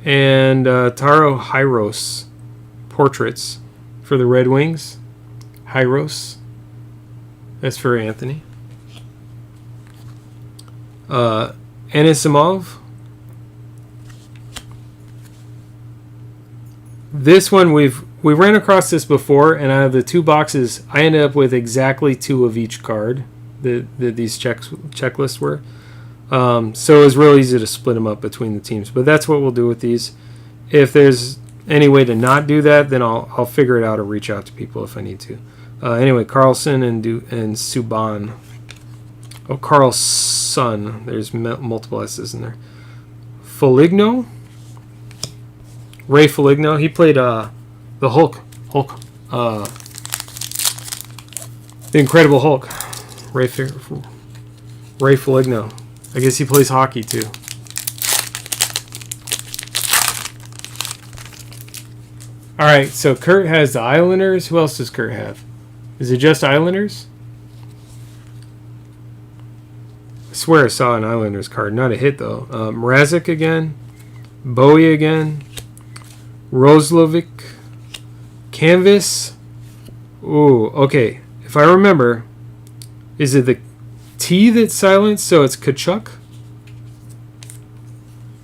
and Taro Hyros portraits for the Red Wings. Hyros. That's for Anthony. Anisimov. This one we ran across this before, and out of the 2 boxes, I ended up with exactly 2 of each card that these checklists were. So it was real easy to split them up between the teams. But that's what we'll do with these. If there's any way to not do that, then I'll figure it out or reach out to people if I need to. Anyway, Carlson and Subban. Oh, Carlson. There's multiple S's in there. Foligno. Ray Foligno. He played the Hulk. The Incredible Hulk. Ray Foligno. I guess he plays hockey too. All right, so Kurt has the Islanders. Who else does Kurt have? Is it just Islanders? I swear I saw an Islanders card. Not a hit, though. Mrazek again. Bowie again. Roslovic. Canvas. Ooh, okay. If I remember, is it the T that's silent, so it's Kachuk?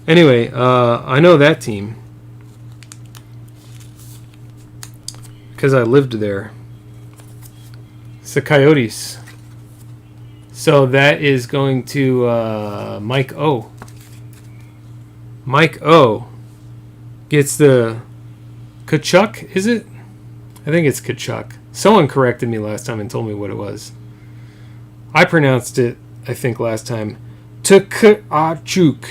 Anyway, I know that team because I lived there. It's the Coyotes. So that is going to Mike O. Mike O gets the Kachuk, is it? I think it's Kachuk. Someone corrected me last time and told me what it was. I pronounced it, I think, last time, Tukachuk.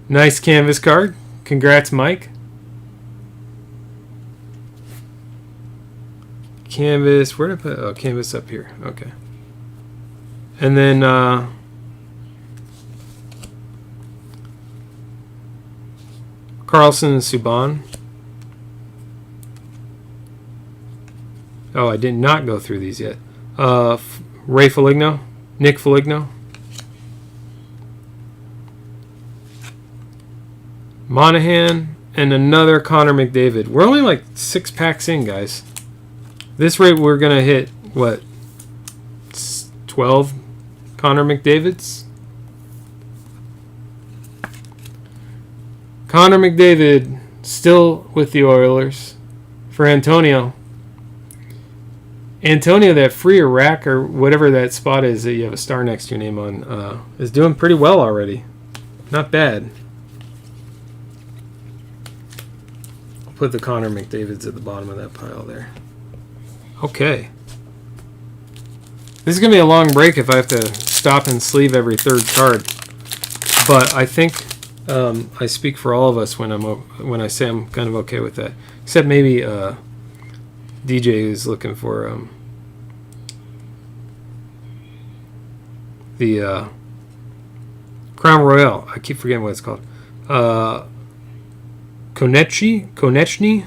Nice canvas card. Congrats, Mike. Canvas, where did I put? Oh, canvas up here. Okay. And then Carlson and Subban. Oh, I did not go through these yet. Ray Foligno, Nick Foligno, Monahan, and another Connor McDavid. We're only like 6 packs in, guys. This rate, we're going to hit, what, 12 Connor McDavids? Connor McDavid still with the Oilers for Antonio. Antonio, that free or rack or whatever that spot is that you have a star next to your name on, is doing pretty well already. Not bad. I'll put the Connor McDavids at the bottom of that pile there. Okay. This is going to be a long break if I have to stop and sleeve every 3rd card. But I think I speak for all of us when I say I'm kind of okay with that. Except maybe DJ is looking for the Crown Royale. I keep forgetting what it's called. Konechny,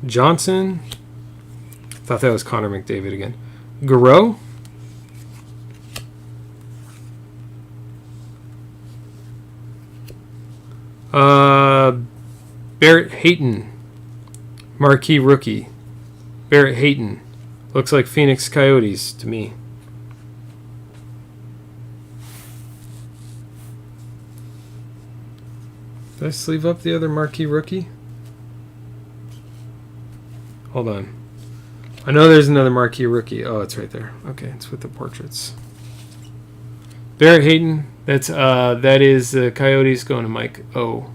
Johnson. Thought that was Connor McDavid again. Garreau. Barrett Hayton, marquee rookie. Barrett Hayton. Looks like Phoenix Coyotes to me. Did I sleeve up the other marquee rookie? Hold on. I know there's another marquee rookie. Oh, it's right there. Okay, it's with the portraits. Barrett Hayton. That is the Coyotes going to Mike O.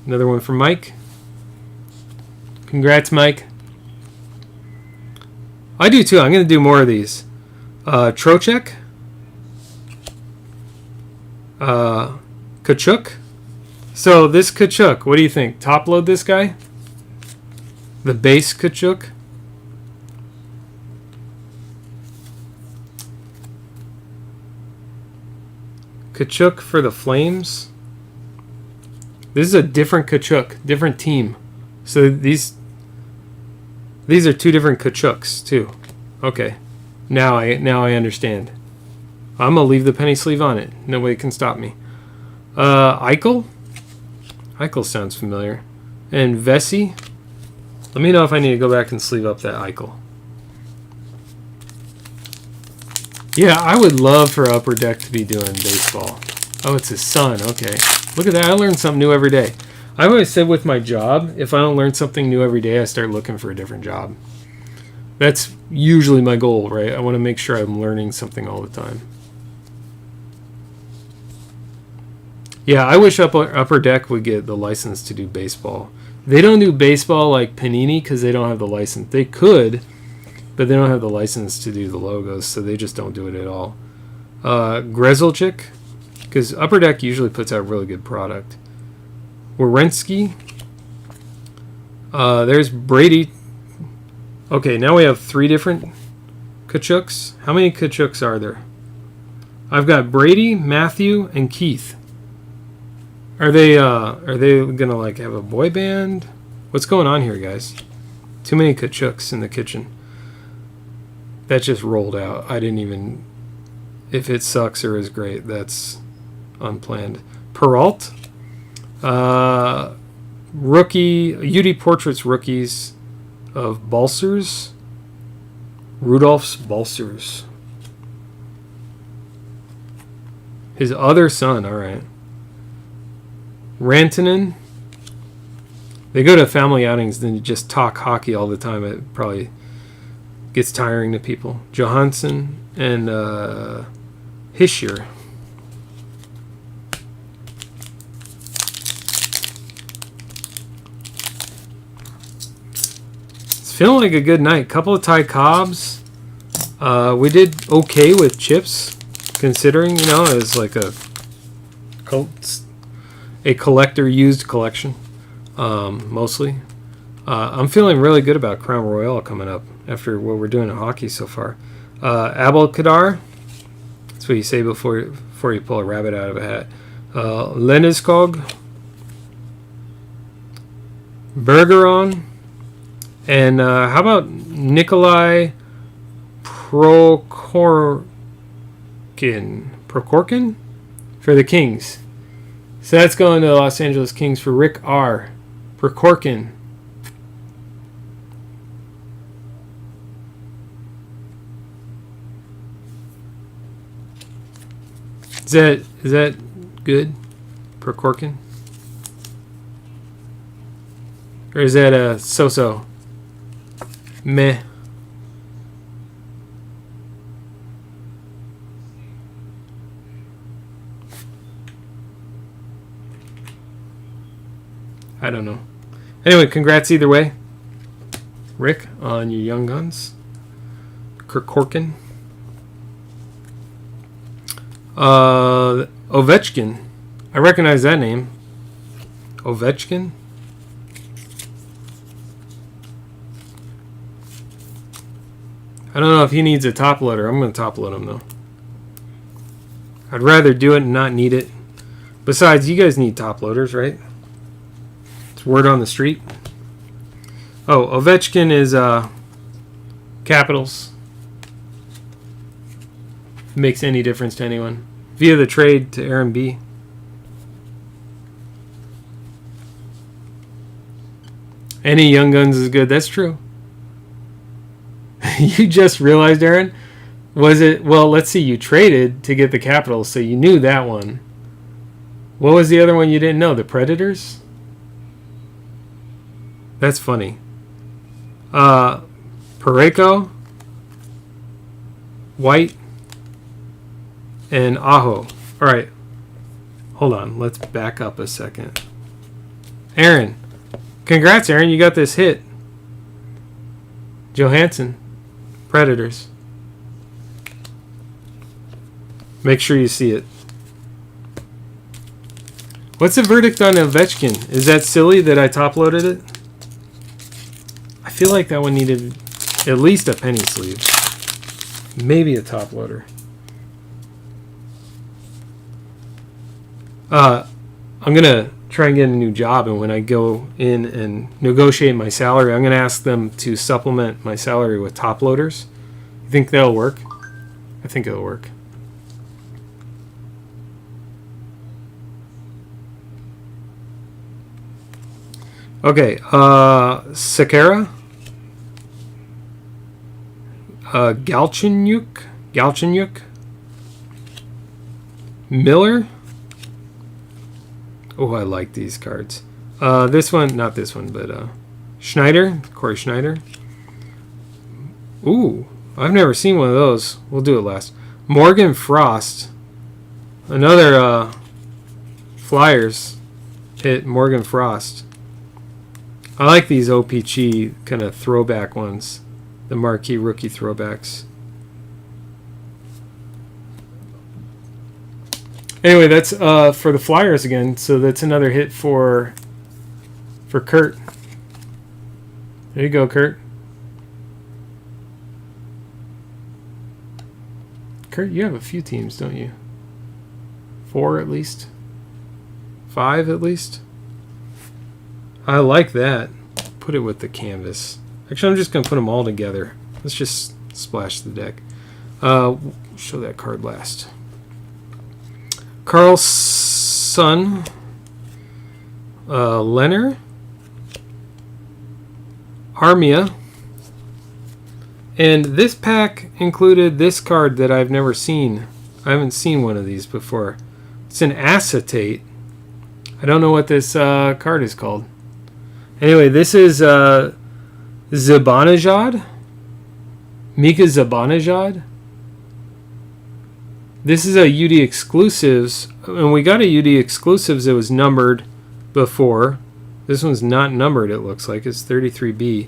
Another one from Mike. Congrats, Mike. I do too. I'm going to do more of these. Trocheck. Kachuk. So this Kachuk, what do you think? Top load this guy? The base Kachuk? Kachuk for the Flames. This is a different Kachuk, different team. So these are two different Kachuks too. Okay, now I understand. I'm gonna leave the penny sleeve on it. Nobody can stop me. Eichel. Eichel sounds familiar. And Vesey. Let me know if I need to go back and sleeve up that Eichel. Yeah, I would love for Upper Deck to be doing baseball. Oh, it's his son. Okay. Look at that. I learn something new every day. I always said with my job, if I don't learn something new every day, I start looking for a different job. That's usually my goal, right? I want to make sure I'm learning something all the time. Yeah, I wish Upper Deck would get the license to do baseball. They don't do baseball like Panini because they don't have the license. They could, but they don't have the license to do the logos, so they just don't do it at all. Grzelcyk, because Upper Deck usually puts out really good product. Werenski. There's Brady. Okay, now we have 3 different Kachuks. How many Kachuks are there? I've got Brady, Matthew, and Keith. Are they gonna like have a boy band? What's going on here, guys? Too many Kachuks in the kitchen. That just rolled out. I didn't even. If it sucks or is great, that's unplanned. Peralt. Rookie. UD Portraits rookies of Balsers. Rudolph's Balsers. His other son, alright. Rantanen. They go to family outings and just talk hockey all the time. It probably gets tiring to people. Johansson and Hischier. It's feeling like a good night. Couple of Ty Cobbs. We did okay with Chipz, considering, as like a collector used collection, mostly. I'm feeling really good about Crown Royale coming up after what we're doing in hockey so far. Abelkader, that's what you say before you pull a rabbit out of a hat. Lenniskog, Bergeron, and how about Nikolai Prokhorkin for the Kings. So that's going to the Los Angeles Kings for Rick R. Prokhorkin. Is that good? Prokhorkin? Or is that a so-so? Meh. I don't know. Anyway, congrats either way, Rick, on your young guns. Prokhorkin. Ovechkin. I recognize that name. Ovechkin. I don't know if he needs a top loader. I'm going to top load him though. I'd rather do it and not need it. Besides, you guys need top loaders, right? It's word on the street. Oh, Ovechkin is Capitals. Makes any difference to anyone. Via the trade to Aaron B. Any Young Guns is good. That's true. You just realized, Aaron? Was it? Well, let's see. You traded to get the Capitals, so you knew that one. What was the other one you didn't know? The Predators? That's funny. Pareko, White, and Aho. All right. Hold on. Let's back up a second. Aaron. Congrats, Aaron. You got this hit. Johansson. Predators. Make sure you see it. What's the verdict on Ovechkin? Is that silly that I top-loaded it? I feel like that one needed at least a penny sleeve. Maybe a top loader. I'm going to try and get a new job, and when I go in and negotiate my salary, I'm going to ask them to supplement my salary with top loaders. You think that'll work? I think it'll work. Okay, Sakara, Galchenyuk, Miller. Oh, I like these cards. This one, not this one, but Schneider, Corey Schneider. Ooh, I've never seen one of those. We'll do it last. Morgan Frost, another Flyers hit. Morgan Frost. I like these OPG kind of throwback ones, the marquee rookie throwbacks. Anyway, that's for the Flyers again, so that's another hit for Kurt. There you go, Kurt. Kurt, you have a few teams, don't you? 4 at least? 5 at least? I like that. Put it with the canvas. Actually, I'm just going to put them all together. Let's just splash the deck. Show that card last. Carlson. Leonard. Armia. And this pack included this card that I've never seen. I haven't seen one of these before. It's an acetate. I don't know what this card is called. Anyway, this is Zibanejad. Mika Zibanejad. This is a UD Exclusives. And we got a UD Exclusives that was numbered before. This one's not numbered, it looks like. It's 33B.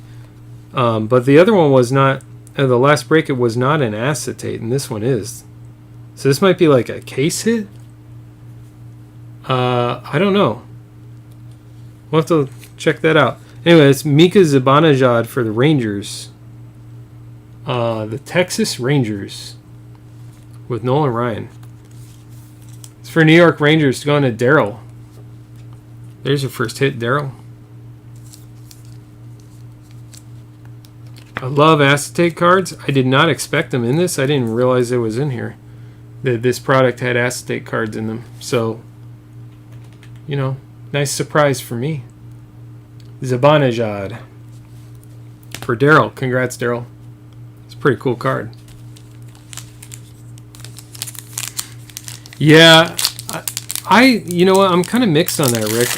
But the other one was not. The last break, it was not an acetate. And this one is. So this might be like a case hit? I don't know. We'll have to check that out. Anyway, it's Mika Zibanejad for the Rangers. The Texas Rangers with Nolan Ryan. It's for New York Rangers going to Daryl. There's your first hit, Daryl. I love acetate cards. I did not expect them in this. I didn't realize it was in here. That this product had acetate cards in them. So, you know, nice surprise for me. Zibanejad. For Daryl. Congrats, Daryl. It's a pretty cool card. Yeah, you know what? I'm kind of mixed on that, Rick.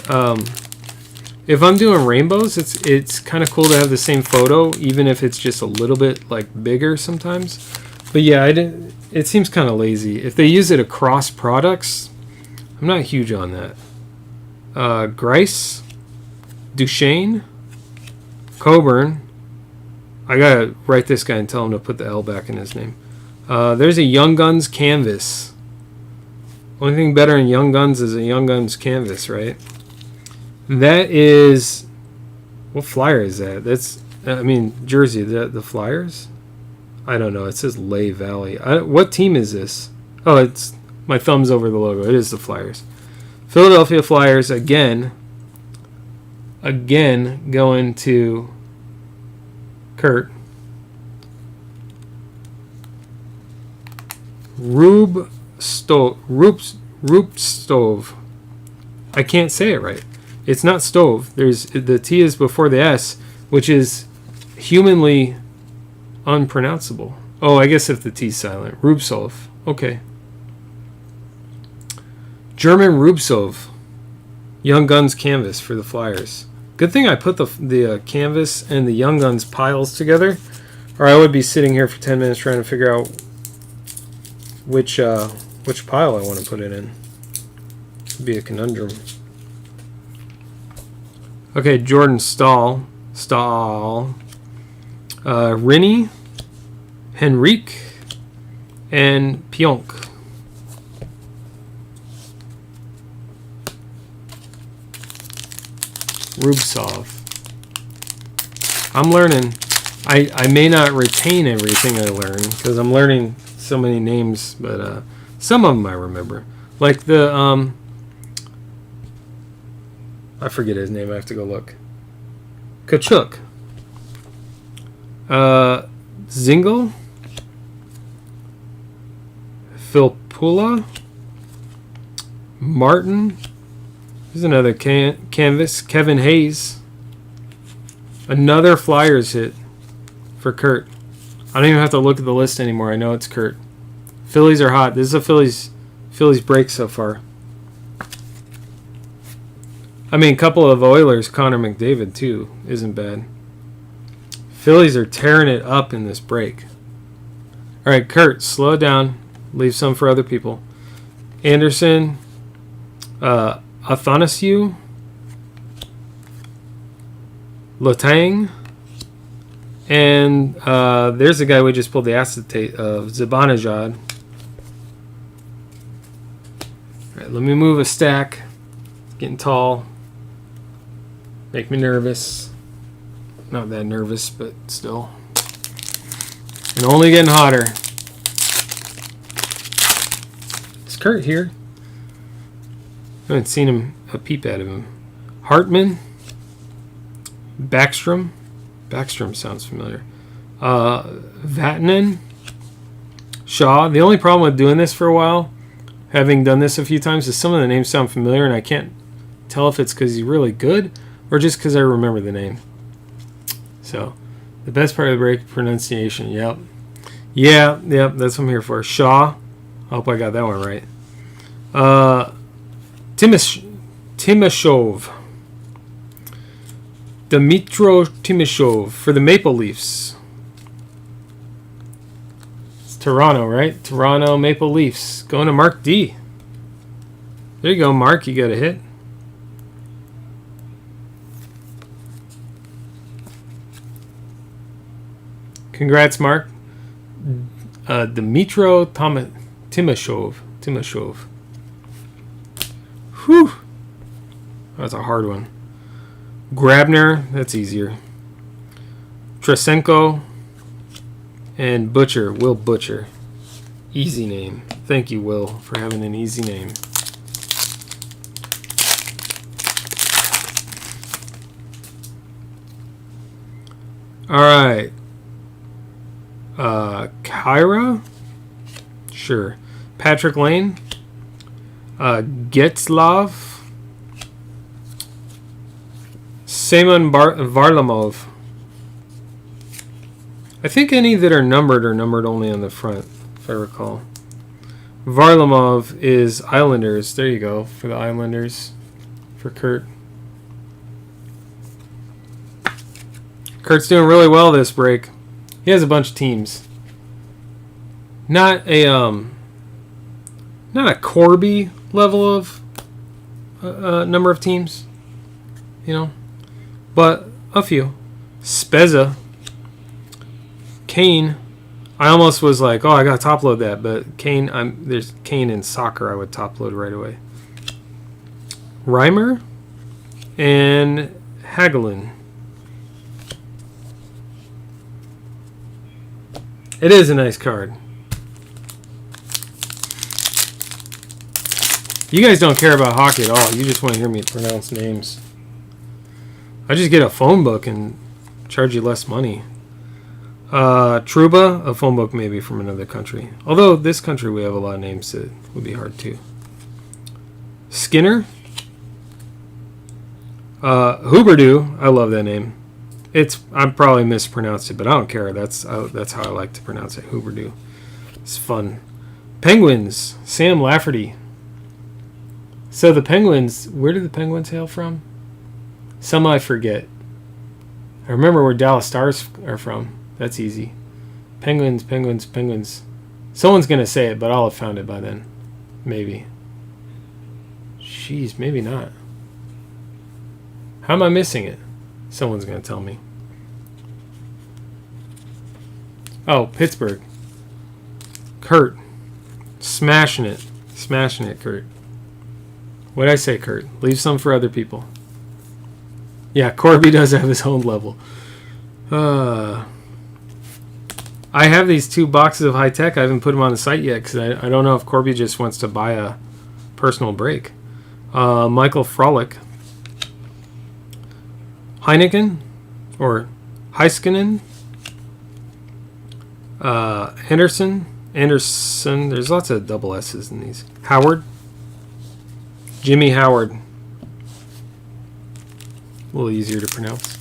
If I'm doing rainbows, it's kind of cool to have the same photo, even if it's just a little bit like bigger sometimes. But yeah, it seems kind of lazy. If they use it across products, I'm not huge on that. Grice, Duchesne, Coburn. I gotta write this guy and tell him to put the L back in his name. There's a Young Guns canvas. Only thing better in Young Guns is a Young Guns canvas, right? That is... What flyer is that? That's... I mean, jersey. The Flyers? I don't know. It says Lehigh Valley. What team is this? Oh, it's... My thumb's over the logo. It is the Flyers. Philadelphia Flyers again. Again going to Kurt. Rube Stove. I can't say it right. It's not stove. There's the T is before the S, which is humanly unpronounceable. Oh, I guess if the T's silent. Rubsov. Okay. German Rubsov. Young Guns canvas for the Flyers. Good thing I put the canvas and the Young Guns piles together, or I would be sitting here for 10 minutes trying to figure out which pile I want to put it in. It'd be a conundrum. Okay, Jordan Stahl, Rinnie, Henrique, and Pionk. Rubsov. I'm learning. I may not retain everything I learn because I'm learning so many names, but some of them I remember. Like the I forget his name. I have to go look. Kachuk. Zingle. Philpula. Martin. Here's another canvas. Kevin Hayes. Another Flyers hit for Kurt. I don't even have to look at the list anymore. I know it's Kurt. Phillies are hot. This is a Phillies break so far. I mean, a couple of Oilers, Connor McDavid too, isn't bad. Phillies are tearing it up in this break. All right, Kurt, slow it down. Leave some for other people. Anderson, Athanasiou, Letang, and there's the guy we just pulled the acetate of, Zibanejad. All right, let me move a stack. Getting tall. Make me nervous. Not that nervous, but still. And only getting hotter. Is Kurt here? I haven't seen a peep out of him. Hartman. Backstrom. Backstrom sounds familiar. Vatanen. Shaw. The only problem with doing this for a while, having done this a few times, is some of the names sound familiar, and I can't tell if it's because he's really good or just because I remember the name. So, the best part of the break, pronunciation. Yep. Yep, that's what I'm here for. Shaw. I hope I got that one right. Timashov. Dmytro Timashov for the Maple Leafs. It's Toronto, right? Toronto Maple Leafs. Going to Mark D. There you go, Mark. You got a hit. Congrats, Mark. Dmytro Timashov. Whew. That's a hard one. Grabner, that's easier. Trasenko and Butcher, Will Butcher. Easy name. Thank you, Will, for having an easy name. All right. Kyra? Sure. Patrick Lane. Getzlav. Semyon Varlamov. I think any that are numbered only on the front, if I recall. Varlamov is Islanders. There you go, for the Islanders. For Kurt. Kurt's doing really well this break. He has a bunch of teams. Not a Corby level of number of teams, you know, but a few. Spezza, Kane. I almost was like, oh, I gotta top load that, but Kane. There's Kane in soccer. I would top load right away. Reimer and Hagelin. It is a nice card. You guys don't care about hockey at all. You just want to hear me pronounce names. I just get a phone book and charge you less money. Truba, a phone book maybe from another country. Although this country we have a lot of names that would be hard too. Skinner. Huberdeau. I love that name. I probably mispronounced it, but I don't care. That's how I like to pronounce it. Huberdeau. It's fun. Penguins. Sam Lafferty. So the Penguins, where do the Penguins hail from? Some I forget. I remember where Dallas Stars are from. That's easy. Penguins, Penguins, Penguins. Someone's going to say it, but I'll have found it by then. Maybe. Jeez, maybe not. How am I missing it? Someone's going to tell me. Oh, Pittsburgh. Kurt. Smashing it. Smashing it, Kurt. What'd I say, Kurt? Leave some for other people. Yeah, Corby does have his own level. I have these 2 boxes of high tech. I haven't put them on the site yet because I don't know if Corby just wants to buy a personal break. Michael Frolic. Heineken or Heiskanen. Anderson. There's lots of double S's in these. Howard. Jimmy Howard. A little easier to pronounce.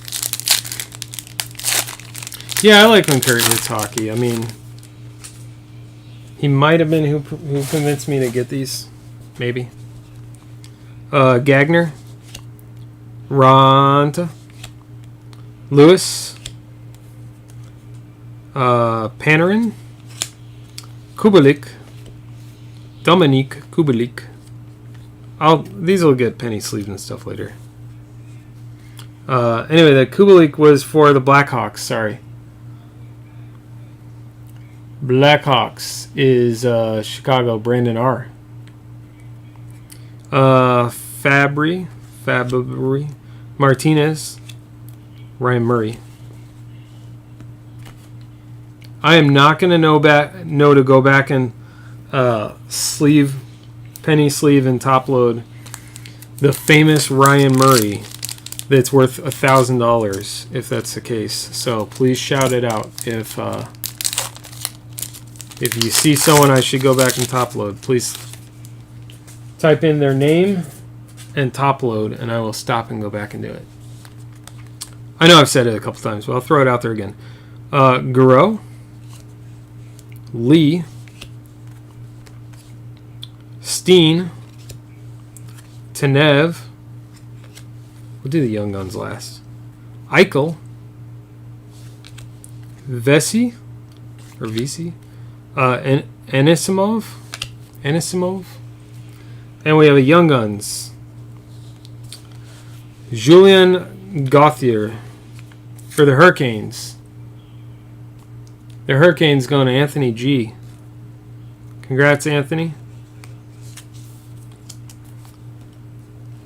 Yeah, I like when Kurt hits hockey. I mean, he might have been who convinced me to get these. Maybe. Gagner. Ronta. Lewis. Panarin. Kubalik. Dominique Kubalik. These will get penny sleeves and stuff later. Anyway, the Kubalik was for the Blackhawks. Sorry. Blackhawks is Chicago. Brandon R. Fabry. Martinez. Ryan Murray. I am not going to know to go back and penny sleeve and top load the famous Ryan Murray that's worth $1,000 if that's the case. So please shout it out if you see someone I should go back and top load. Please type in their name and top load, and I will stop and go back and do it. I know I've said it a couple times, but I'll throw it out there again. Guro, Lee, Steen, Tanev. We'll do the young guns last. Eichel, Vesey, or Vesey, Anisimov, and we have a young guns. Julien Gauthier for the Hurricanes. The Hurricanes going to Anthony G. Congrats, Anthony.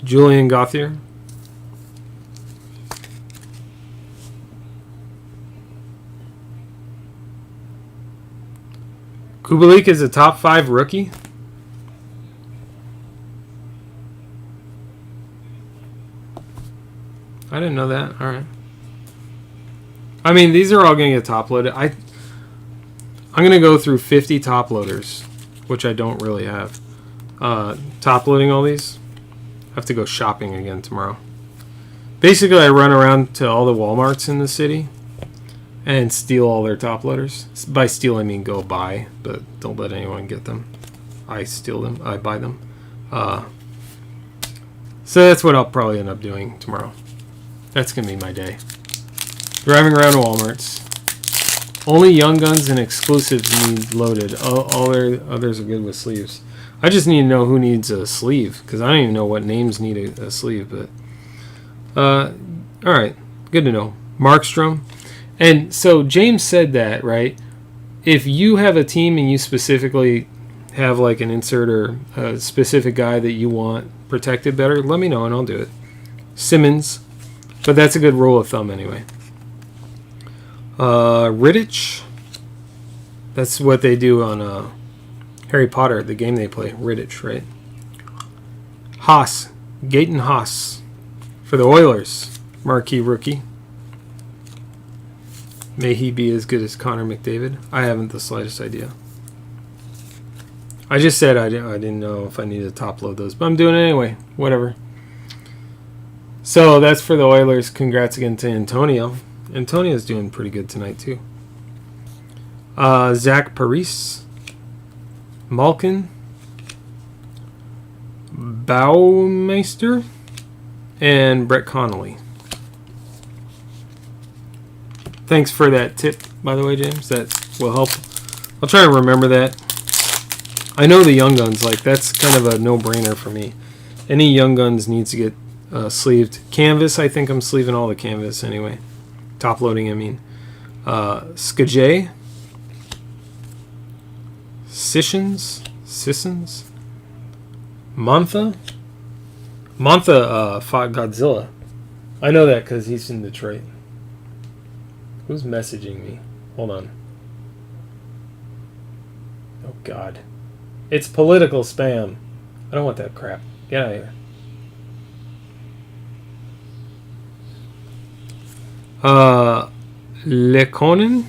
Julien Gauthier. Kubalik is a top 5 rookie. I didn't know that. All right. I mean, these are all going to get top loaded. I'm going to go through 50 top loaders, which I don't really have. Top loading all these. I have to go shopping again tomorrow. Basically, I run around to all the Walmarts in the city and steal all their top loaders. By steal, I mean go buy, but don't let anyone get them. I steal them. I buy them. So that's what I'll probably end up doing tomorrow. That's going to be my day. Driving around Walmarts. Only Young Guns and exclusives need loaded. All their others are good with sleeves. I just need to know who needs a sleeve, because I don't even know what names need a sleeve. But alright, good to know. Markstrom. And so James said that, right? If you have a team and you specifically have like an insert or a specific guy that you want protected better, let me know and I'll do it. Simmons. But that's a good rule of thumb anyway. Riddich. That's what they do on Harry Potter, the game they play. Riddich, right? Haas. Gaten Haas. For the Oilers. Marquee rookie. May he be as good as Connor McDavid. I haven't the slightest idea. I just said I didn't know if I needed to top load those, but I'm doing it anyway. Whatever. So that's for the Oilers. Congrats again to Antonio. Antonio's doing pretty good tonight too. Zach Parise, Malkin, Baumeister, and Brett Connolly. Thanks for that tip, by the way, James. That will help. I'll try to remember that. I know the Young Guns, like, that's kind of a no-brainer for me. Any Young Guns needs to get sleeved. Canvas, I think I'm sleeving all the canvas anyway. Top loading, I mean. Skajay. Sissons. Mantha fought Godzilla. I know that because he's in Detroit. Who's messaging me? Hold on. Oh, God. It's political spam. I don't want that crap. Get out of here. Lekonen.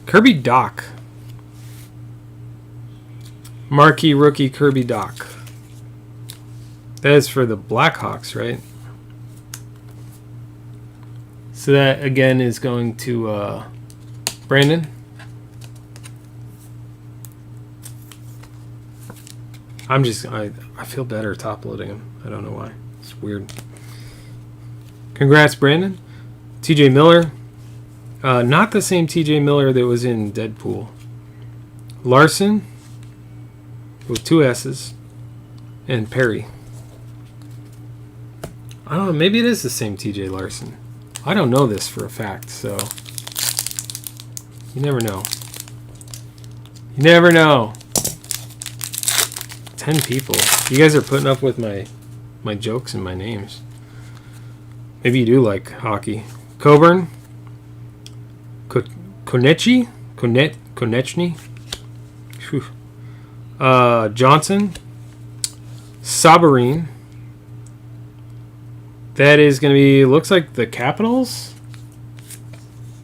Kirby Doc. Marquee rookie Kirby Doc. That is for the Blackhawks, right? So that, again, is going to Brandon. I feel better top loading him. I don't know why. It's weird. Congrats, Brandon. TJ Miller. Not the same TJ Miller that was in Deadpool. Larson with 2 S's. And Perry. I don't know. Maybe it is the same TJ Larson. I don't know this for a fact, so you never know. You never know. 10 people. You guys are putting up with my jokes and my names. Maybe you do like hockey. Coburn. Konechny. Johnson. Sabarine. That is going to be, looks like the Capitals.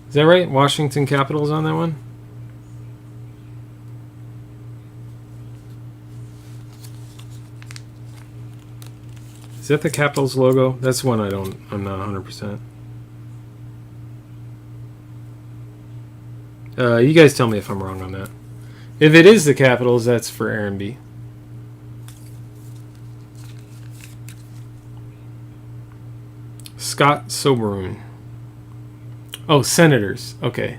Is that right? Washington Capitals on that one? Is that the Capitals logo? That's one I'm not 100%. You guys tell me if I'm wrong on that. If it is the Capitals, that's for Aaron B. Scott Soberoon. Oh, Senators. Okay.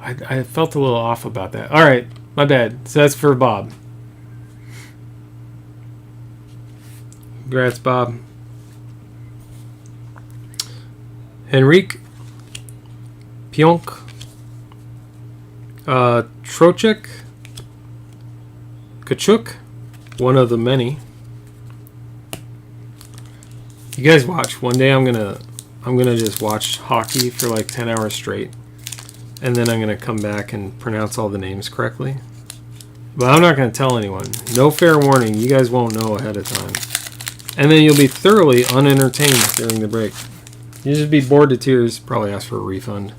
I felt a little off about that. All right. My bad. So that's for Bob. Congrats, Bob. Henrique. Pionk. Trocheck. Kachuk. One of the many. You guys watch. One day I'm gonna just watch hockey for like 10 hours straight, and then I'm gonna come back and pronounce all the names correctly. But I'm not gonna tell anyone. No fair warning. You guys won't know ahead of time, and then you'll be thoroughly unentertained during the break. You'll just be bored to tears. Probably ask for a refund.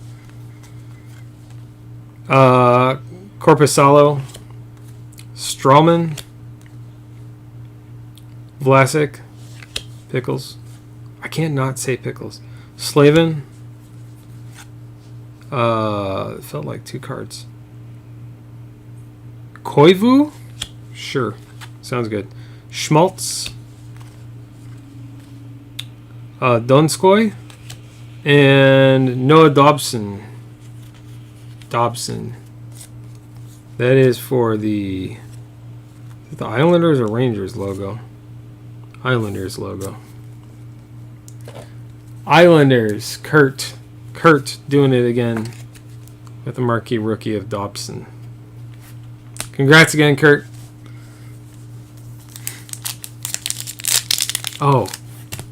Corpusalo, Strawman, Vlasic, Pickles. I can't not say Pickles. Slavin. It felt like 2 cards. Koivu? Sure. Sounds good. Schmaltz. Donskoy. And Noah Dobson. That is for the Islanders or Rangers logo. Islanders logo. Islanders. Kurt doing it again with the marquee rookie of Dobson. Congrats again, Kurt. Oh,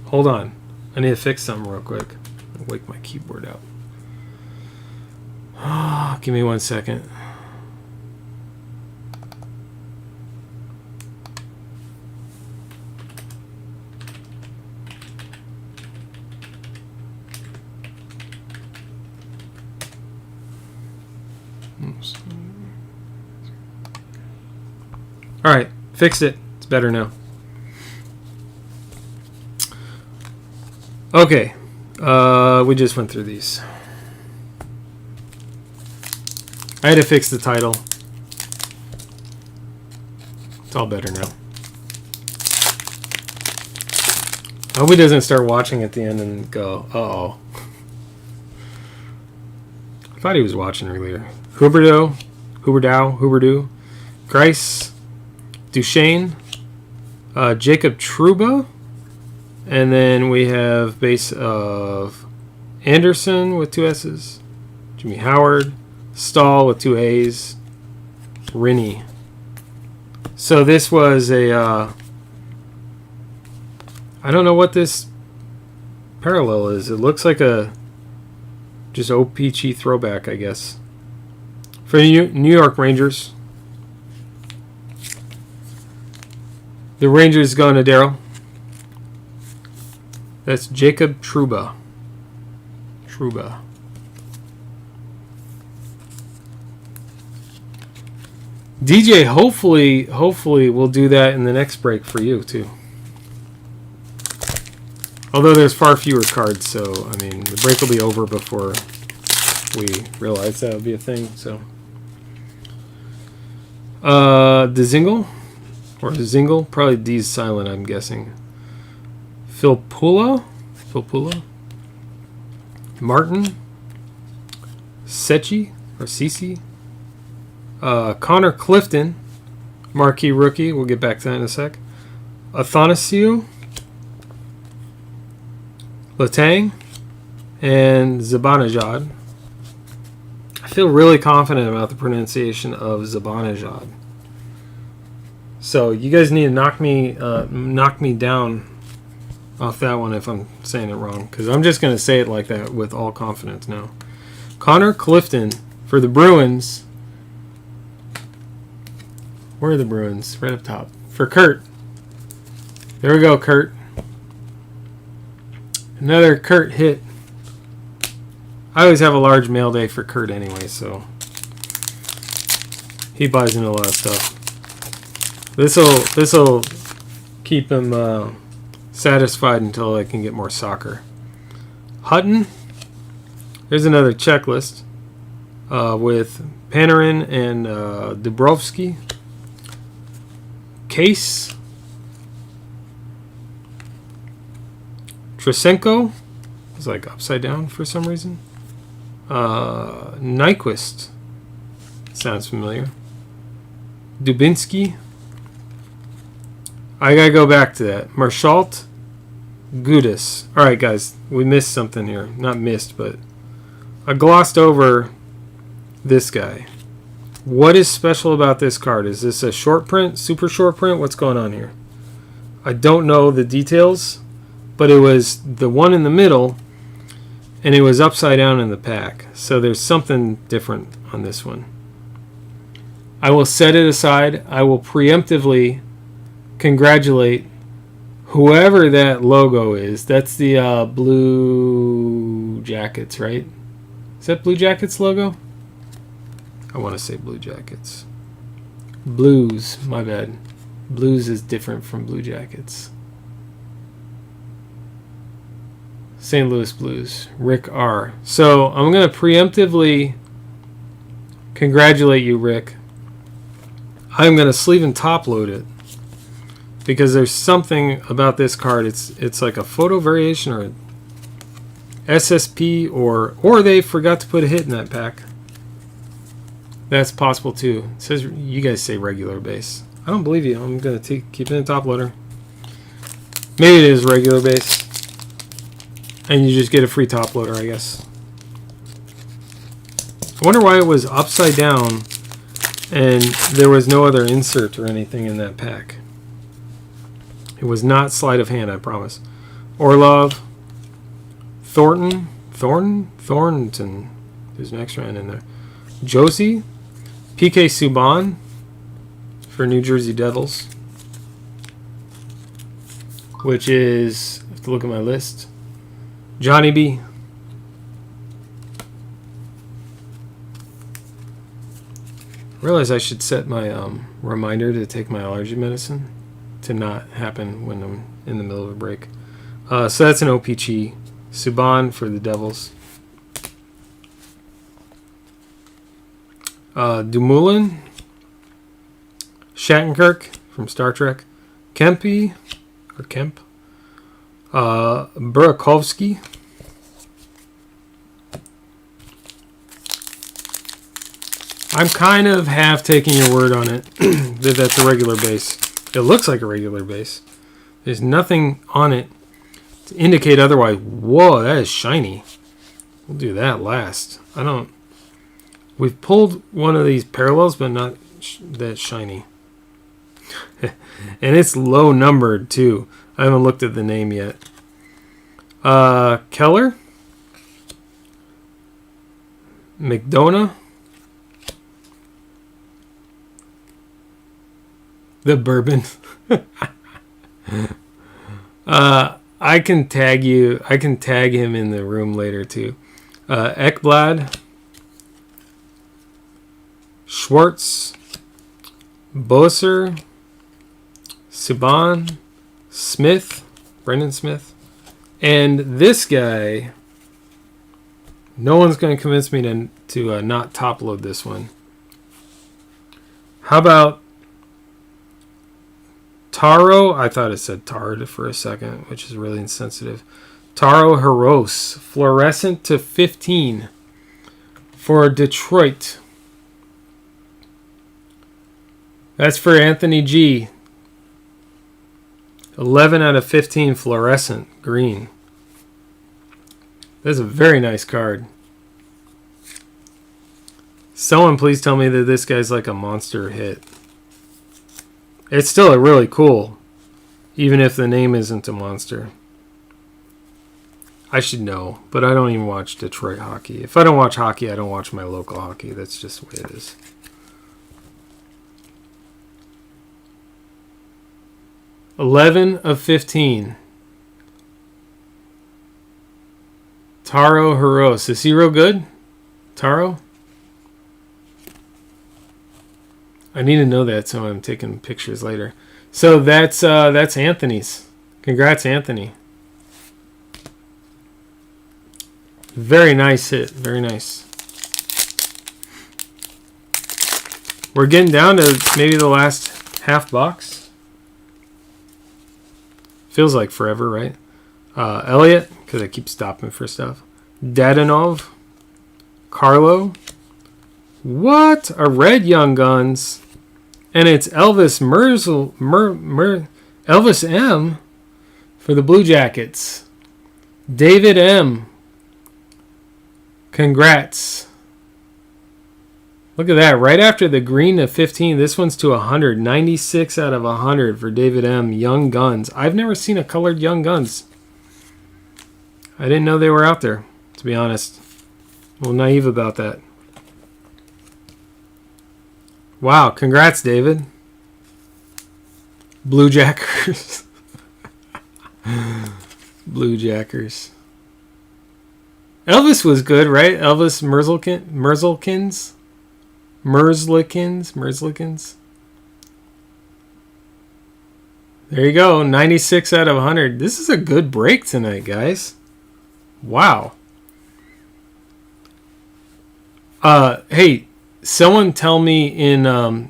hold on. I need to fix something real quick. I'll wake my keyboard out. Give me 1 second. Alright, fixed it. It's better now. Okay. We just went through these. I had to fix the title. It's all better now. I hope he doesn't start watching at the end and go, uh-oh. I thought he was watching earlier. Huberdeau, Grice, Duchesne, Jacob Trouba, and then we have base of Anderson with 2 S's, Jimmy Howard, Stahl with 2 A's, Rennie. So this was a, I don't know what this parallel is. It looks like a just OPG throwback, I guess. For the New York Rangers. The Rangers going to Daryl. That's Jacob Trouba. DJ, hopefully we'll do that in the next break for you too. Although there's far fewer cards, so I mean the break will be over before we realize that would be a thing. So, Dezingle or Zingle, probably D's silent, I'm guessing. Philpula, Martin, Sechi or Cici, Connor Clifton, marquee rookie. We'll get back to that in a sec. Athanasiu, Letang, and Zibanejad. I feel really confident about the pronunciation of Zibanejad. So you guys need to knock me down off that one if I'm saying it wrong, because I'm just going to say it like that with all confidence now. Connor Clifton for the Bruins. Where are the Bruins? Right up top. For Kurt. There we go, Kurt. Another Kurt hit. I always have a large mail day for Kurt anyway, so he buys into a lot of stuff. This'll keep him satisfied until I can get more soccer. Hutton. There's another checklist with Panarin and Dubrovsky. Case. Trasenko is like upside down for some reason. Nyquist sounds familiar. Dubinsky. I gotta go back to that. Marshalt. Gudis. Alright, guys, we missed something here. Not missed, but I glossed over this guy. What is special about this card? Is this a short print? Super short print? What's going on here? I don't know the details, but it was the one in the middle, and it was upside down in the pack. So there's something different on this one. I will set it aside. I will preemptively congratulate whoever that logo is. That's the Blue Jackets, right? Is that Blue Jackets logo? I want to say Blue Jackets. Blues, my bad. Blues is different from Blue Jackets. St. Louis Blues. Rick R. So I'm going to preemptively congratulate you, Rick. I'm going to sleeve and top load it because there's something about this card. It's like a photo variation or SSP or they forgot to put a hit in that pack. That's possible too. It says you guys say regular base. I don't believe you. I'm going to keep it in top loader. Maybe it is regular base. And you just get a free top loader, I guess. I wonder why it was upside down and there was no other insert or anything in that pack. It was not sleight of hand, I promise. Orlov, Thornton. There's an extra N in there. Josie, PK Subban for New Jersey Devils, which is, I have to look at my list. Johnny B. I realize I should set my reminder to take my allergy medicine to not happen when I'm in the middle of a break. So that's an OPG Subban for the Devils. Dumoulin. Shattenkirk from Star Trek. Kempe. Or Kemp. Burakovsky. I'm kind of half taking your word on it that that's a regular base. It looks like a regular base. There's nothing on it to indicate otherwise. Whoa, that is shiny. We'll do that last. We've pulled one of these parallels, but not that shiny. And it's low numbered too. I haven't looked at the name yet. Keller. McDonough. The bourbon. I can tag you. I can tag him in the room later too. Ekblad. Schwartz. Boser. Subban. Smith. Brendan Smith. And this guy. No one's going to convince me to not top load this one. How about Taro? I thought it said Tard for a second, which is really insensitive. Taro Hirose, fluorescent to 15 for Detroit. That's for Anthony G. 11 out of 15 fluorescent green. That's a very nice card. Someone please tell me that this guy's like a monster hit. It's still a really cool, even if the name isn't a monster. I should know, but I don't even watch Detroit hockey. If I don't watch hockey, I don't watch my local hockey. That's just the way it is. $11 of 15. Taro Hirose. Is he real good? Taro? I need to know that, so I'm taking pictures later. So that's Anthony's. Congrats, Anthony. Very nice hit. Very nice. We're getting down to maybe the last half box. Feels like forever, right? Elliott, because I keep stopping for stuff. Dadonov. Carlo. What? A red Young Guns. And it's Elvis Elvis M for the Blue Jackets. David M. Congrats. Look at that. Right after the green to 15, this one's to 100. 96 out of 100 for David M. Young Guns. I've never seen a colored Young Guns. I didn't know they were out there, to be honest. A little naive about that. Wow, congrats, David. Blue Jackers. Blue Jackers. Elvis was good, right? Elvis Merzlikins. There you go, 96 out of 100. This is a good break tonight, guys. Wow. Hey, someone tell me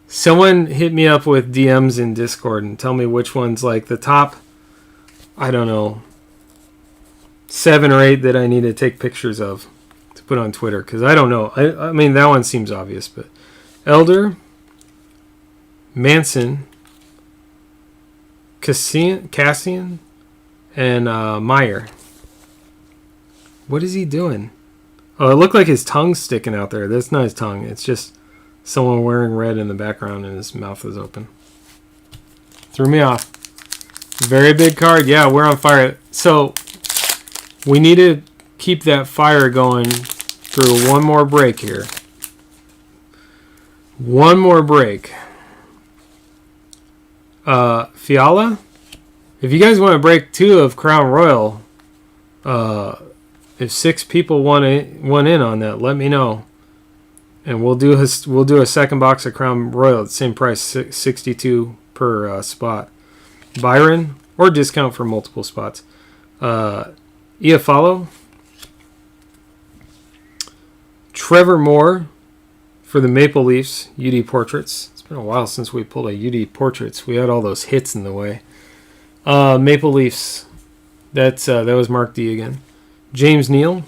someone hit me up with DMs in Discord and tell me which one's like the top, I don't know, 7 or 8 that I need to take pictures of to put on Twitter, because I don't know. I mean, that one seems obvious, but Elder, Manson, Cassian, and Meyer. What is he doing? Oh, it looked like his tongue's sticking out there. That's not his tongue. It's just someone wearing red in the background and his mouth is open. Threw me off. Very big card. Yeah, we're on fire. So we need to keep that fire going through one more break here. One more break. Fiala? If you guys want to break 2 of Crown Royal, if 6 people want in on that, let me know, and we'll do a second box of Crown Royal at the same price, $62 per spot. Byron, or discount for multiple spots. Iafallo. Trevor Moore for the Maple Leafs UD Portraits. It's been a while since we pulled a UD Portraits. We had all those hits in the way. Maple Leafs. That was Mark D again. James Neal.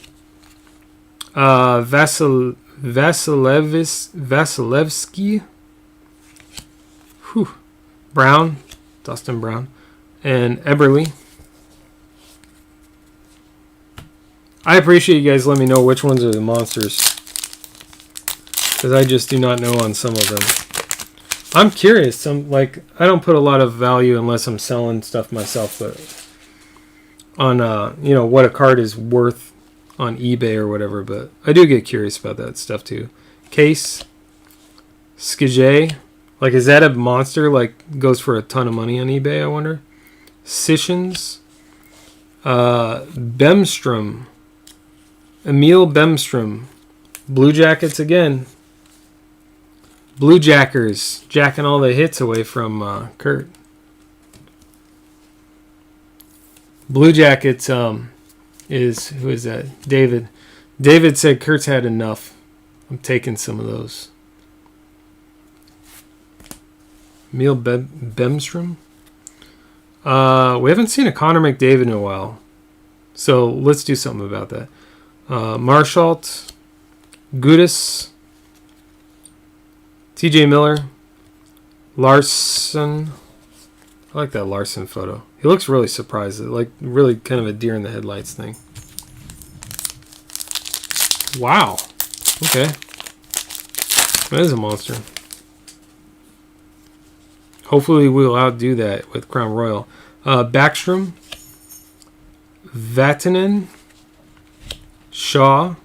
Vasilevsky. Whew. Brown. Dustin Brown. And Eberle. I appreciate you guys letting me know which ones are the monsters, because I just do not know on some of them. I'm curious. I don't put a lot of value unless I'm selling stuff myself, but on what a card is worth on eBay or whatever. But I do get curious about that stuff too. Case, Skijay, is that a monster? Goes for a ton of money on eBay? I wonder. Sissons, Bemstrom, Emil Bemstrom, Blue Jackets again. Blue Jackers jacking all the hits away from Kurt. Blue Jackets who is that? David. David said Kurt's had enough. I'm taking some of those. Emil Bemstrom. We haven't seen a Connor McDavid in a while, so let's do something about that. Marshalt, Gudis, TJ Miller, Larson. I like that Larson photo. He looks really surprised. Really kind of a deer in the headlights thing. Wow. Okay. That is a monster. Hopefully we'll outdo that with Crown Royal. Backstrom, Vatanen, Shaw.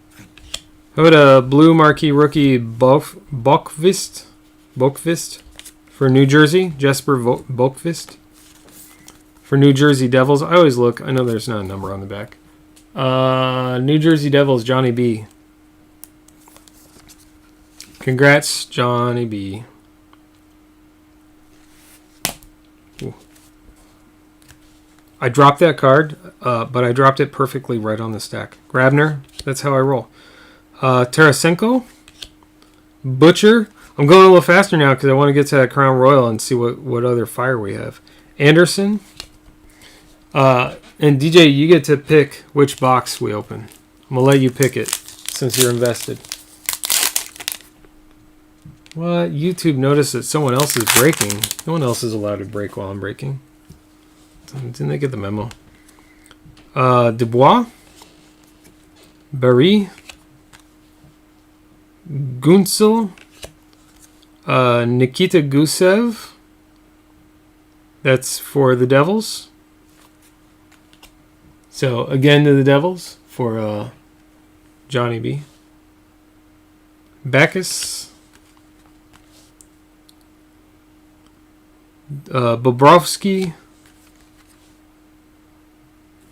How about a blue marquee rookie Bokvist for New Jersey? Jesper Bokvist for New Jersey Devils. I always look. I know there's not a number on the back. New Jersey Devils, Johnny B. Congrats, Johnny B. Ooh. I dropped that card, but I dropped it perfectly right on the stack. Grabner, that's how I roll. Tarasenko, Butcher. I'm going a little faster now because I want to get to that Crown Royal and see what other fire we have. Anderson. And DJ, you get to pick which box we open. I'm going to let you pick it since you're invested. What? YouTube noticed that someone else is breaking. No one else is allowed to break while I'm breaking. Didn't they get the memo? Dubois. Barry. Gunsel. Nikita Gusev. That's for the Devils. So, again to the Devils for Johnny B. Backus. Bobrovsky.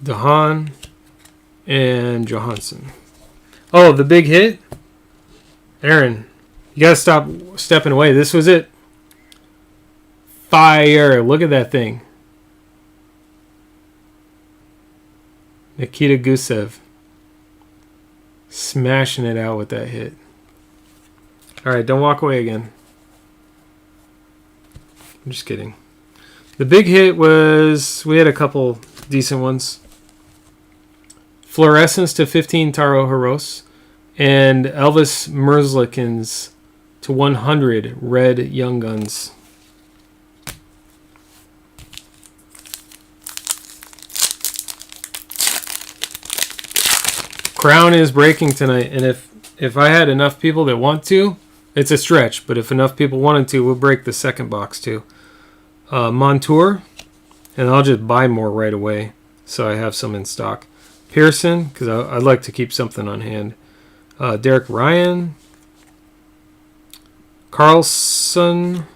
Dahan. And Johansson. Oh, the big hit? Aaron, you got to stop stepping away. This was it. Fire. Look at that thing. Nikita Gusev. Smashing it out with that hit. All right, don't walk away again. I'm just kidding. The big hit was, we had a couple decent ones. Fluorescence to 15, Taro Hiros. And Elvis Merzlikins to 100, Red Young Guns. Crown is breaking tonight, and if I had enough people that want to, it's a stretch, but if enough people wanted to, we'll break the second box too. Montour, and I'll just buy more right away so I have some in stock. Pearson, because I'd like to keep something on hand. Derek Ryan, Carlson,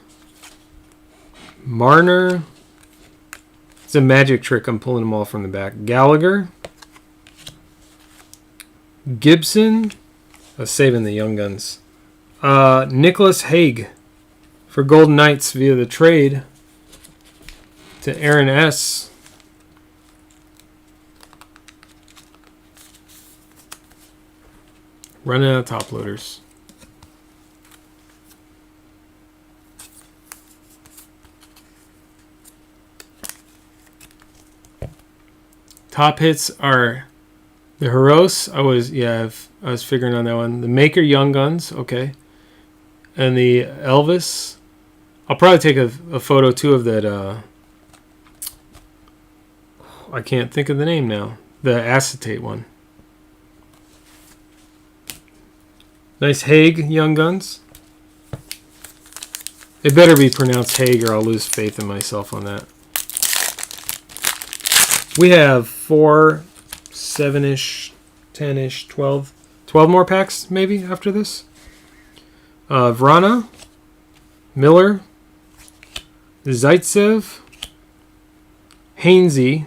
Marner. It's a magic trick. I'm pulling them all from the back. Gallagher, Gibson, saving the young guns. Nicholas Haig for Golden Knights via the trade to Aaron S. Running out of top loaders. Top hits are the Heros. I was figuring on that one. The Maker Young Guns, okay. And the Elvis. I'll probably take a photo too of that. I can't think of the name now. The acetate one. Nice Haig Young Guns. It better be pronounced Haig or I'll lose faith in myself on that. We have 4, 7-ish, 10-ish, 12 more packs maybe after this. Vrana, Miller, Zaitsev, Hainsey,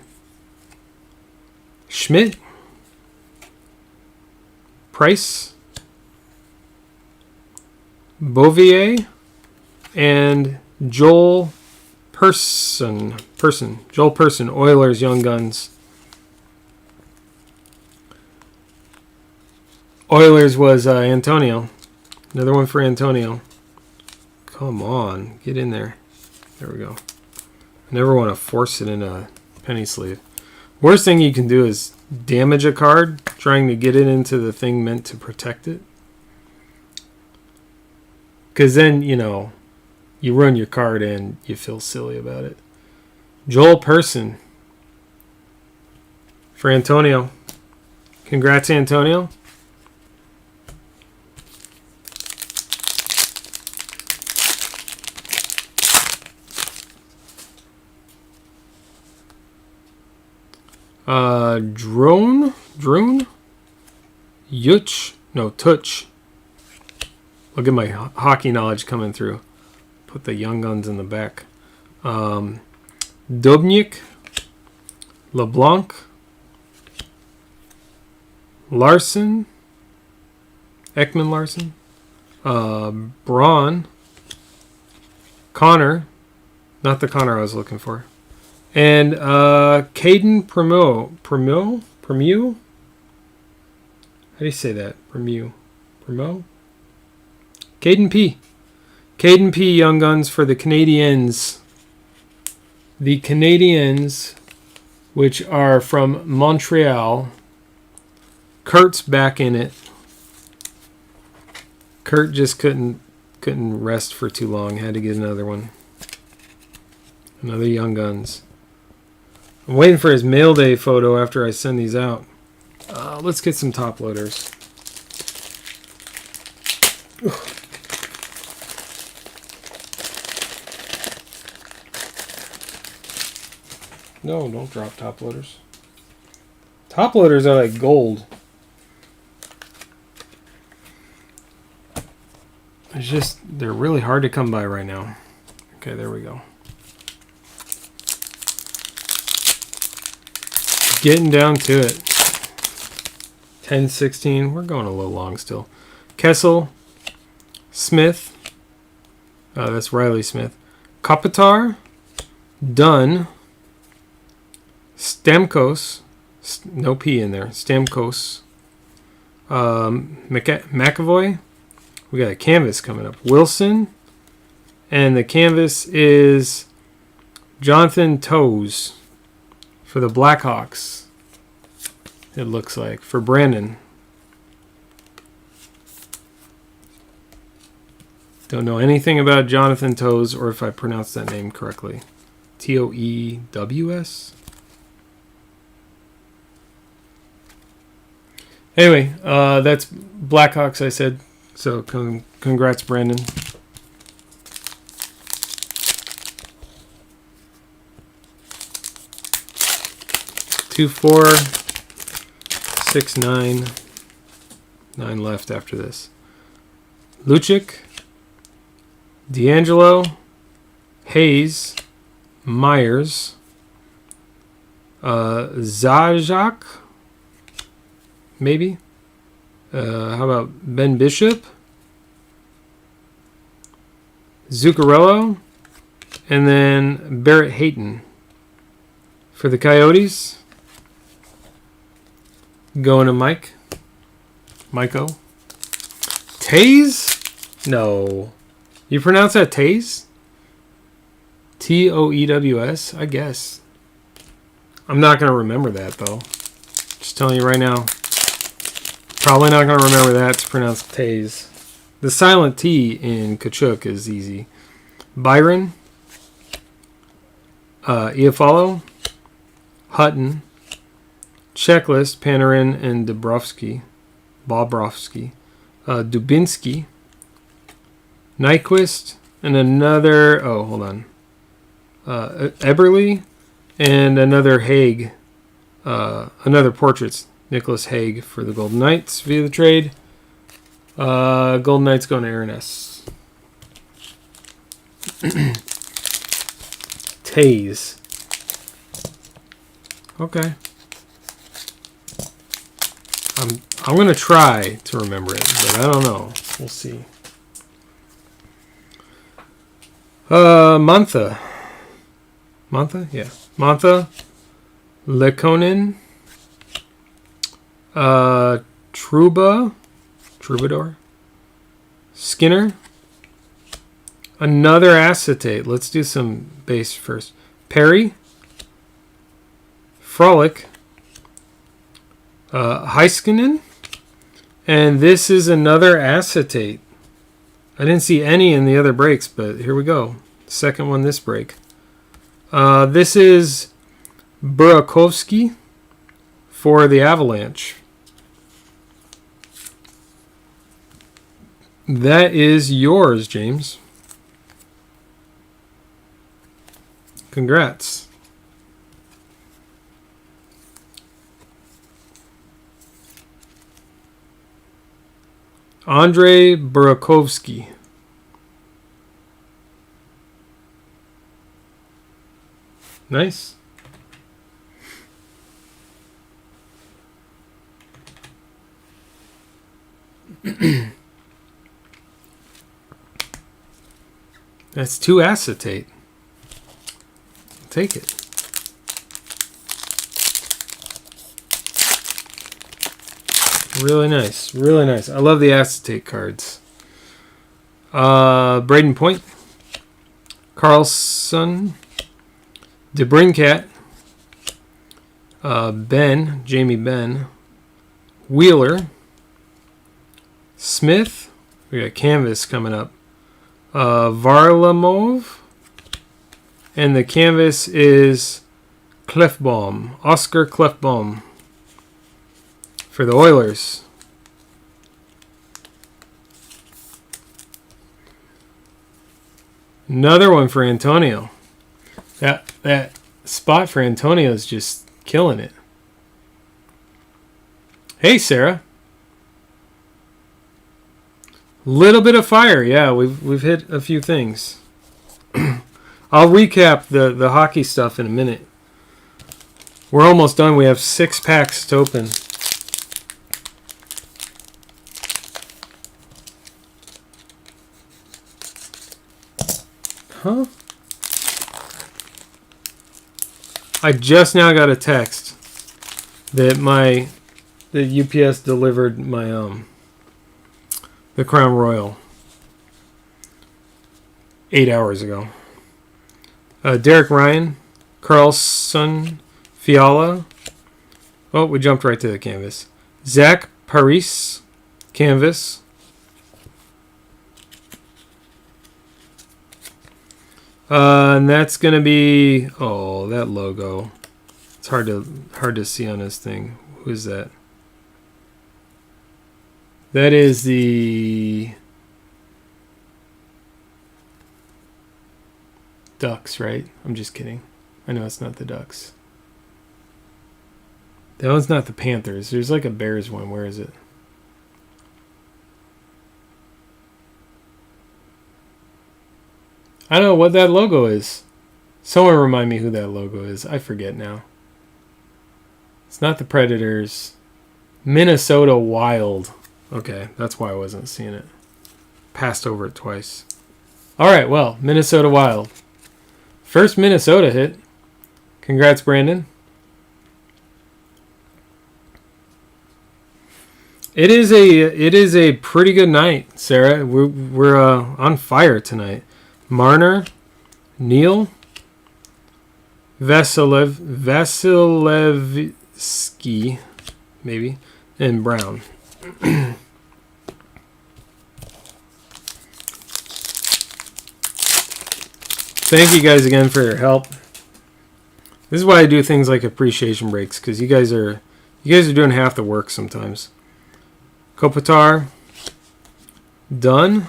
Schmidt, Price, Bouvier, and Joel Person. Joel Person, Oilers Young Guns. Oilers was Antonio. Another one for Antonio. Come on, get in there. There we go. I never want to force it in a penny sleeve. Worst thing you can do is damage a card trying to get it into the thing meant to protect it. Because then, you know, you run your card and you feel silly about it. Joel Person for Antonio. Congrats, Antonio. Drone, Tuch. Look at my hockey knowledge coming through. Put the Young Guns in the back. Dubnyk, LeBlanc, Larson, Ekman Larson, Braun, Connor, not the Connor I was looking for, and Caden Premu. How do you say that? Premu. Caden P. Young Guns for the Canadiens. The Canadiens, which are from Montreal. Kurt's back in it. Kurt just couldn't rest for too long. Had to get another one. Another Young Guns. I'm waiting for his mail day photo after I send these out. Let's get some top loaders. No, don't drop top loaders. Top loaders are like gold. It's just, they're really hard to come by right now. Okay, there we go. Getting down to it. 10-16. We're going a little long still. Kessel. Smith. That's Riley Smith. Kopitar. Dunn. Stamkos. No P in there. Stamkos. McAvoy. We got a canvas coming up. Wilson. And the canvas is Jonathan Toews for the Blackhawks. It looks like. For Brandon. Don't know anything about Jonathan Toews or if I pronounced that name correctly. Toews? Anyway, that's Blackhawks, I said. So congrats, Brandon. Two, 4, 6, 9. 9 left after this. Lucic, D'Angelo, Hayes, Myers, Zajac, maybe. How about Ben Bishop, Zuccarello, and then Barrett Hayton for the Coyotes. Going to Mike. Myko. Taze? No. You pronounce that Taze? Toews? I guess. I'm not going to remember that, though. Just telling you right now. Probably not going to remember that. It's pronounced Taze. The silent T in Kachuk is easy. Byron. Iafalo. Hutton. Checklist. Panarin and Bobrovsky. Dubinsky. Nyquist. And another... Oh, hold on. Eberle. And another Haig. Another Portraits. Nicholas Haig for the Golden Knights via the trade. Golden Knights going to Aaron S. Taze. Okay. I'm going to try to remember it, but I don't know. We'll see. Mantha. Mantha? Yeah. Mantha. Lekonen. Troubadour. Skinner. Another acetate. Let's do some base first. Perry. Frolic. Heiskanen. And this is another acetate. I didn't see any in the other breaks, but here we go. Second one this break. This is Burakovsky for the Avalanche. That is yours, James. Congrats. Andrei Burakovsky. Nice. That's 2 acetate. Take it. Really nice. Really nice. I love the acetate cards. Braden Point. Carlson. DeBrincat. Jamie Benn. Wheeler. Smith. We got Canvas coming up. Varlamov. And the canvas is Klefbom. Oscar Klefbom. For the Oilers. Another one for Antonio. That spot for Antonio is just killing it. Hey, Sarah. Little bit of fire, yeah. We've hit a few things. I'll recap the hockey stuff in a minute. We're almost done. We have 6 packs to open. Huh? I just now got a text that the UPS delivered my the Crown Royal 8 hours ago. Derek Ryan, Carlson, Fiala. Oh, we jumped right to the canvas. Zach Paris, canvas. And that's going to be... Oh, that logo. It's hard to see on this thing. Who is that? That is the... Ducks, right? I'm just kidding. I know it's not the Ducks. That one's not the Panthers. There's like a Bears one. Where is it? I don't know what that logo is. Someone remind me who that logo is. I forget now. It's not the Predators. Minnesota Wild. Okay, that's why I wasn't seeing it. Passed over it twice. Alright, well, Minnesota Wild. First Minnesota hit. Congrats, Brandon. It is a pretty good night, Sarah. We're on fire tonight. Marner, Neil, Vasilevsky, maybe, and Brown. Thank you guys again for your help. This is why I do things like appreciation breaks, because you guys are doing half the work sometimes. Kopitar, done.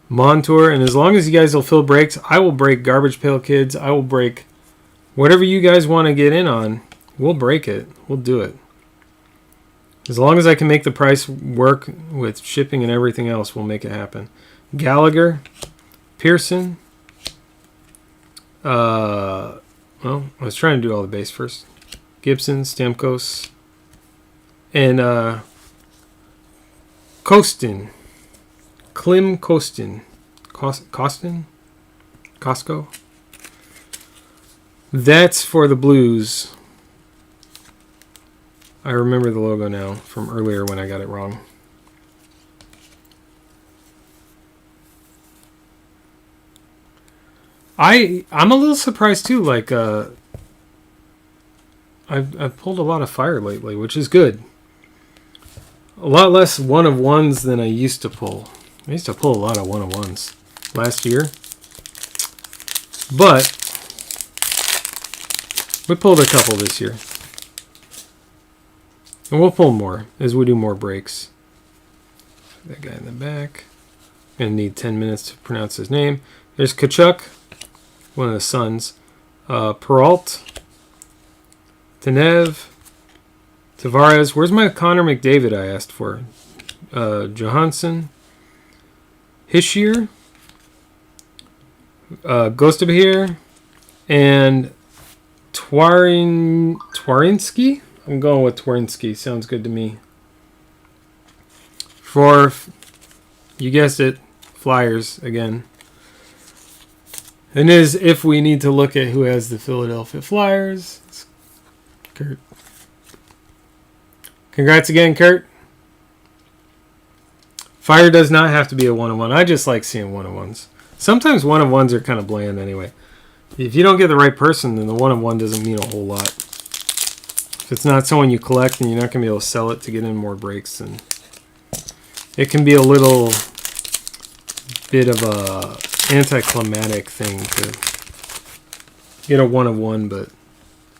Montour, and as long as you guys will fill breaks, I will break Garbage Pail Kids. I will break whatever you guys want to get in on. We'll break it. We'll do it. As long as I can make the price work with shipping and everything else, we'll make it happen. Gallagher, Pearson. Well, I was trying to do all the base first. Gibson, Stamkos, and Kostin. Klim Kostin. Kostin? Costco? That's for the Blues. I remember the logo now from earlier when I got it wrong. I'm a little surprised too. Like I've pulled a lot of fire lately, which is good. A lot less one of ones than I used to pull. I used to pull a lot of one of ones last year, but we pulled a couple this year, and we'll pull more as we do more breaks. That guy in the back. Gonna need 10 minutes to pronounce his name. There's Kachuk, one of the sons. Peralt, Tanev, Tavares. Where's my Connor McDavid I asked for? Johansson, Hischier, Gostabahir, and Twarinsky. I'm going with Twarinsky. Sounds good to me. For, you guessed it, Flyers again. And is if we need to look at who has the Philadelphia Flyers. It's Kurt. Congrats again, Kurt. Fire does not have to be a one-on-one. I just like seeing one-on-ones. Sometimes one-on-ones are kind of bland anyway. If you don't get the right person, then the one-on-one doesn't mean a whole lot. If it's not someone you collect and you're not going to be able to sell it to get in more breaks, then it can be a little bit of a anticlimactic thing to get a one-of-one, but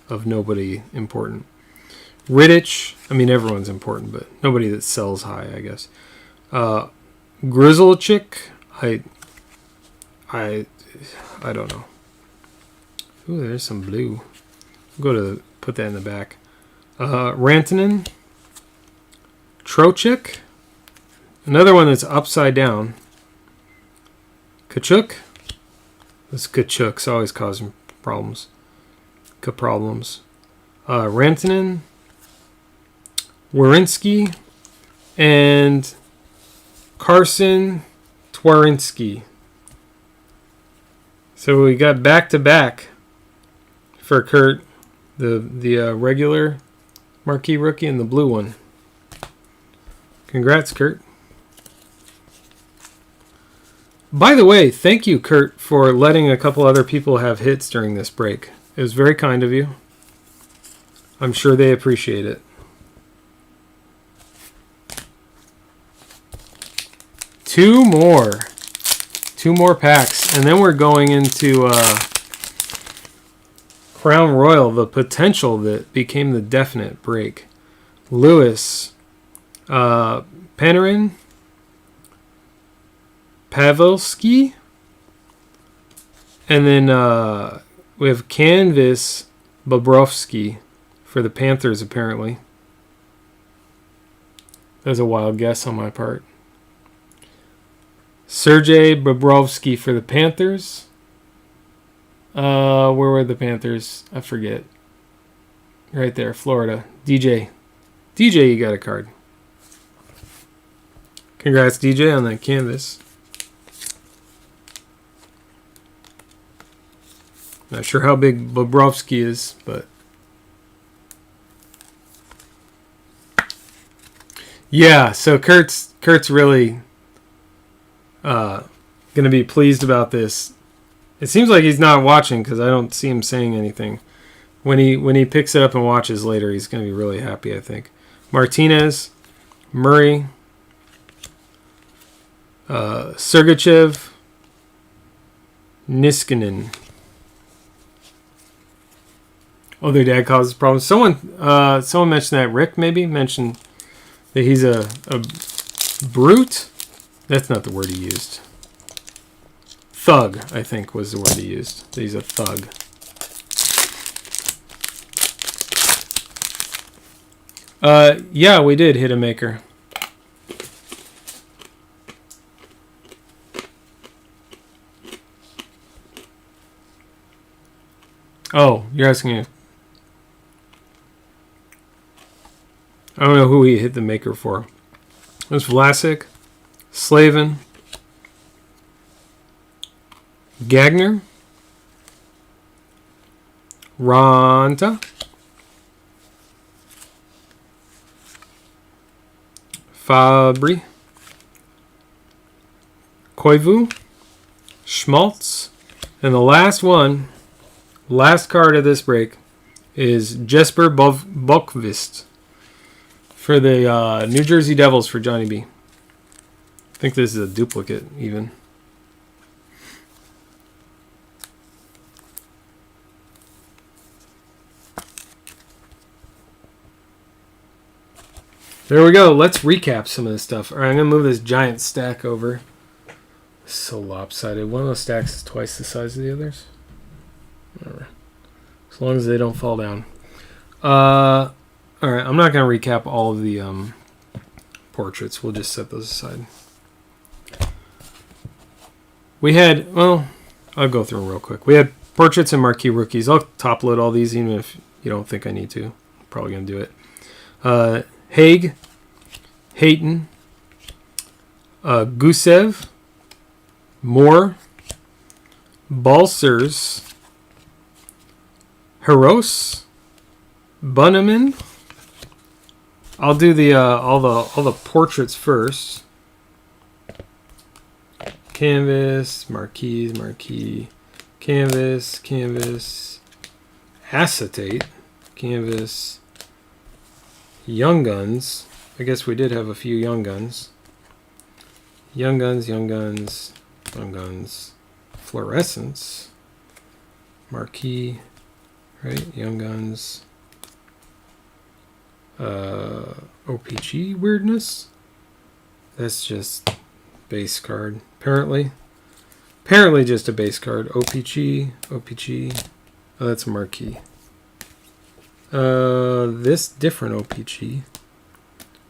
of nobody important. Riddich, I mean everyone's important, but nobody that sells high, I guess. Grizzlechick, I don't know. Ooh, there's some blue. Go to put that in the back. Rantanen, Trocheck, another one that's upside down. Kachuk. This Kachuk's always causing problems. Problems. Rantanen, Warinsky, and Carson Twarinsky. So we got back-to-back for Kurt. The regular marquee rookie and the blue one. Congrats, Kurt. By the way, thank you, Kurt, for letting a couple other people have hits during this break. It was very kind of you. I'm sure they appreciate it. Two more packs, and then we're going into Crown Royal, the potential that became the definite break. Lewis, Panarin, Pavelski, and then we have Canvas Bobrovsky for the Panthers, apparently. That was a wild guess on my part. Sergei Bobrovsky for the Panthers. Where were the Panthers? I forget. Right there, Florida. DJ, you got a card. Congrats, DJ, on that canvas. Not sure how big Bobrovsky is, but Yeah, so Kurt's really gonna be pleased about this. It seems like he's not watching because I don't see him saying anything. When he picks it up and watches later, he's gonna be really happy, I think. Martinez, Murray, Sergachev, Niskanen. Oh, their dad causes problems. Someone mentioned that. Rick maybe mentioned that he's a brute. That's not the word he used. Thug, I think, was the word he used. That he's a thug. Yeah, we did hit a maker. Oh, you're asking if... I don't know who he hit the maker for. It was Vlasic, Slavin, Gagner, Ranta, Fabry, Koivu, Schmaltz, and the last one, last card of this break, is Jesper Bokvist for the New Jersey Devils for Johnny B. I think this is a duplicate even. There we go. Let's recap some of this stuff. All right, I'm going to move this giant stack over. It's so lopsided. One of those stacks is twice the size of the others. Whatever. As long as they don't fall down. All right, I'm not going to recap all of the portraits. We'll just set those aside. We had, well, I'll go through them real quick. We had portraits and marquee rookies. I'll top load all these even if you don't think I need to. I'm probably going to do it. Haig, Hayton, Gusev, Moore, Balsers, Heros, Bunneman. I'll do the all the portraits first. Canvas, marquee, canvas, acetate, canvas, young guns. I guess we did have a few young guns. Young guns, fluorescence, marquee, right? Young guns. OPG weirdness. That's just base card. Apparently just a base card. OPG. Oh, that's a marquee. This different OPG.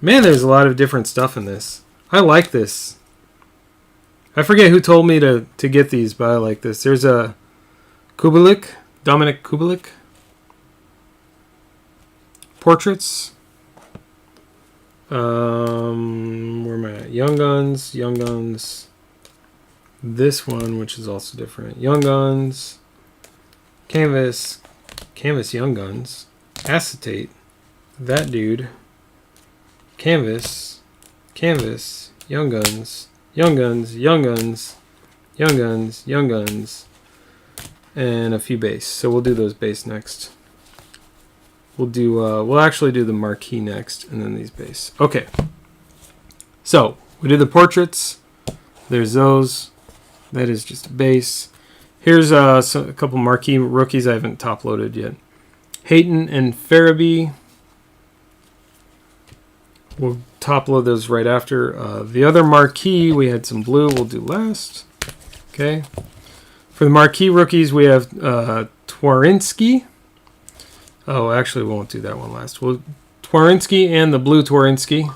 Man, there's a lot of different stuff in this. I like this. I forget who told me to get these, but I like this. There's a Dominic Kubelik. Portraits. Where am I at? Young Guns. This one, which is also different. Young Guns. Canvas Young Guns. Acetate. That dude. Canvas. Young Guns. And a few base. So we'll do those base next. We'll actually do the marquee next, and then these base. Okay. So we did the portraits. There's those. That is just a base. Here's a couple marquee rookies I haven't top loaded yet. Hayton and Farabee. We'll top load those right after. The other marquee, we had some blue. We'll do last. Okay. For the marquee rookies, we have Twarinsky. Oh, actually, we won't do that one last. Well, Twarinsky and the blue Twarinsky.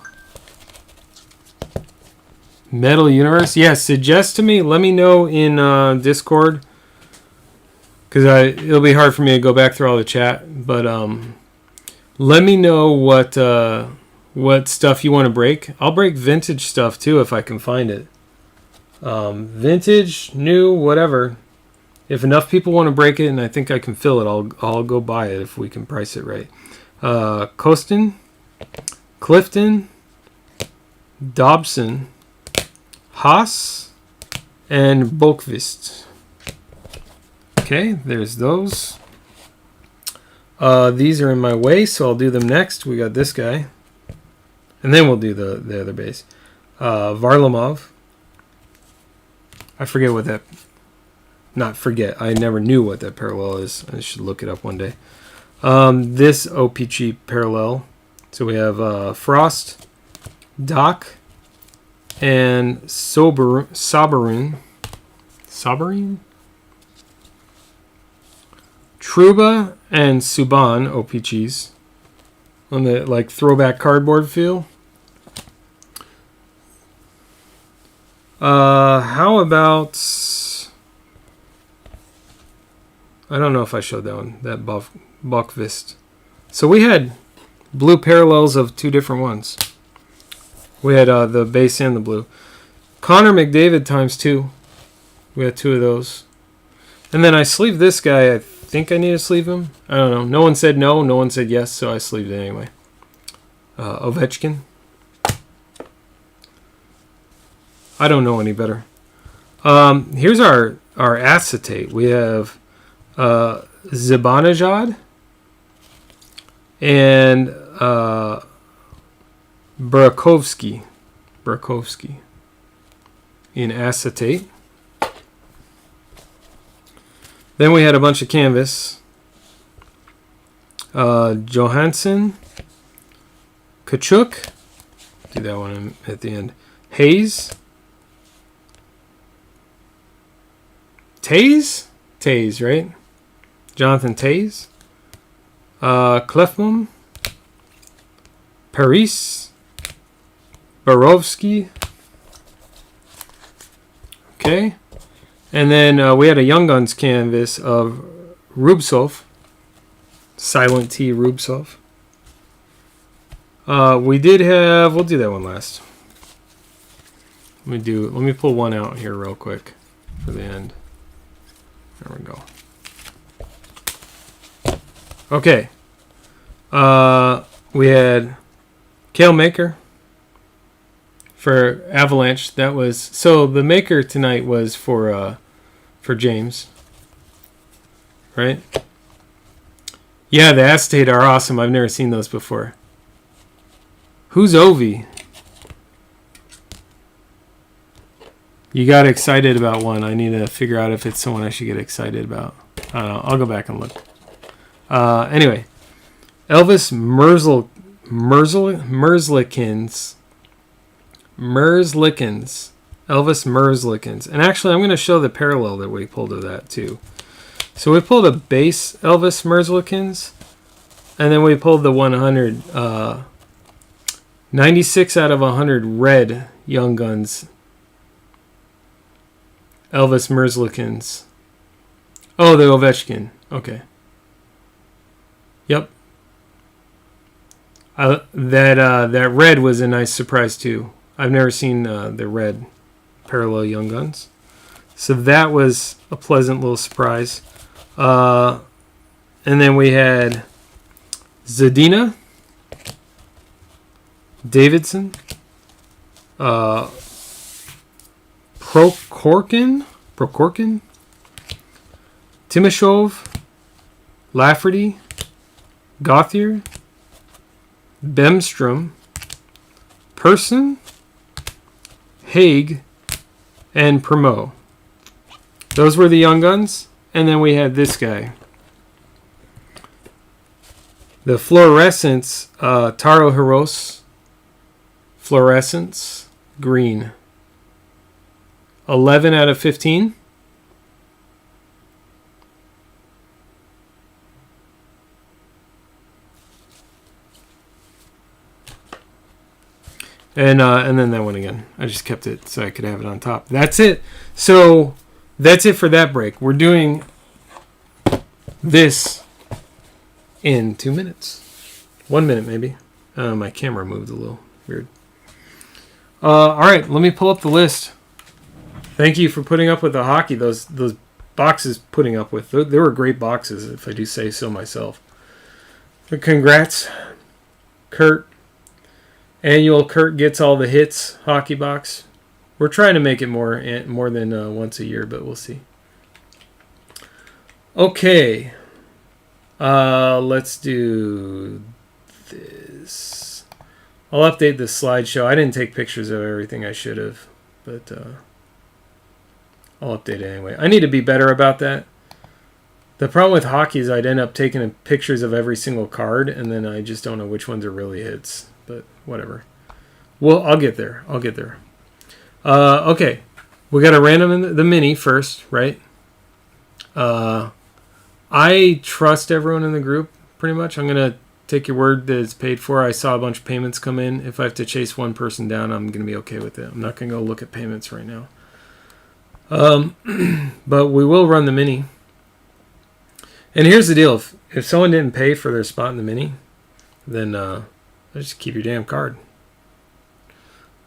Metal Universe. Yeah, suggest to me. Let me know in Discord. Because it'll be hard for me to go back through all the chat. But let me know what stuff you want to break. I'll break vintage stuff, too, if I can find it. Vintage, new, whatever. If enough people want to break it and I think I can fill it, I'll go buy it if we can price it right. Costin, Clifton, Dobson, Haas, and Bolkvist. Okay, there's those. These are in my way, so I'll do them next. We got this guy. And then we'll do the other base. Varlamov. I forget what that... Not forget. I never knew what that parallel is. I should look it up one day. This OPG parallel. So we have Frost, Doc, and Soberin. Truba and Subban OPGs. On the like throwback cardboard feel. How about... I don't know if I showed that one. That Buckvist. So we had blue parallels of two different ones. We had the base and the blue. Connor McDavid ×2. We had two of those. And then I sleeved this guy. I think I need to sleeve him. I don't know. No one said no. No one said yes, so I sleeved it anyway. Ovechkin. I don't know any better. Here's our acetate. We have Zibanejad and Burakovsky in acetate. Then we had a bunch of canvas. Johansson, Kachuk, do that one at the end. Hayes, Taze, right? Jonathan Taze, Klefbom, Paris, Borovsky. Okay. And then we had a Young Guns canvas of Rubtsov, Silent T Rubtsov. We did have, we'll do that one last. Let me pull one out here real quick for the end. There we go. Okay. We had Kale Maker for Avalanche. That was, so the Maker tonight was for James. Right? Yeah, the acetate are awesome. I've never seen those before. Who's Ovi? You got excited about one. I need to figure out if it's someone I should get excited about. I don't know. I'll go back and look. Anyway, Elvis Merzlikins. Elvis Merzlikins. And actually, I'm going to show the parallel that we pulled of that, too. So we pulled a base Elvis Merzlikins, and then we pulled the 100, 96 out of 100 red Young Guns Elvis Merzlikins. Oh, the Ovechkin. Okay. Yep. That red was a nice surprise too. I've never seen the red parallel Young Guns, so that was a pleasant little surprise. And then we had Zadina, Davidson, Prokhorkin, Timashov, Lafferty, Gauthier, Bemstrom, Person, Haig, and Primo. Those were the Young Guns. And then we had this guy. The Fluorescence, Taro Hirosh, Fluorescence, green. 11 out of 15. And then that one again. I just kept it so I could have it on top. That's it. So that's it for that break. We're doing this in 2 minutes. 1 minute maybe. My camera moved a little weird. All right, let me pull up the list. Thank you for putting up with the hockey. Those boxes putting up with. They were great boxes, if I do say so myself. But congrats, Kurt Annual Kurt Gets All the Hits hockey box. We're trying to make it more than once a year, but we'll see. Okay. Let's do this. I'll update the slideshow. I didn't take pictures of everything I should have, but I'll update it anyway. I need to be better about that. The problem with hockey is I'd end up taking pictures of every single card, and then I just don't know which ones are really hits. But whatever. Well, I'll get there. Okay. We got a random in the mini first, right? I trust everyone in the group, pretty much. I'm going to take your word that it's paid for. I saw a bunch of payments come in. If I have to chase one person down, I'm going to be okay with it. I'm not going to go look at payments right now. But we will run the mini. And here's the deal. If someone didn't pay for their spot in the mini, then just keep your damn card.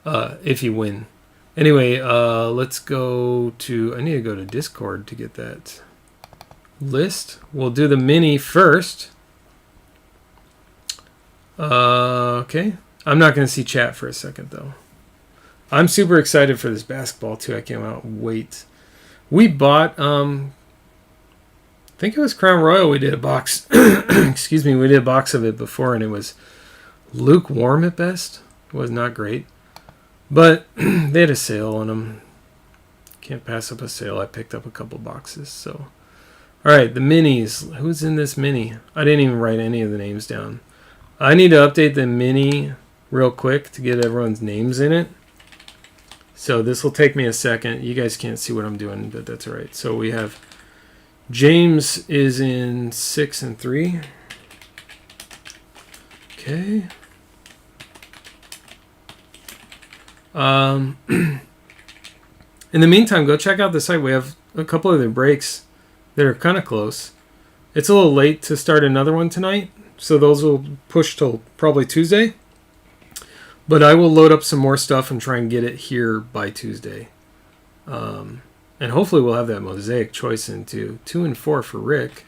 If you win. Anyway, let's go to... I need to go to Discord to get that list. We'll do the mini first. Okay. I'm not going to see chat for a second, though. I'm super excited for this basketball, too. I can't wait. We bought... I think it was Crown Royal. We did a box. Excuse me. We did a box of it before, and it was lukewarm at best. It was not great. But they had a sale on them. Can't pass up a sale. I picked up a couple boxes. So, all right, the minis. Who's in this mini? I didn't even write any of the names down. I need to update the mini real quick to get everyone's names in it. So this will take me a second. You guys can't see what I'm doing, but that's all right. So we have James is in 6 and 3. Okay. In the meantime, go check out the site. We have a couple of the breaks that are kind of close. It's a little late to start another one tonight, so those will push till probably Tuesday. But I will load up some more stuff and try and get it here by Tuesday. And hopefully we'll have that Mosaic choice in too. 2 and 4 for Rick.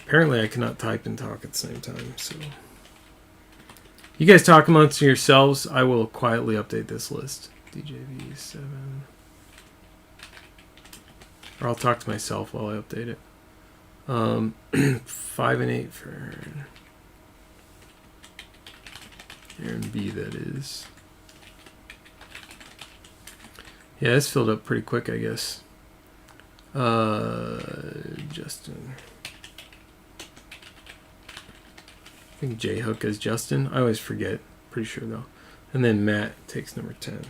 Apparently I cannot type and talk at the same time, so... You guys talk amongst yourselves. I will quietly update this list. DJV7. Or I'll talk to myself while I update it. 5 and 8 for Aaron B, that is. Yeah, this filled up pretty quick, I guess. Justin. I think J Hook is Justin. I always forget. Pretty sure though. And then Matt takes number 10.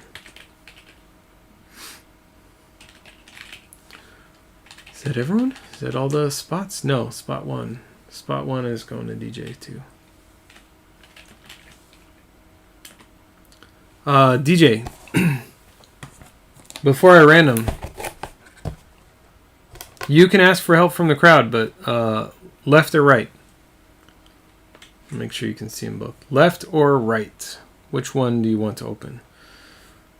Is that everyone? Is that all the spots? No, spot 1. Spot 1 is going to DJ 2. DJ. Before I random, you can ask for help from the crowd, but left or right? Make sure you can see them both. Left or right? Which one do you want to open?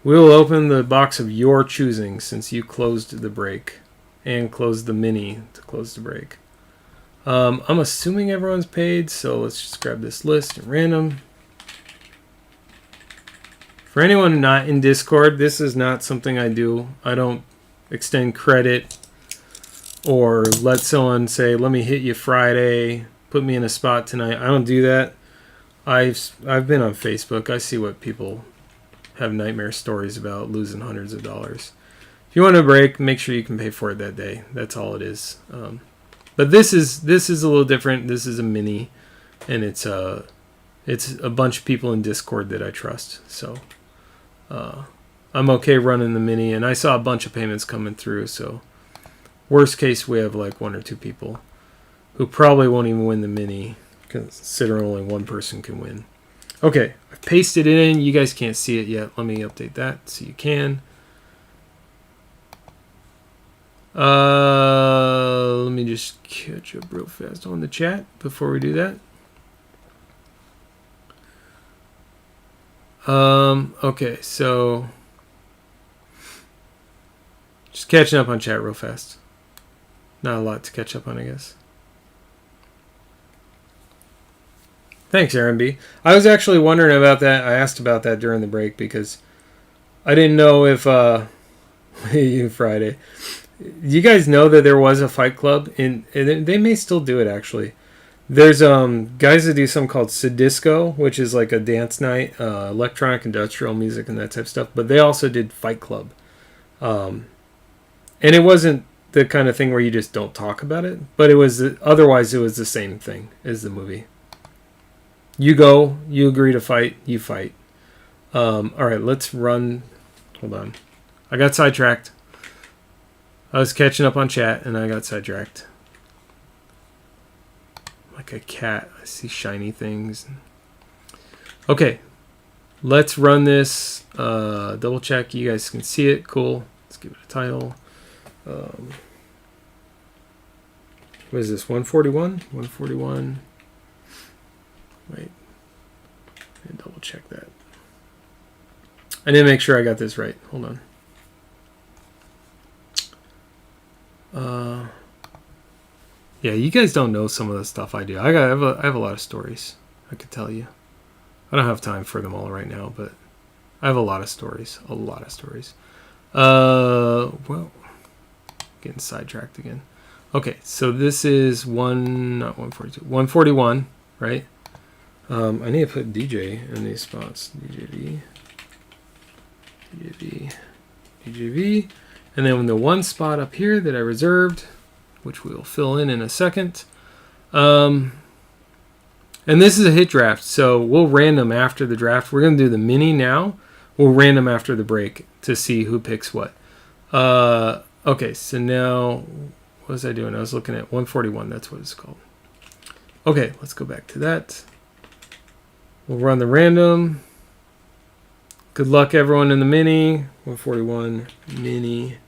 We will open the box of your choosing since you closed the break and closed the mini to close the break. I'm assuming everyone's paid, so let's just grab this list at random. For anyone not in Discord, this is not something I do. I don't extend credit or let someone say, let me hit you Friday, put me in a spot tonight. I don't do that. I've been on Facebook. I see what people have nightmare stories about losing hundreds of dollars. If you want a break, make sure you can pay for it that day. That's all it is. But this is a little different. This is a mini, and it's a bunch of people in Discord that I trust. So I'm okay running the mini, and I saw a bunch of payments coming through. So worst case, we have like 1 or 2 people who probably won't even win the mini, considering only one person can win. Okay, I've pasted it in. You guys can't see it yet. Let me update that so you can. Let me just catch up real fast on the chat before we do that. Okay, so just catching up on chat real fast. Not a lot to catch up on, I guess. Thanks, Aaron B. I was actually wondering about that. I asked about that during the break because I didn't know if Friday. You guys know that there was a fight club and they may still do it actually. There's guys that do something called Sadisco, which is like a dance night, electronic industrial music and that type of stuff. But they also did Fight Club, and it wasn't the kind of thing where you just don't talk about it, but it was otherwise it was the same thing as the movie. You go, you agree to fight, you fight. All right, let's run. Hold on, I got sidetracked. I was catching up on chat and I got sidetracked. Like a cat, I see shiny things. Okay, let's run this. Double check you guys can see it. Cool. Let's give it a title. What is this? 141? 141. Wait. And double check that. I need to make sure I got this right. Hold on. Yeah, you guys don't know some of the stuff I do. I have a lot of stories I could tell you. I don't have time for them all right now, but I have a lot of stories. A lot of stories. Well, getting sidetracked again. Okay, so this is not 142, 141, right? I need to put DJ in these spots. DJV, DJV, and then the one spot up here that I reserved, which we'll fill in a second. And this is a hit draft, so we'll random after the draft. We're going to do the mini now. We'll random after the break to see who picks what. Okay, so now, what was I doing? I was looking at 141. That's what it's called. Okay, let's go back to that. We'll run the random. Good luck, everyone, in the mini. 141 mini.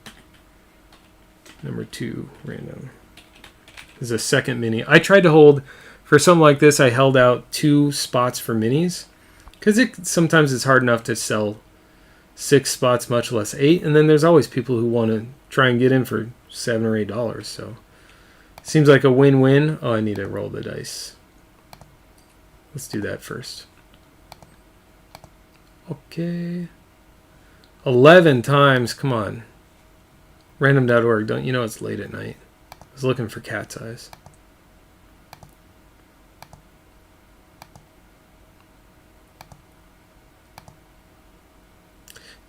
Number 2 random. This is a second mini. I tried to hold, for something like this, I held out 2 spots for minis. Because sometimes it's hard enough to sell 6 spots, much less 8. And then there's always people who want to try and get in for $7 or $8. So seems like a win-win. Oh, I need to roll the dice. Let's do that first. Okay. 11 times. Come on. Random.org. Don't you know it's late at night? I was looking for cat's eyes.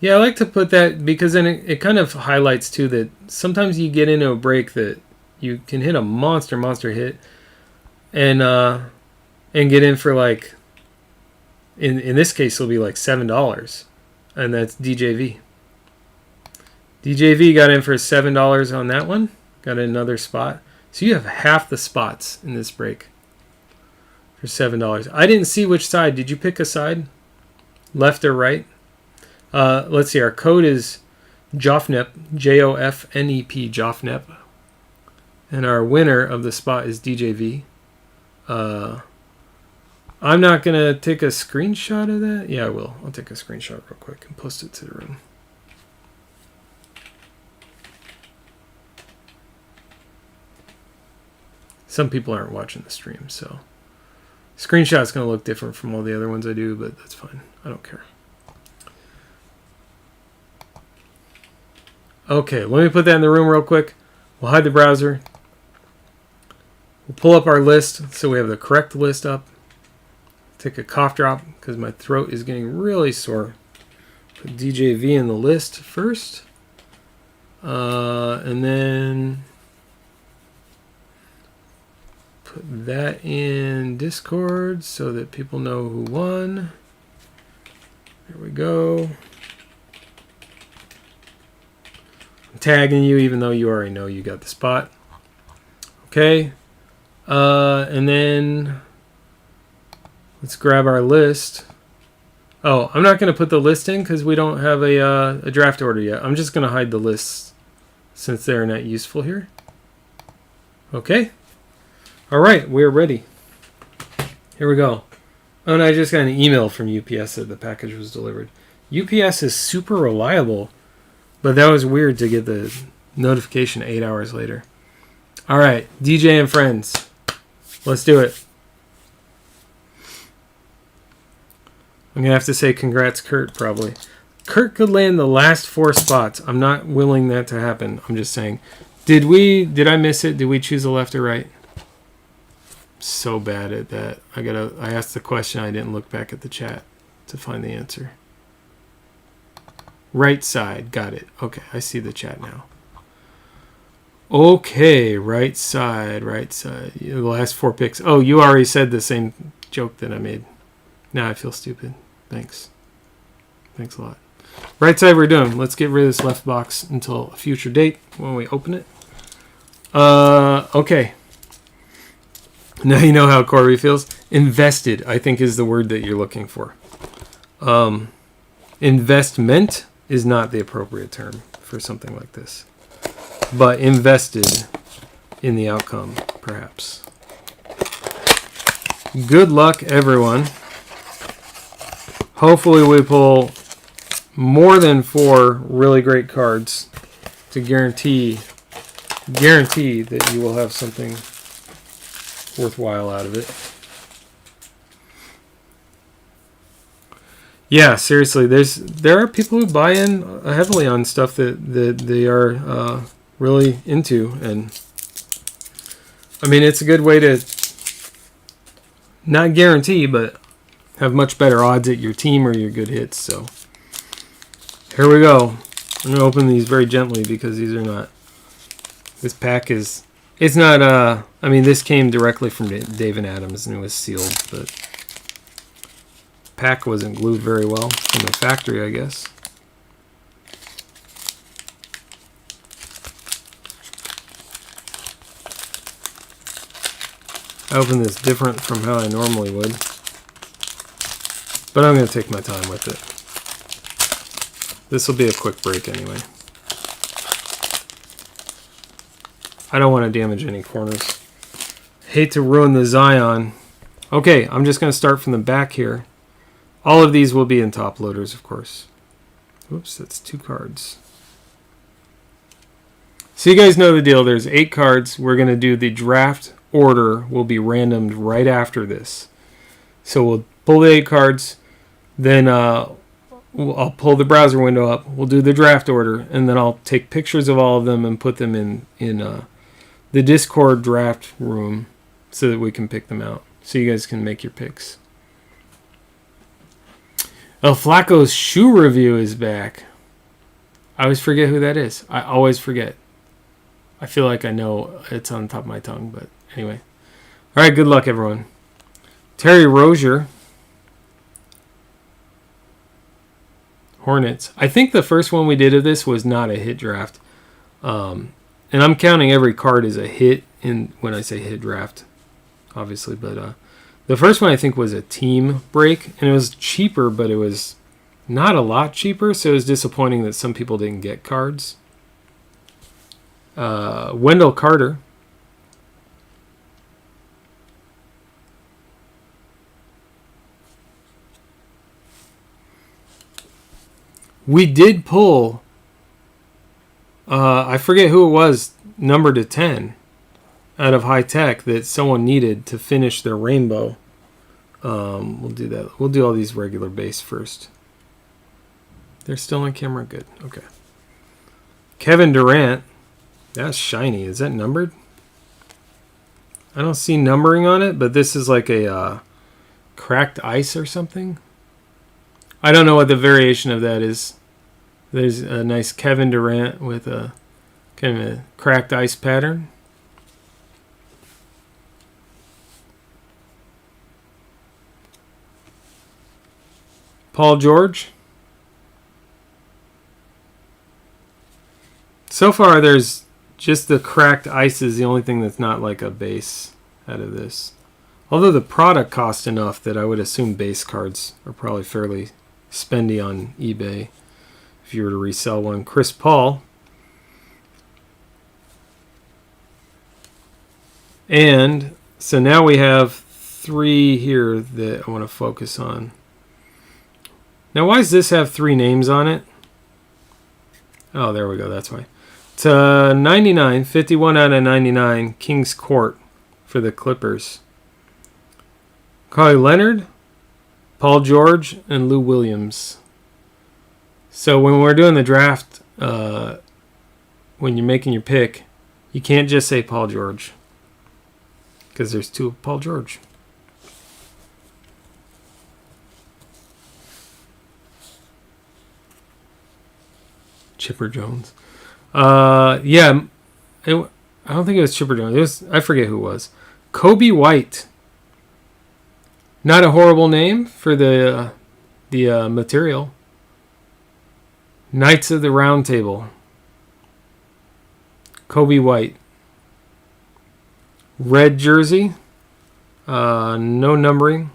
Yeah, I like to put that because then it kind of highlights too that sometimes you get into a break that you can hit a monster hit and get in for like in this case it'll be like $7, and that's DJV. DJV got in for $7 on that one. Got another spot. So you have half the spots in this break for $7. I didn't see which side. Did you pick a side? Left or right? Let's see. Our code is JOFNEP. JOFNEP. JOFNEP. And our winner of the spot is DJV. I'm not going to take a screenshot of that. Yeah, I will. I'll take a screenshot real quick and post it to the room. Some people aren't watching the stream, so screenshot's going to look different from all the other ones I do, but that's fine. I don't care. Okay, let me put that in the room real quick. We'll hide the browser. We'll pull up our list so we have the correct list up. Take a cough drop because my throat is getting really sore. Put DJV in the list first. And then put that in Discord so that people know who won. There we go. I'm tagging you even though you already know you got the spot. Okay. And then let's grab our list. Oh, I'm not going to put the list in because we don't have a draft order yet. I'm just going to hide the lists since they're not useful here. Okay. All right, we're ready. Here we go. Oh, and I just got an email from UPS that the package was delivered. UPS is super reliable, but that was weird to get the notification 8 hours later. All right, DJ and friends, let's do it. I'm going to have to say congrats, Kurt, probably. Kurt could land the last 4 spots. I'm not willing that to happen. I'm just saying. Did I miss it? Did we choose a left or right? So bad at that. I asked the question. I didn't look back at the chat to find the answer. Right side. Got it. Okay, I see the chat now. Okay, right side, right side. The last 4 picks. Oh, you already said the same joke that I made. Now I feel stupid. Thanks. Thanks a lot. Right side we're doing. Let's get rid of this left box until a future date when we open it. Okay. Now you know how Corby feels. Invested, I think, is the word that you're looking for. Investment is not the appropriate term for something like this. But invested in the outcome, perhaps. Good luck, everyone. Hopefully we pull more than 4 really great cards to guarantee that you will have something worthwhile out of it. Yeah, seriously, there are people who buy in heavily on stuff that they are really into, and I mean, it's a good way to not guarantee, but have much better odds at your team or your good hits. So here we go. I'm gonna open these very gently because these are not. This pack is. It's not. I mean, this came directly from Dave and Adams and it was sealed, but pack wasn't glued very well from the factory, I guess. I opened this different from how I normally would, but I'm going to take my time with it. This will be a quick break anyway. I don't want to damage any corners. Hate to ruin the Zion. Okay, I'm just going to start from the back here. All of these will be in top loaders, of course. Oops, that's 2 cards. So you guys know the deal. There's 8 cards. We're going to do the draft order. Will be randomed right after this. So we'll pull the 8 cards. Then I'll pull the browser window up. We'll do the draft order. And then I'll take pictures of all of them and put them in the Discord draft room so that we can pick them out. So you guys can make your picks. El Flaco's shoe review is back. I always forget who that is. I always forget. I feel like I know it's on the top of my tongue, but anyway. All right, good luck, everyone. Terry Rozier. Hornets. I think the first one we did of this was not a hit draft. And I'm counting every card as a hit when I say hit draft, obviously, but the first one I think was a team break, and it was cheaper, but it was not a lot cheaper, so it was disappointing that some people didn't get cards. Wendell Carter. We did pull, I forget who it was, number to 10. Out of high tech that someone needed to finish their rainbow. We'll do that. We'll do all these regular base first. They're still on camera? Good. Okay. Kevin Durant. That's shiny. Is that numbered? I don't see numbering on it, but this is like a cracked ice or something. I don't know what the variation of that is. There's a nice Kevin Durant with a kind of a cracked ice pattern. Paul George. So far, there's just the cracked ice is the only thing that's not like a base out of this. Although the product cost enough that I would assume base cards are probably fairly spendy on eBay if you were to resell one. Chris Paul. And so now we have 3 here that I want to focus on. Now, why does this have 3 names on it? Oh, there we go. That's why. It's 99, 51 out of 99, Kings Court for the Clippers. Kawhi Leonard, Paul George, and Lou Williams. So when we're doing the draft, when you're making your pick, you can't just say Paul George, because there's two Paul George. Chipper Jones. Yeah, I don't think it was Chipper Jones. I forget who it was. Kobe White. Not a horrible name for the material. Knights of the Round Table. Kobe White. Red jersey. No numbering.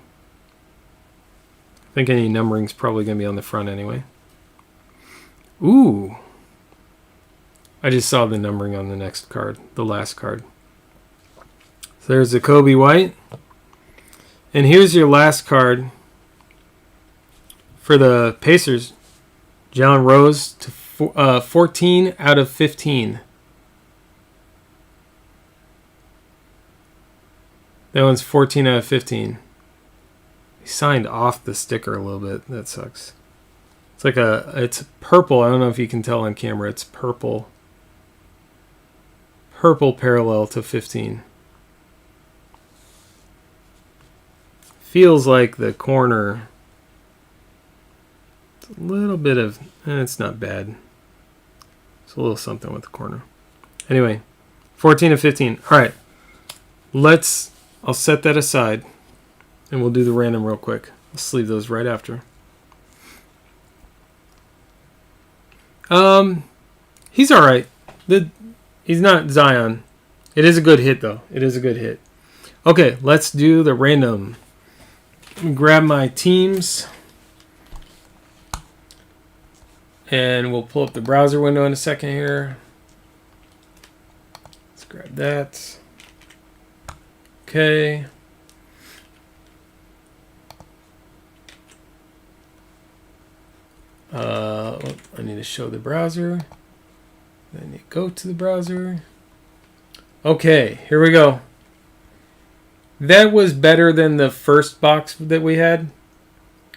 I think any numbering is probably going to be on the front anyway. Ooh. I just saw the numbering on the next card, the last card. So there's the Kobe White. And here's your last card for the Pacers. Jalen Rose to 14 out of 15. That one's 14 out of 15. He signed off the sticker a little bit. That sucks. It's like it's purple. I don't know if you can tell on camera. It's purple. Purple parallel to 15. Feels like the corner. It's a little bit of. It's not bad. It's a little something with the corner. Anyway, 14 to 15. All right. I'll set that aside, and we'll do the random real quick. Let's leave those right after. He's all right. He's not Zion. It is a good hit, though. It is a good hit. Okay, let's do the random. Let me grab my teams, and we'll pull up the browser window in a second here. Let's grab that. Okay. I need to show the browser. I need to go to the browser. Okay, here we go. That was better than the first box that we had.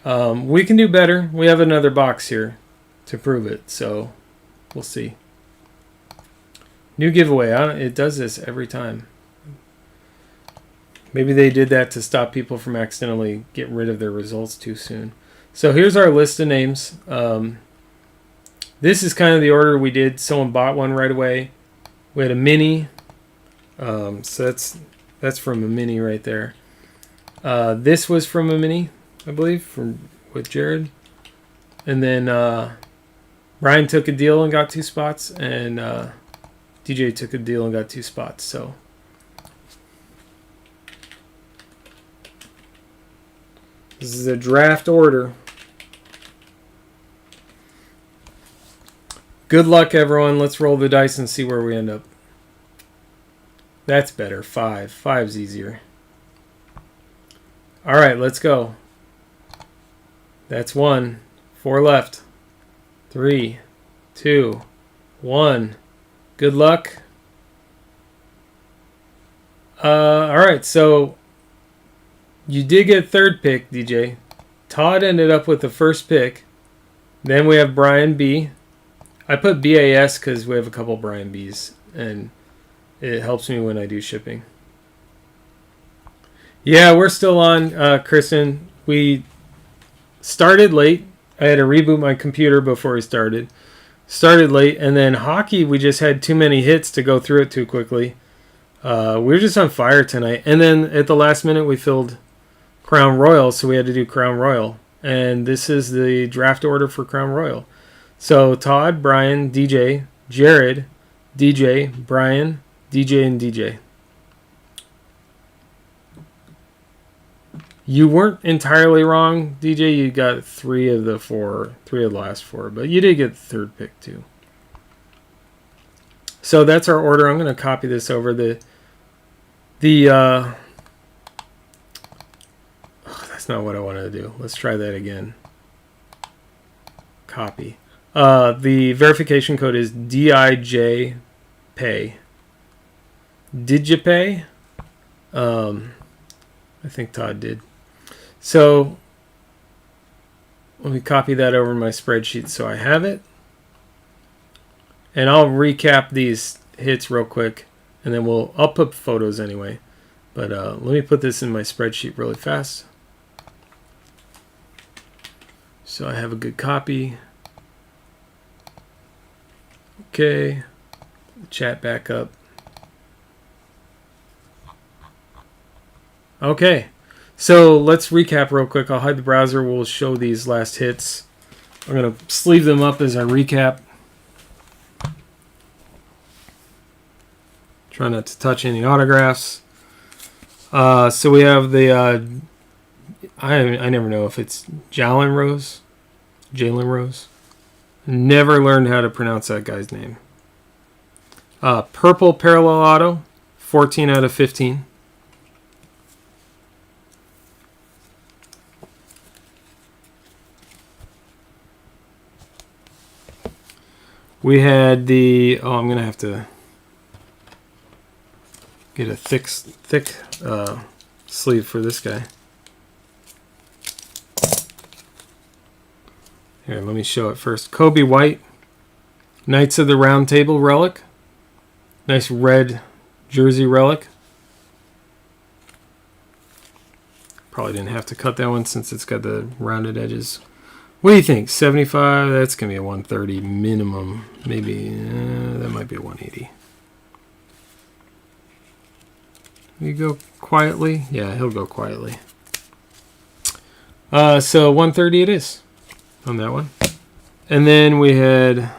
We can do better. We have another box here to prove it, so we'll see. New giveaway. It does this every time. Maybe they did that to stop people from accidentally getting rid of their results too soon. So here's our list of names. This is kind of the order we did. Someone bought one right away. We had a mini. So that's from a mini right there. This was from a mini, I believe, with Jared. And then Ryan took a deal and got 2 spots, and DJ took a deal and got 2 spots. So this is a draft order. Good luck, everyone. Let's roll the dice and see where we end up. That's better. 5. 5's easier. All right, let's go. That's 1. 4 left. 3, 2, 1. Good luck. All right, so you did get 3rd pick, DJ. Todd ended up with the 1st pick. Then we have Brian B. I put BAS because we have a couple Brian B's, and it helps me when I do shipping. Yeah, we're still on, Kristen. We started late. I had to reboot my computer before we started. Started late, and then hockey, we just had too many hits to go through it too quickly. We were just on fire tonight. And then at the last minute, we filled Crown Royal, so we had to do Crown Royal. And this is the draft order for Crown Royal. So Todd, Brian, DJ, Jared, DJ, Brian, DJ, and DJ. You weren't entirely wrong, DJ. You got 3 of the last 4, but you did get the 3rd pick too. So that's our order. I'm going to copy this over. That's not what I wanted to do. Let's try that again. Copy. The verification code is DIJPay. Did you pay? I think Todd did. So Let me copy that over in my spreadsheet so I have it. And I'll recap these hits real quick, and then I'll put photos anyway. But let me put this in my spreadsheet really fast, so I have a good copy. Okay, chat back up. Okay, so let's recap real quick. I'll hide the browser. We'll show these last hits. I'm going to sleeve them up as I recap. Try not to touch any autographs. So we have the, I never know if it's Jalen Rose. Never learned how to pronounce that guy's name. Purple Parallel Auto, 14 out of 15. We had the, I'm going to have to get a thick sleeve for this guy. Here, let me show it first. Kobe White, Knights of the Round Table relic. Nice red jersey relic. Probably didn't have to cut that one since it's got the rounded edges. What do you think? 75? That's going to be a 130 minimum. Maybe, that might be a 180. You go quietly? Yeah, he'll go quietly. So 130 it is on that one. And then we had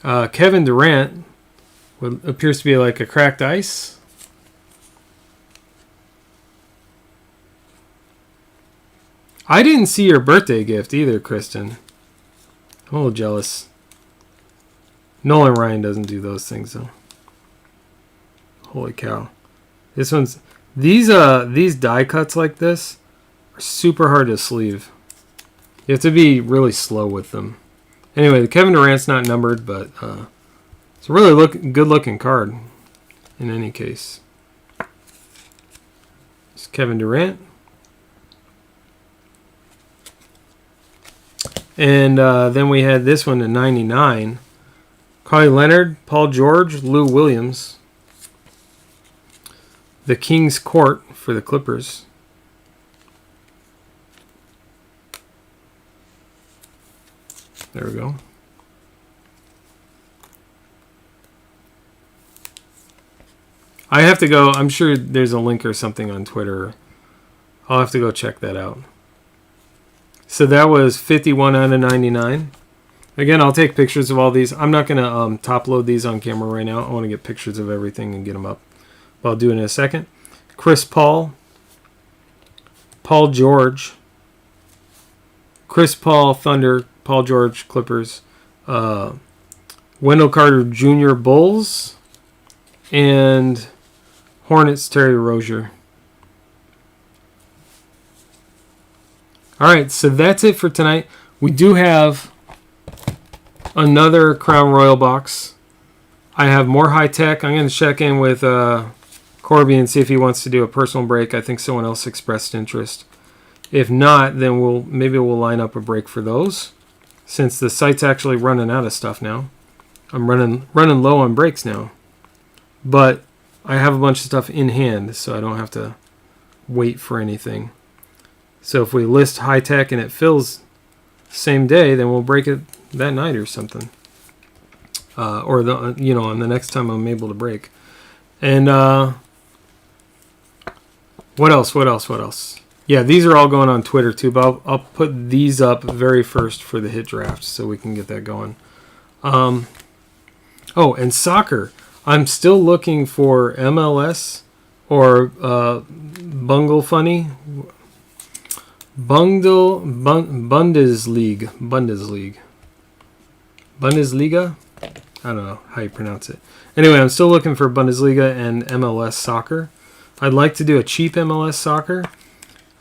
Kevin Durant, what appears to be like a cracked ice. I didn't see your birthday gift either, Kristen. I'm a little jealous. Nolan Ryan doesn't do those things though. Holy cow. This one's these die cuts like this are super hard to sleeve. You have to be really slow with them. Anyway, the Kevin Durant's not numbered, but it's a really good looking card in any case. It's Kevin Durant. And then we had this one to 99. Kawhi Leonard, Paul George, Lou Williams. The King's Court for the Clippers. There we go. I have to go. I'm sure there's a link or something on Twitter. I'll have to go check that out. So that was 51 out of 99. Again, I'll take pictures of all these. I'm not going to top load these on camera right now. I want to get pictures of everything and get them up. But I'll do it in a second. Chris Paul. Paul George. Chris Paul, Thunder. Paul George, Clippers. Wendell Carter Jr., Bulls. And Hornets, Terry Rozier. All right, so that's it for tonight. We do have another Crown Royal box. I have more high tech. I'm going to check in with Corby and see if he wants to do a personal break. I think someone else expressed interest. If not, then maybe we'll line up a break for those, since the site's actually running out of stuff now. I'm running low on breaks now, but I have a bunch of stuff in hand, so I don't have to wait for anything. So if we list high tech and it fills same day, then we'll break it that night or something, or on the next time I'm able to break. And what else? Yeah, these are all going on Twitter too, but I'll put these up very first for the hit draft so we can get that going. And soccer. I'm still looking for MLS or Bundesliga. I don't know how you pronounce it. Anyway, I'm still looking for Bundesliga and MLS soccer. I'd like to do a cheap MLS soccer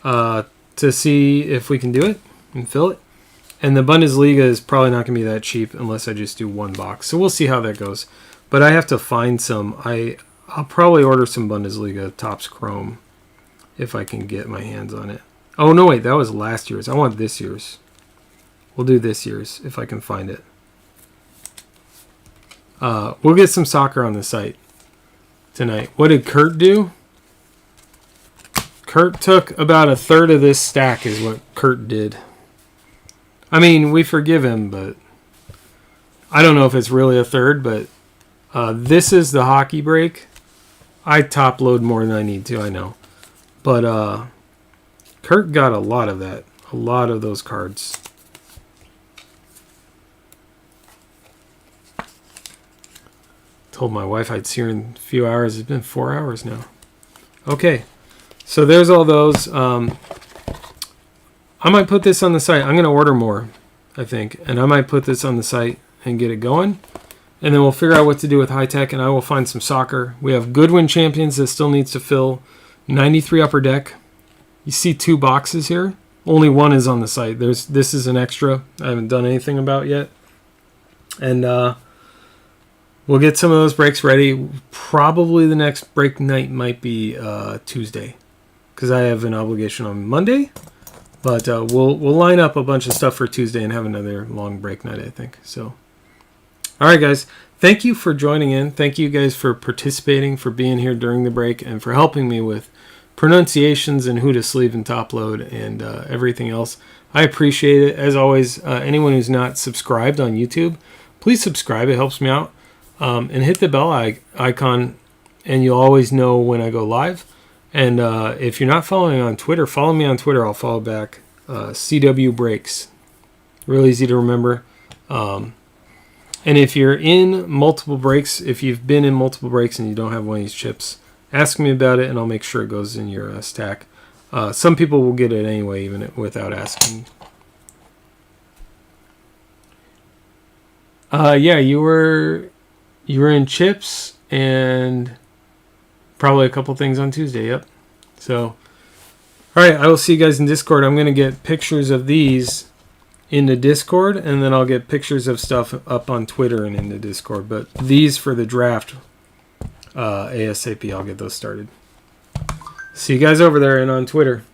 to see if we can do it and fill it. And the Bundesliga is probably not going to be that cheap unless I just do one box. So we'll see how that goes. But I have to find some. I'll probably order some Bundesliga Topps Chrome if I can get my hands on it. Oh, no, wait. That was last year's. I want this year's. We'll do this year's if I can find it. We'll get some soccer on the site tonight. What did Kurt do? Kurt took about a third of this stack is what Kurt did. I mean, we forgive him, but I don't know if it's really a third, but this is the hockey break. I top load more than I need to, I know. But Kurt got a lot of that. A lot of those cards. Told my wife I'd see her in a few hours. It's been 4 hours now. Okay. So there's all those. I might put this on the site. I'm going to order more, I think. And I might put this on the site and get it going. And then we'll figure out what to do with high tech, and I will find some soccer. We have Goodwin Champions that still needs to fill. 93 Upper Deck. You see 2 boxes here. Only one is on the site. This is an extra I haven't done anything about yet. And we'll get some of those breaks ready. Probably the next break night might be Tuesday, because I have an obligation on Monday. But we'll line up a bunch of stuff for Tuesday and have another long break night, I think. So, all right, guys. Thank you for joining in. Thank you guys for participating, for being here during the break, and for helping me with pronunciations and who to sleeve and top load and everything else. I appreciate it. As always, anyone who's not subscribed on YouTube, please subscribe. It helps me out. And hit the bell icon, and you'll always know when I go live. And if you're not following on Twitter, follow me on Twitter. I'll follow back. CW Breaks. Real easy to remember. And if you're in multiple breaks, if you've been in multiple breaks and you don't have one of these chips, ask me about it, and I'll make sure it goes in your stack. Some people will get it anyway, even without asking. Yeah, you were in Chipz and probably a couple things on Tuesday. Yep. So, all right, I will see you guys in Discord. I'm going to get pictures of these into Discord, and then I'll get pictures of stuff up on Twitter and into Discord. But these for the draft, ASAP, I'll get those started. See you guys over there and on Twitter.